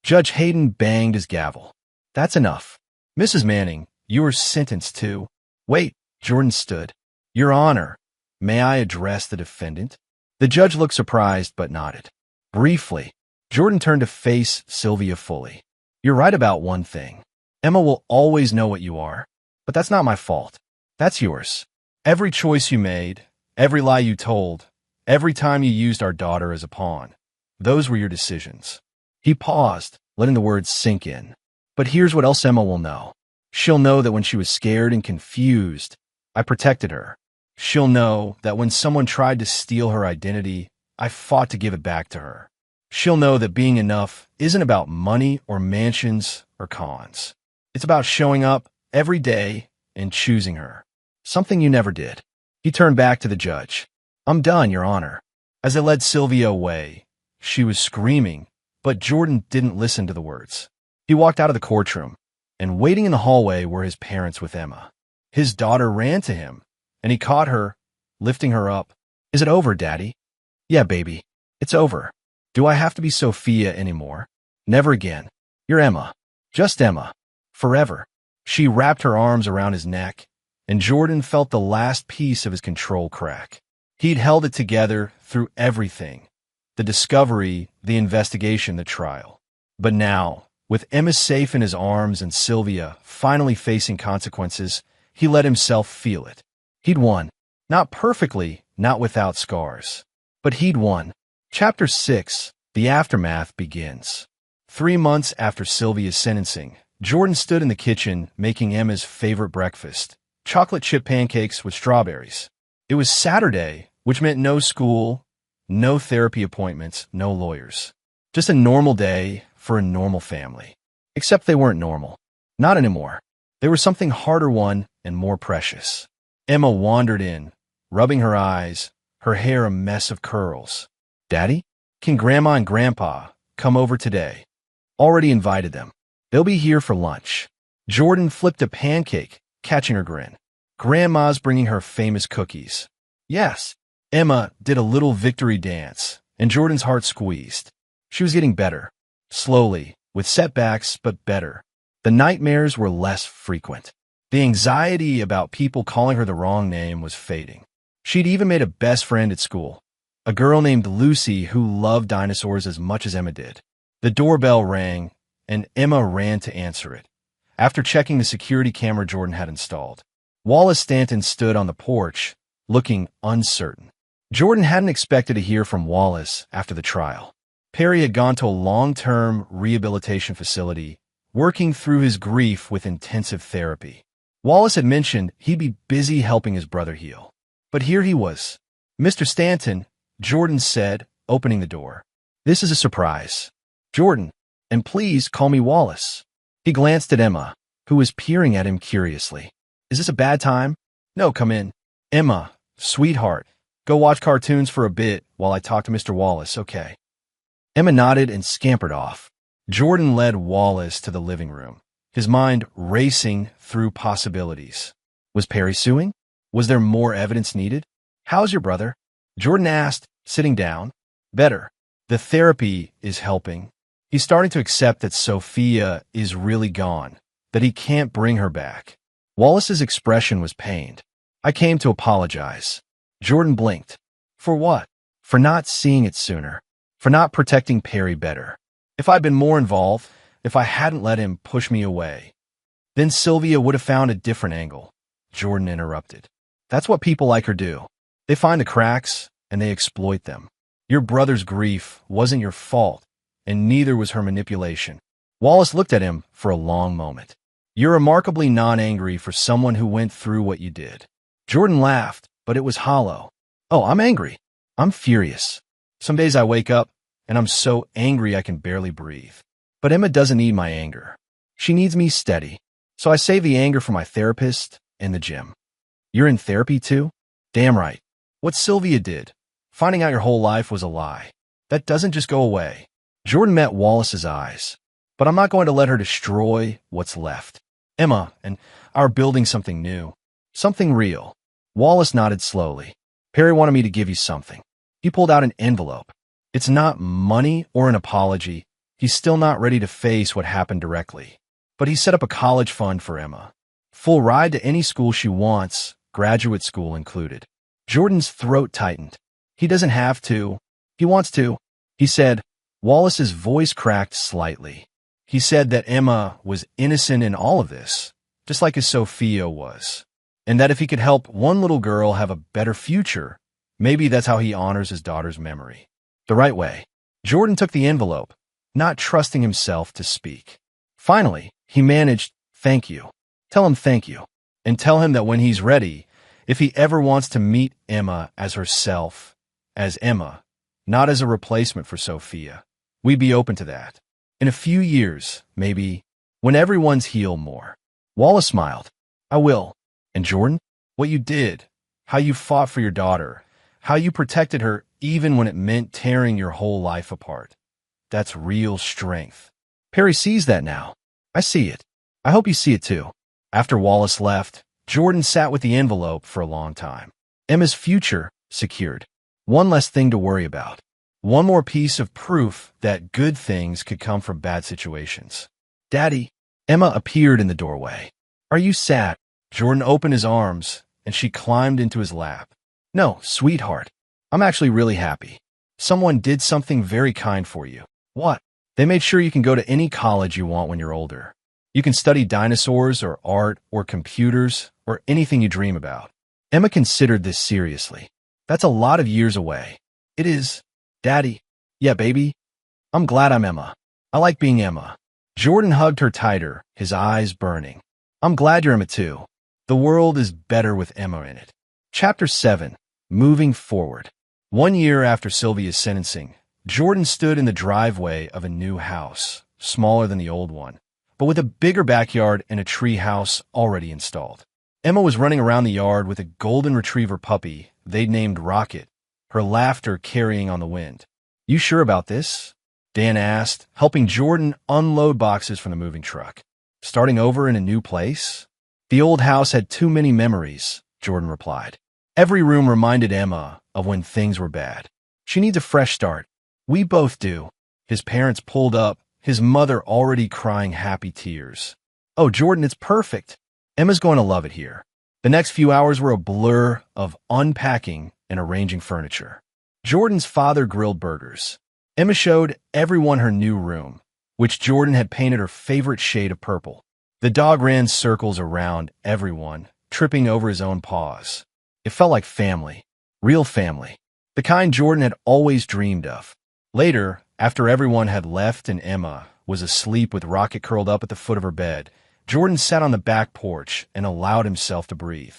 [SPEAKER 1] Judge Hayden banged his gavel. "That's enough. Mrs. Manning, you are sentenced to—" "Wait," Jordan stood. "Your Honor, may I address the defendant?" The judge looked surprised but nodded. Briefly, Jordan turned to face Sylvia fully. "You're right about one thing. Emma will always know what you are, but that's not my fault. That's yours. Every choice you made, every lie you told, every time you used our daughter as a pawn, those were your decisions." He paused, letting the words sink in. "But here's what else Emma will know. She'll know that when she was scared and confused, I protected her. She'll know that when someone tried to steal her identity, I fought to give it back to her. She'll know that being enough isn't about money or mansions or cons. It's about showing up every day and choosing her. Something you never did." He turned back to the judge. "I'm done, Your Honor." As they led Sylvia away, she was screaming, but Jordan didn't listen to the words. He walked out of the courtroom, and waiting in the hallway were his parents with Emma. His daughter ran to him, and he caught her, lifting her up. "Is it over, Daddy?" "Yeah, baby. It's over. Do I have to be Sophia anymore?" "Never again. You're Emma. Just Emma. Forever. She wrapped her arms around his neck, and Jordan felt the last piece of his control crack. He'd held it together through everything. The discovery, the investigation, the trial. But now, with Emma safe in his arms and Sylvia finally facing consequences, he let himself feel it. He'd won. Not perfectly, not without scars. But he'd won. Chapter 6, The Aftermath begins. 3 months after Sylvia's sentencing, Jordan stood in the kitchen making Emma's favorite breakfast, chocolate chip pancakes with strawberries. It was Saturday, which meant no school, no therapy appointments, no lawyers. Just a normal day for a normal family. Except they weren't normal. Not anymore. They were something harder won and more precious. Emma wandered in, rubbing her eyes, her hair a mess of curls. Daddy? Can Grandma and Grandpa come over today? Already invited them. They'll be here for lunch. Jordan flipped a pancake, catching her grin. Grandma's bringing her famous cookies. Yes. Emma did a little victory dance, and Jordan's heart squeezed. She was getting better. Slowly, with setbacks, but better. The nightmares were less frequent. The anxiety about people calling her the wrong name was fading. She'd even made a best friend at school, a girl named Lucy who loved dinosaurs as much as Emma did. The doorbell rang, and Emma ran to answer it, after checking the security camera Jordan had installed. Wallace Stanton stood on the porch, looking uncertain. Jordan hadn't expected to hear from Wallace after the trial. Perry had gone to a long-term rehabilitation facility, working through his grief with intensive therapy. Wallace had mentioned he'd be busy helping his brother heal. But here he was. Mr. Stanton, Jordan said, opening the door. This is a surprise. Jordan, and please call me Wallace. He glanced at Emma, who was peering at him curiously. Is this a bad time? No, come in. Emma, sweetheart, go watch cartoons for a bit while I talk to Mr. Wallace, okay? Emma nodded and scampered off. Jordan led Wallace to the living room, his mind racing through possibilities. Was Perry suing? Was there more evidence needed? How's your brother? Jordan asked, sitting down. Better. The therapy is helping. He's starting to accept that Sophia is really gone, that he can't bring her back. Wallace's expression was pained. I came to apologize. Jordan blinked. For what? For not seeing it sooner. For not protecting Perry better. If I'd been more involved, if I hadn't let him push me away, then Sylvia would have found a different angle. Jordan interrupted. That's what people like her do. They find the cracks, and they exploit them. Your brother's grief wasn't your fault, and neither was her manipulation. Wallace looked at him for a long moment. You're remarkably non-angry for someone who went through what you did. Jordan laughed, but it was hollow. Oh, I'm angry. I'm furious. Some days I wake up, and I'm so angry I can barely breathe. But Emma doesn't need my anger. She needs me steady. So I save the anger for my therapist and the gym. You're in therapy too? Damn right. What Sylvia did, finding out your whole life was a lie. That doesn't just go away. Jordan met Wallace's eyes. But I'm not going to let her destroy what's left. Emma and I are building something new. Something real. Wallace nodded slowly. Perry wanted me to give you something. He pulled out an envelope. It's not money or an apology. He's still not ready to face what happened directly. But he set up a college fund for Emma. Full ride to any school she wants, graduate school included. Jordan's throat tightened. He doesn't have to. He wants to. He said. Wallace's voice cracked slightly. He said that Emma was innocent in all of this, just like his Sophia was. And that if he could help one little girl have a better future, maybe that's how he honors his daughter's memory. The right way. Jordan took the envelope, not trusting himself to speak. Finally, he managed, thank you. Tell him thank you. And tell him that when he's ready, if he ever wants to meet Emma as herself, as Emma, not as a replacement for Sophia, we'd be open to that. In a few years, maybe, when everyone's healed more. Wallace smiled. I will. And Jordan, what you did, how you fought for your daughter, how you protected her even when it meant tearing your whole life apart. That's real strength. Perry sees that now. I see it. I hope you see it too. After Wallace left, Jordan sat with the envelope for a long time. Emma's future secured. One less thing to worry about. One more piece of proof that good things could come from bad situations. Daddy. Emma appeared in the doorway. Are you sad? Jordan opened his arms, and she climbed into his lap. No, sweetheart. I'm actually really happy. Someone did something very kind for you. What? They made sure you can go to any college you want when you're older. You can study dinosaurs or art or computers or anything you dream about. Emma considered this seriously. That's a lot of years away. It is. Daddy. Yeah, baby. I'm glad I'm Emma. I like being Emma. Jordan hugged her tighter, his eyes burning. I'm glad you're Emma too. The world is better with Emma in it. Chapter 7. Moving Forward. 1 year after Sylvia's sentencing, Jordan stood in the driveway of a new house, smaller than the old one, but with a bigger backyard and a tree house already installed. Emma was running around the yard with a golden retriever puppy they'd named Rocket, her laughter carrying on the wind. You sure about this? Dan asked, helping Jordan unload boxes from the moving truck. Starting over in a new place? The old house had too many memories, Jordan replied. Every room reminded Emma of when things were bad. She needs a fresh start. We both do. His parents pulled up, his mother already crying happy tears. Oh, Jordan, it's perfect. Emma's going to love it here. The next few hours were a blur of unpacking and arranging furniture. Jordan's father grilled burgers. Emma showed everyone her new room, which Jordan had painted her favorite shade of purple. The dog ran circles around everyone, tripping over his own paws. It felt like family, real family, the kind Jordan had always dreamed of. Later, after everyone had left and Emma was asleep with Rocket curled up at the foot of her bed, Jordan sat on the back porch and allowed himself to breathe.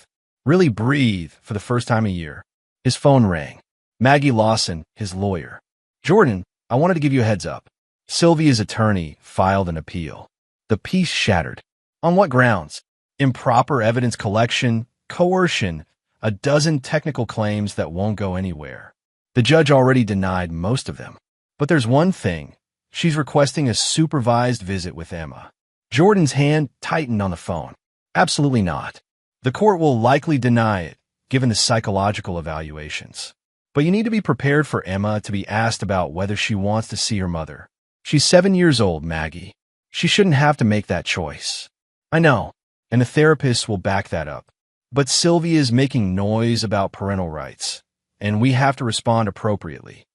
[SPEAKER 1] Really breathe for the first time in a year. His phone rang. Maggie Lawson, his lawyer. Jordan, I wanted to give you a heads up. Sylvia's attorney filed an appeal. The peace shattered. On what grounds? Improper evidence collection, coercion, a dozen technical claims that won't go anywhere. The judge already denied most of them. But there's one thing. She's requesting a supervised visit with Emma. Jordan's hand tightened on the phone. Absolutely not. The court will likely deny it, given the psychological evaluations. But you need to be prepared for Emma to be asked about whether she wants to see her mother. She's 7 years old, Maggie. She shouldn't have to make that choice. I know, and the therapist will back that up. But Sylvia is making noise about parental rights, and we have to respond appropriately.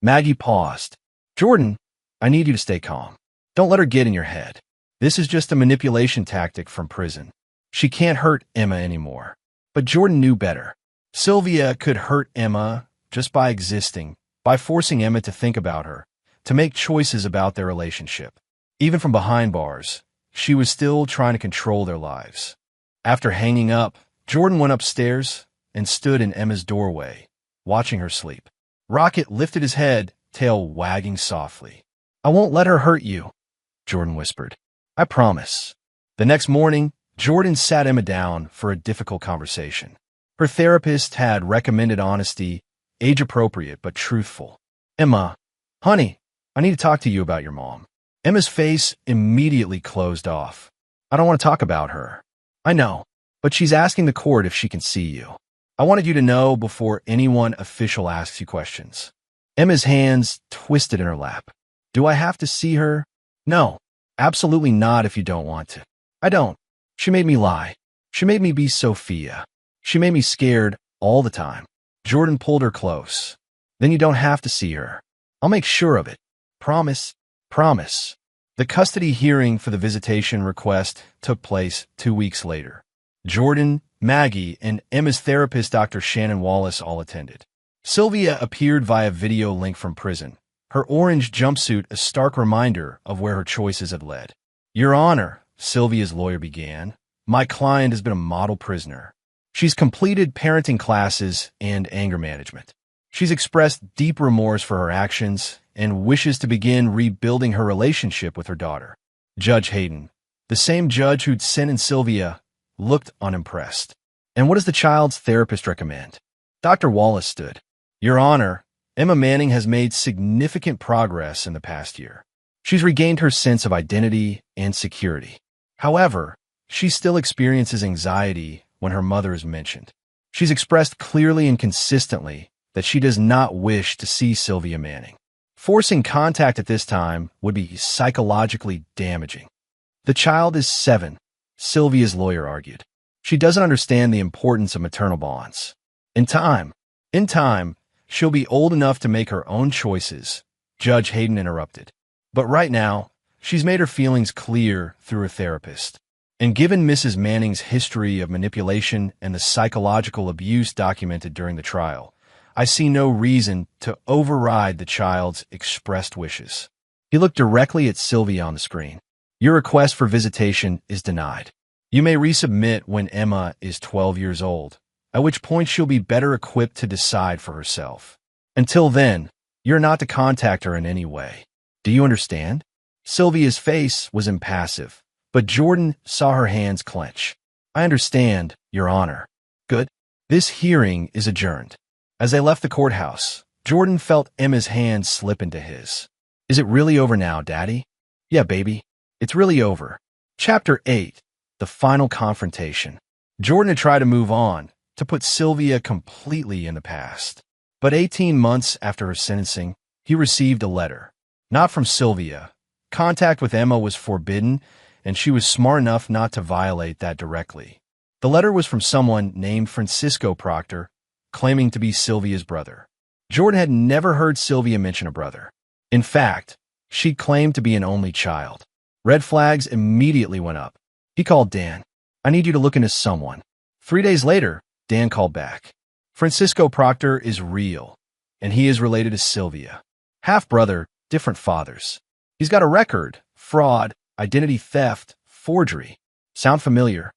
[SPEAKER 1] Maggie paused. Jordan, I need you to stay calm. Don't let her get in your head. This is just a manipulation tactic from prison. She can't hurt Emma anymore. But Jordan knew better. Sylvia could hurt Emma just by existing, by forcing Emma to think about her, to make choices about their relationship. Even from behind bars, she was still trying to control their lives. After hanging up, Jordan went upstairs and stood in Emma's doorway, watching her sleep. Rocket lifted his head, tail wagging softly. I won't let her hurt you, Jordan whispered. I promise. The next morning, Jordan sat Emma down for a difficult conversation. Her therapist had recommended honesty, age-appropriate but truthful. Emma, honey, I need to talk to you about your mom. Emma's face immediately closed off. I don't want to talk about her. I know, but she's asking the court if she can see you. I wanted you to know before anyone official asks you questions. Emma's hands twisted in her lap. Do I have to see her? No, absolutely not if you don't want to. I don't. She made me lie. She made me be Sophia. She made me scared all the time. Jordan pulled her close. Then you don't have to see her. I'll make sure of it. Promise. Promise. The custody hearing for the visitation request took place 2 weeks later. Jordan, Maggie, and Emma's therapist, Dr. Shannon Wallace, all attended. Sylvia appeared via video link from prison, her orange jumpsuit a stark reminder of where her choices had led. Your Honor, Sylvia's lawyer began, my client has been a model prisoner. She's completed parenting classes and anger management. She's expressed deep remorse for her actions and wishes to begin rebuilding her relationship with her daughter. Judge Hayden, the same judge who'd sentenced Sylvia, looked unimpressed. And what does the child's therapist recommend? Dr. Wallace stood. Your Honor, Emma Manning has made significant progress in the past year. She's regained her sense of identity and security. However, she still experiences anxiety when her mother is mentioned. She's expressed clearly and consistently that she does not wish to see Sylvia Manning. Forcing contact at this time would be psychologically damaging. The child is 7, Sylvia's lawyer argued. She doesn't understand the importance of maternal bonds. In time, she'll be old enough to make her own choices, Judge Hayden interrupted. But right now, she's made her feelings clear through her therapist. And given Mrs. Manning's history of manipulation and the psychological abuse documented during the trial, I see no reason to override the child's expressed wishes. He looked directly at Sylvia on the screen. Your request for visitation is denied. You may resubmit when Emma is 12 years old, at which point she'll be better equipped to decide for herself. Until then, you're not to contact her in any way. Do you understand? Sylvia's face was impassive, but Jordan saw her hands clench. I understand, Your Honor. Good. This hearing is adjourned. As they left the courthouse, Jordan felt Emma's hand slip into his. Is it really over now, Daddy? Yeah, baby. It's really over. Chapter 8. The Final Confrontation. Jordan had tried to move on, to put Sylvia completely in the past. But 18 months after her sentencing, he received a letter. Not from Sylvia. Contact with Emma was forbidden, and she was smart enough not to violate that directly. The letter was from someone named Francisco Proctor, claiming to be Sylvia's brother. Jordan had never heard Sylvia mention a brother. In fact, she claimed to be an only child. Red flags immediately went up. He called Dan. I need you to look into someone. 3 days later, Dan called back. Francisco Proctor is real, and he is related to Sylvia. Half-brother, different fathers. He's got a record: fraud, identity theft, forgery. Sound familiar?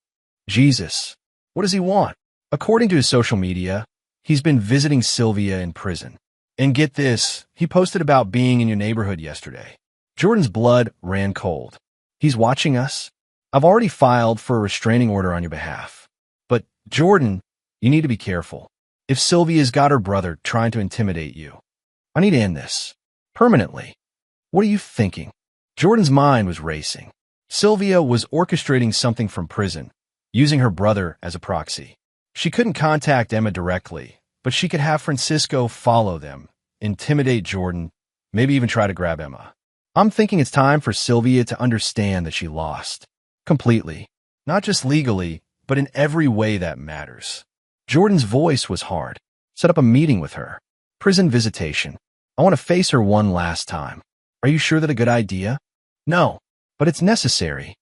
[SPEAKER 1] Jesus. What does he want? According to his social media, he's been visiting Sylvia in prison. And get this, he posted about being in your neighborhood yesterday. Jordan's blood ran cold. He's watching us. I've already filed for a restraining order on your behalf. But, Jordan, you need to be careful. If Sylvia's got her brother trying to intimidate you, I need to end this. Permanently. What are you thinking? Jordan's mind was racing. Sylvia was orchestrating something from prison, using her brother as a proxy. She couldn't contact Emma directly, but she could have Francisco follow them, intimidate Jordan, maybe even try to grab Emma. I'm thinking it's time for Sylvia to understand that she lost. Completely. Not just legally, but in every way that matters. Jordan's voice was hard. Set up a meeting with her. Prison visitation. I want to face her one last time. Are you sure that's a good idea? No, but it's necessary.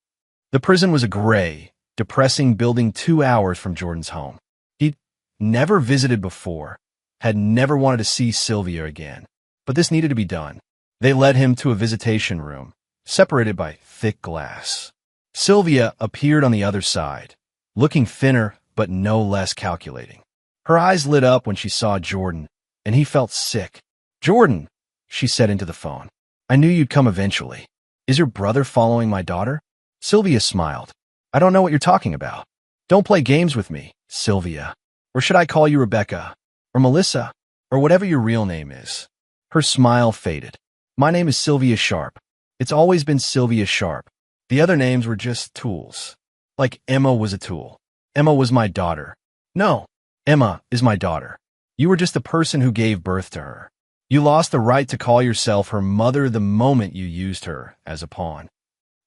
[SPEAKER 1] The prison was a gray, depressing building 2 hours from Jordan's home. He'd never visited before, had never wanted to see Sylvia again, but this needed to be done. They led him to a visitation room, separated by thick glass. Sylvia appeared on the other side, looking thinner but no less calculating. Her eyes lit up when she saw Jordan, and he felt sick. Jordan, she said into the phone, I knew you'd come eventually. Is your brother following my daughter? Sylvia smiled. I don't know what you're talking about. Don't play games with me, Sylvia. Or should I call you Rebecca? Or Melissa? Or whatever your real name is. Her smile faded. My name is Sylvia Sharp. It's always been Sylvia Sharp. The other names were just tools. Like Emma was a tool. Emma was my daughter. No, Emma is my daughter. You were just the person who gave birth to her. You lost the right to call yourself her mother the moment you used her as a pawn.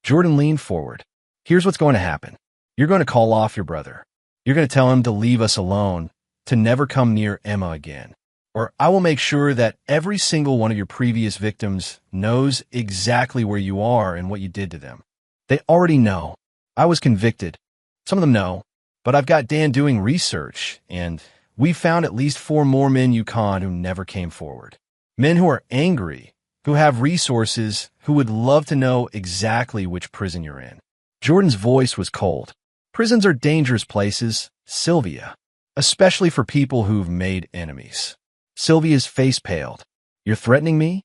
[SPEAKER 1] Jordan leaned forward. Here's what's going to happen. You're going to call off your brother. You're going to tell him to leave us alone, to never come near Emma again. Or I will make sure that every single one of your previous victims knows exactly where you are and what you did to them. They already know. I was convicted. Some of them know. But I've got Dan doing research, and we found at least 4 more men you conned who never came forward. Men who are angry, who have resources, who would love to know exactly which prison you're in. Jordan's voice was cold. Prisons are dangerous places, Sylvia, especially for people who've made enemies. Sylvia's face paled. You're threatening me?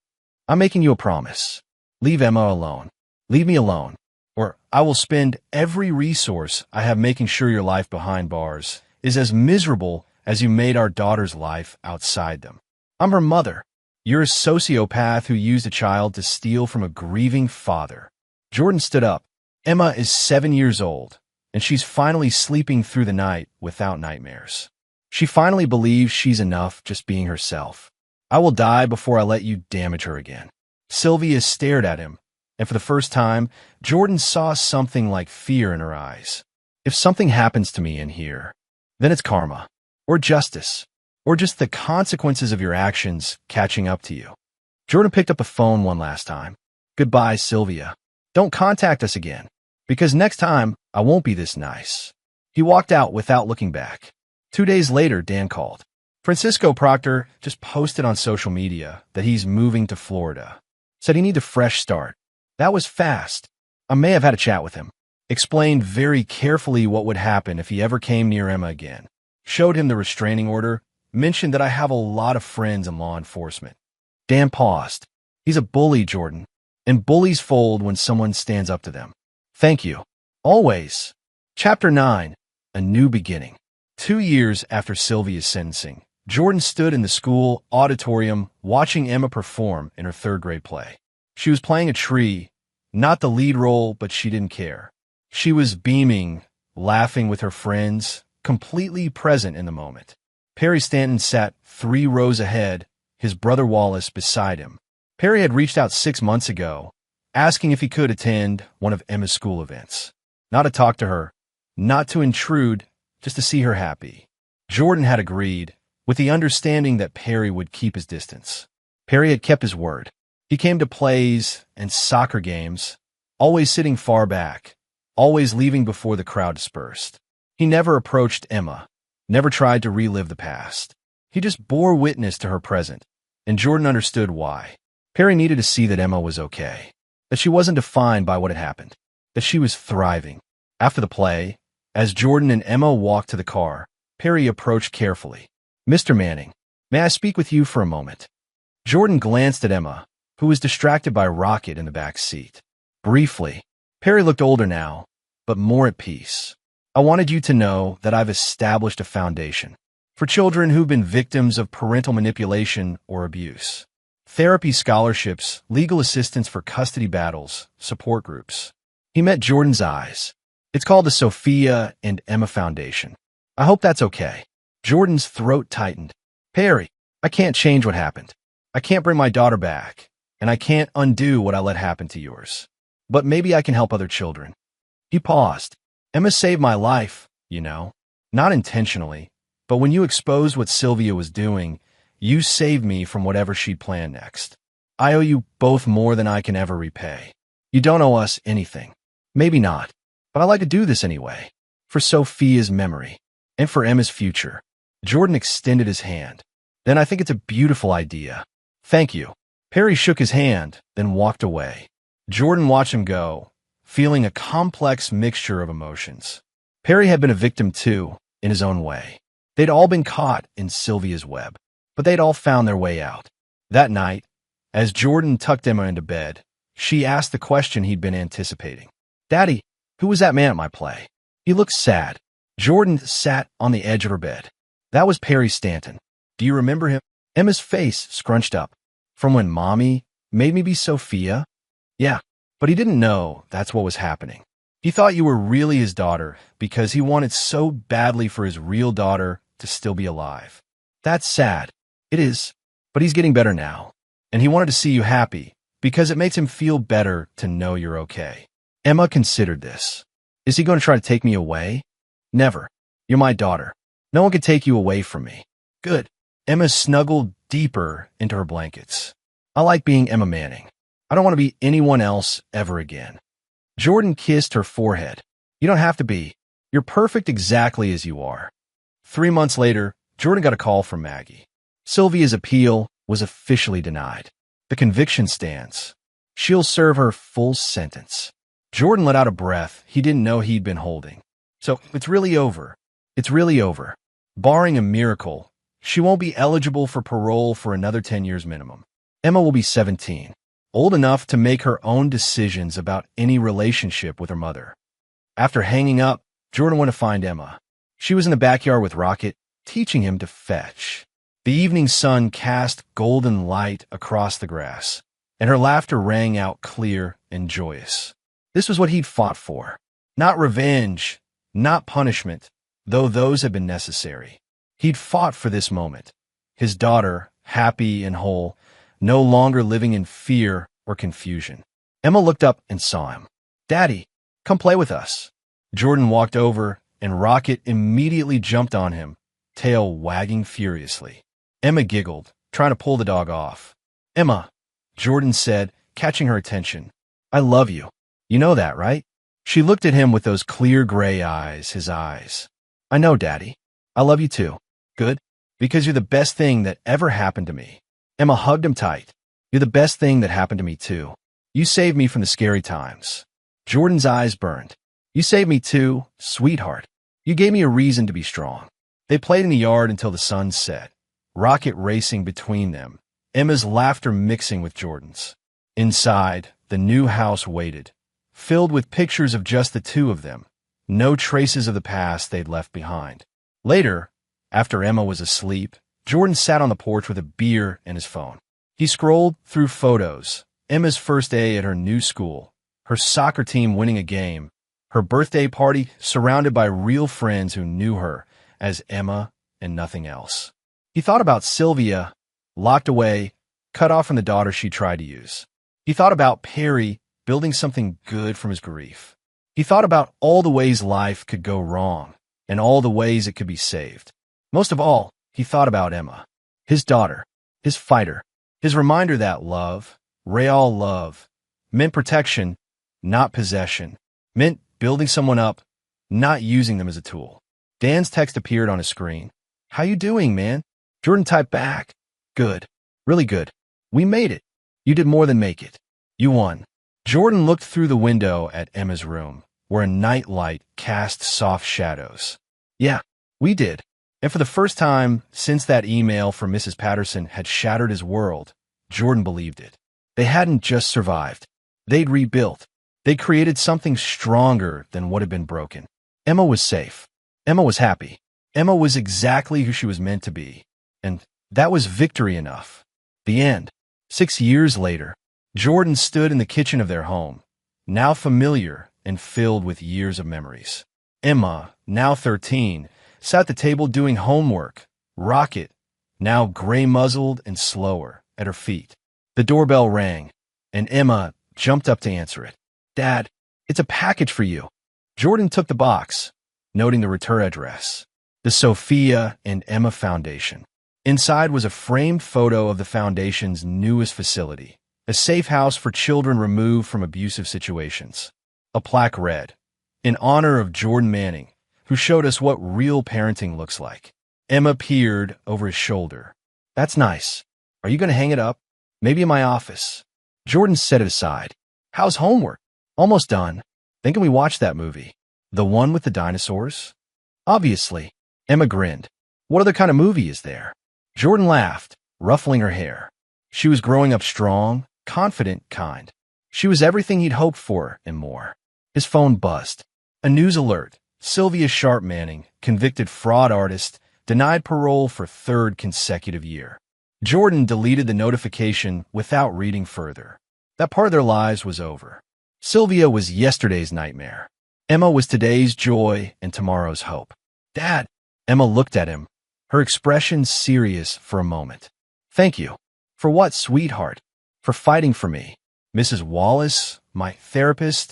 [SPEAKER 1] I'm making you a promise. Leave Emma alone. Leave me alone. Or I will spend every resource I have making sure your life behind bars is as miserable as you made our daughter's life outside them. I'm her mother. You're a sociopath who used a child to steal from a grieving father. Jordan stood up. Emma is 7 years old, and she's finally sleeping through the night without nightmares. She finally believes she's enough just being herself. I will die before I let you damage her again. Sylvia stared at him, And for the first time, Jordan saw something like fear in her eyes. If something happens to me in here, then it's karma, or justice, or just the consequences of your actions catching up to you. Jordan picked up the phone one last time. Goodbye, Sylvia. Don't contact us again, because next time I won't be this nice. He walked out without looking back. 2 days later, Dan called. Francisco Proctor just posted on social media that he's moving to Florida. Said he needs a fresh start. That was fast. I may have had a chat with him. Explained very carefully what would happen if he ever came near Emma again. Showed him the restraining order. Mentioned that I have a lot of friends in law enforcement. Dan paused. He's a bully, Jordan. And bullies fold when someone stands up to them. Thank you. Always. Chapter 9. A New Beginning. 2 years after Sylvia's sentencing, Jordan stood in the school auditorium watching Emma perform in her 3rd grade play. She was playing a tree, not the lead role, but she didn't care. She was beaming, laughing with her friends, completely present in the moment. Perry Stanton sat 3 rows ahead, his brother Wallace beside him. Perry had reached out 6 months ago, asking if he could attend one of Emma's school events. Not to talk to her, not to intrude, just to see her happy. Jordan had agreed, with the understanding that Perry would keep his distance. Perry had kept his word. He came to plays and soccer games, always sitting far back, always leaving before the crowd dispersed. He never approached Emma, never tried to relive the past. He just bore witness to her present, and Jordan understood why. Perry needed to see that Emma was okay, that she wasn't defined by what had happened, that she was thriving. After the play, as Jordan and Emma walked to the car, Perry approached carefully. Mr. Manning, may I speak with you for a moment? Jordan glanced at Emma, who was distracted by Rocket in the back seat. Briefly, Perry looked older now, but more at peace. I wanted you to know that I've established a foundation for children who've been victims of parental manipulation or abuse. Therapy scholarships, legal assistance for custody battles, support groups. He met Jordan's eyes. It's called the Sophia and Emma Foundation. I hope that's okay. Jordan's throat tightened. Perry, I can't change what happened. I can't bring my daughter back, and I can't undo what I let happen to yours. But maybe I can help other children. He paused. Emma saved my life, you know. Not intentionally, but when you exposed what Sylvia was doing, you saved me from whatever she'd planned next. I owe you both more than I can ever repay. You don't owe us anything. Maybe not, but I like to do this anyway. For Sophia's memory, and for Emma's future. Jordan extended his hand. Then I think it's a beautiful idea. Thank you. Perry shook his hand, then walked away. Jordan watched him go, feeling a complex mixture of emotions. Perry had been a victim too, in his own way. They'd all been caught in Sylvia's web, but they'd all found their way out. That night, as Jordan tucked Emma into bed, she asked the question he'd been anticipating. Daddy, who was that man at my play? He looked sad. Jordan sat on the edge of her bed. That was Perry Stanton. Do you remember him? Emma's face scrunched up. From when Mommy made me be Sophia? Yeah, but he didn't know that's what was happening. He thought you were really his daughter because he wanted so badly for his real daughter to still be alive. That's sad. It is, but he's getting better now. And he wanted to see you happy because it makes him feel better to know you're okay. Emma considered this. Is he going to try to take me away? Never. You're my daughter. No one can take you away from me. Good. Emma snuggled deeper into her blankets. I like being Emma Manning. I don't want to be anyone else ever again. Jordan kissed her forehead. You don't have to be. You're perfect exactly as you are. 3 months later, Jordan got a call from Maggie. Sylvia's appeal was officially denied. The conviction stands. She'll serve her full sentence. Jordan let out a breath he didn't know he'd been holding. So it's really over. It's really over. Barring a miracle, she won't be eligible for parole for another 10 years minimum. Emma will be 17, old enough to make her own decisions about any relationship with her mother. After hanging up, Jordan went to find Emma. She was in the backyard with Rocket, teaching him to fetch. The evening sun cast golden light across the grass, and her laughter rang out clear and joyous. This was what he'd fought for. Not revenge, not punishment, though those had been necessary. He'd fought for this moment. His daughter, happy and whole, no longer living in fear or confusion. Emma looked up and saw him. "Daddy, come play with us." Jordan walked over, and Rocket immediately jumped on him, tail wagging furiously. Emma giggled, trying to pull the dog off. "Emma," Jordan said, catching her attention, "I love you. You know that, right?" She looked at him with those clear gray eyes, his eyes. "I know, Daddy. I love you too." "Good. Because you're the best thing that ever happened to me." Emma hugged him tight. "You're the best thing that happened to me too. You saved me from the scary times." Jordan's eyes burned. "You saved me too, sweetheart. You gave me a reason to be strong." They played in the yard until the sun set, Rocket racing between them, Emma's laughter mixing with Jordan's. Inside, the new house waited, filled with pictures of just the two of them, no traces of the past they'd left behind. Later, after Emma was asleep, Jordan sat on the porch with a beer and his phone. He scrolled through photos, Emma's first day at her new school, her soccer team winning a game, her birthday party surrounded by real friends who knew her as Emma and nothing else. He thought about Sylvia, locked away, cut off from the daughter she tried to use. He thought about Perry building something good from his grief. He thought about all the ways life could go wrong and all the ways it could be saved. Most of all, he thought about Emma, his daughter, his fighter, his reminder that love, real love, meant protection, not possession, meant building someone up, not using them as a tool. Dan's text appeared on his screen. "How you doing, man?" Jordan typed back. "Good. Really good. We made it. You did more than make it. You won." Jordan looked through the window at Emma's room, where a night light cast soft shadows. "Yeah, we did." And for the first time since that email from Mrs. Patterson had shattered his world, Jordan believed it. They hadn't just survived. They'd rebuilt. They created something stronger than what had been broken. Emma was safe. Emma was happy. Emma was exactly who she was meant to be. And that was victory enough. The end. 6 years later, Jordan stood in the kitchen of their home, now familiar and filled with years of memories. Emma, now 13, sat at the table doing homework. Rocket, now gray-muzzled and slower, at her feet. The doorbell rang, and Emma jumped up to answer it. "Dad, it's a package for you." Jordan took the box, noting the return address. The Sophia and Emma Foundation. Inside was a framed photo of the foundation's newest facility, a safe house for children removed from abusive situations. A plaque read, "In honor of Jordan Manning, who showed us what real parenting looks like." Emma peered over his shoulder. "That's nice. Are you going to hang it up? Maybe in my office." Jordan set it aside. "How's homework?" "Almost done. Then can we watch that movie? The one with the dinosaurs?" "Obviously." Emma grinned. "What other kind of movie is there?" Jordan laughed, ruffling her hair. She was growing up strong, confident, kind. She was everything he'd hoped for and more. His phone buzzed. A news alert. Sylvia Sharp Manning, convicted fraud artist, denied parole for third consecutive year. Jordan deleted the notification without reading further. That part of their lives was over. Sylvia was yesterday's nightmare. Emma was today's joy and tomorrow's hope. "Dad," Emma looked at him, her expression serious for a moment. "Thank you." "For what, sweetheart?" "For fighting for me. Mrs. Wallace, my therapist,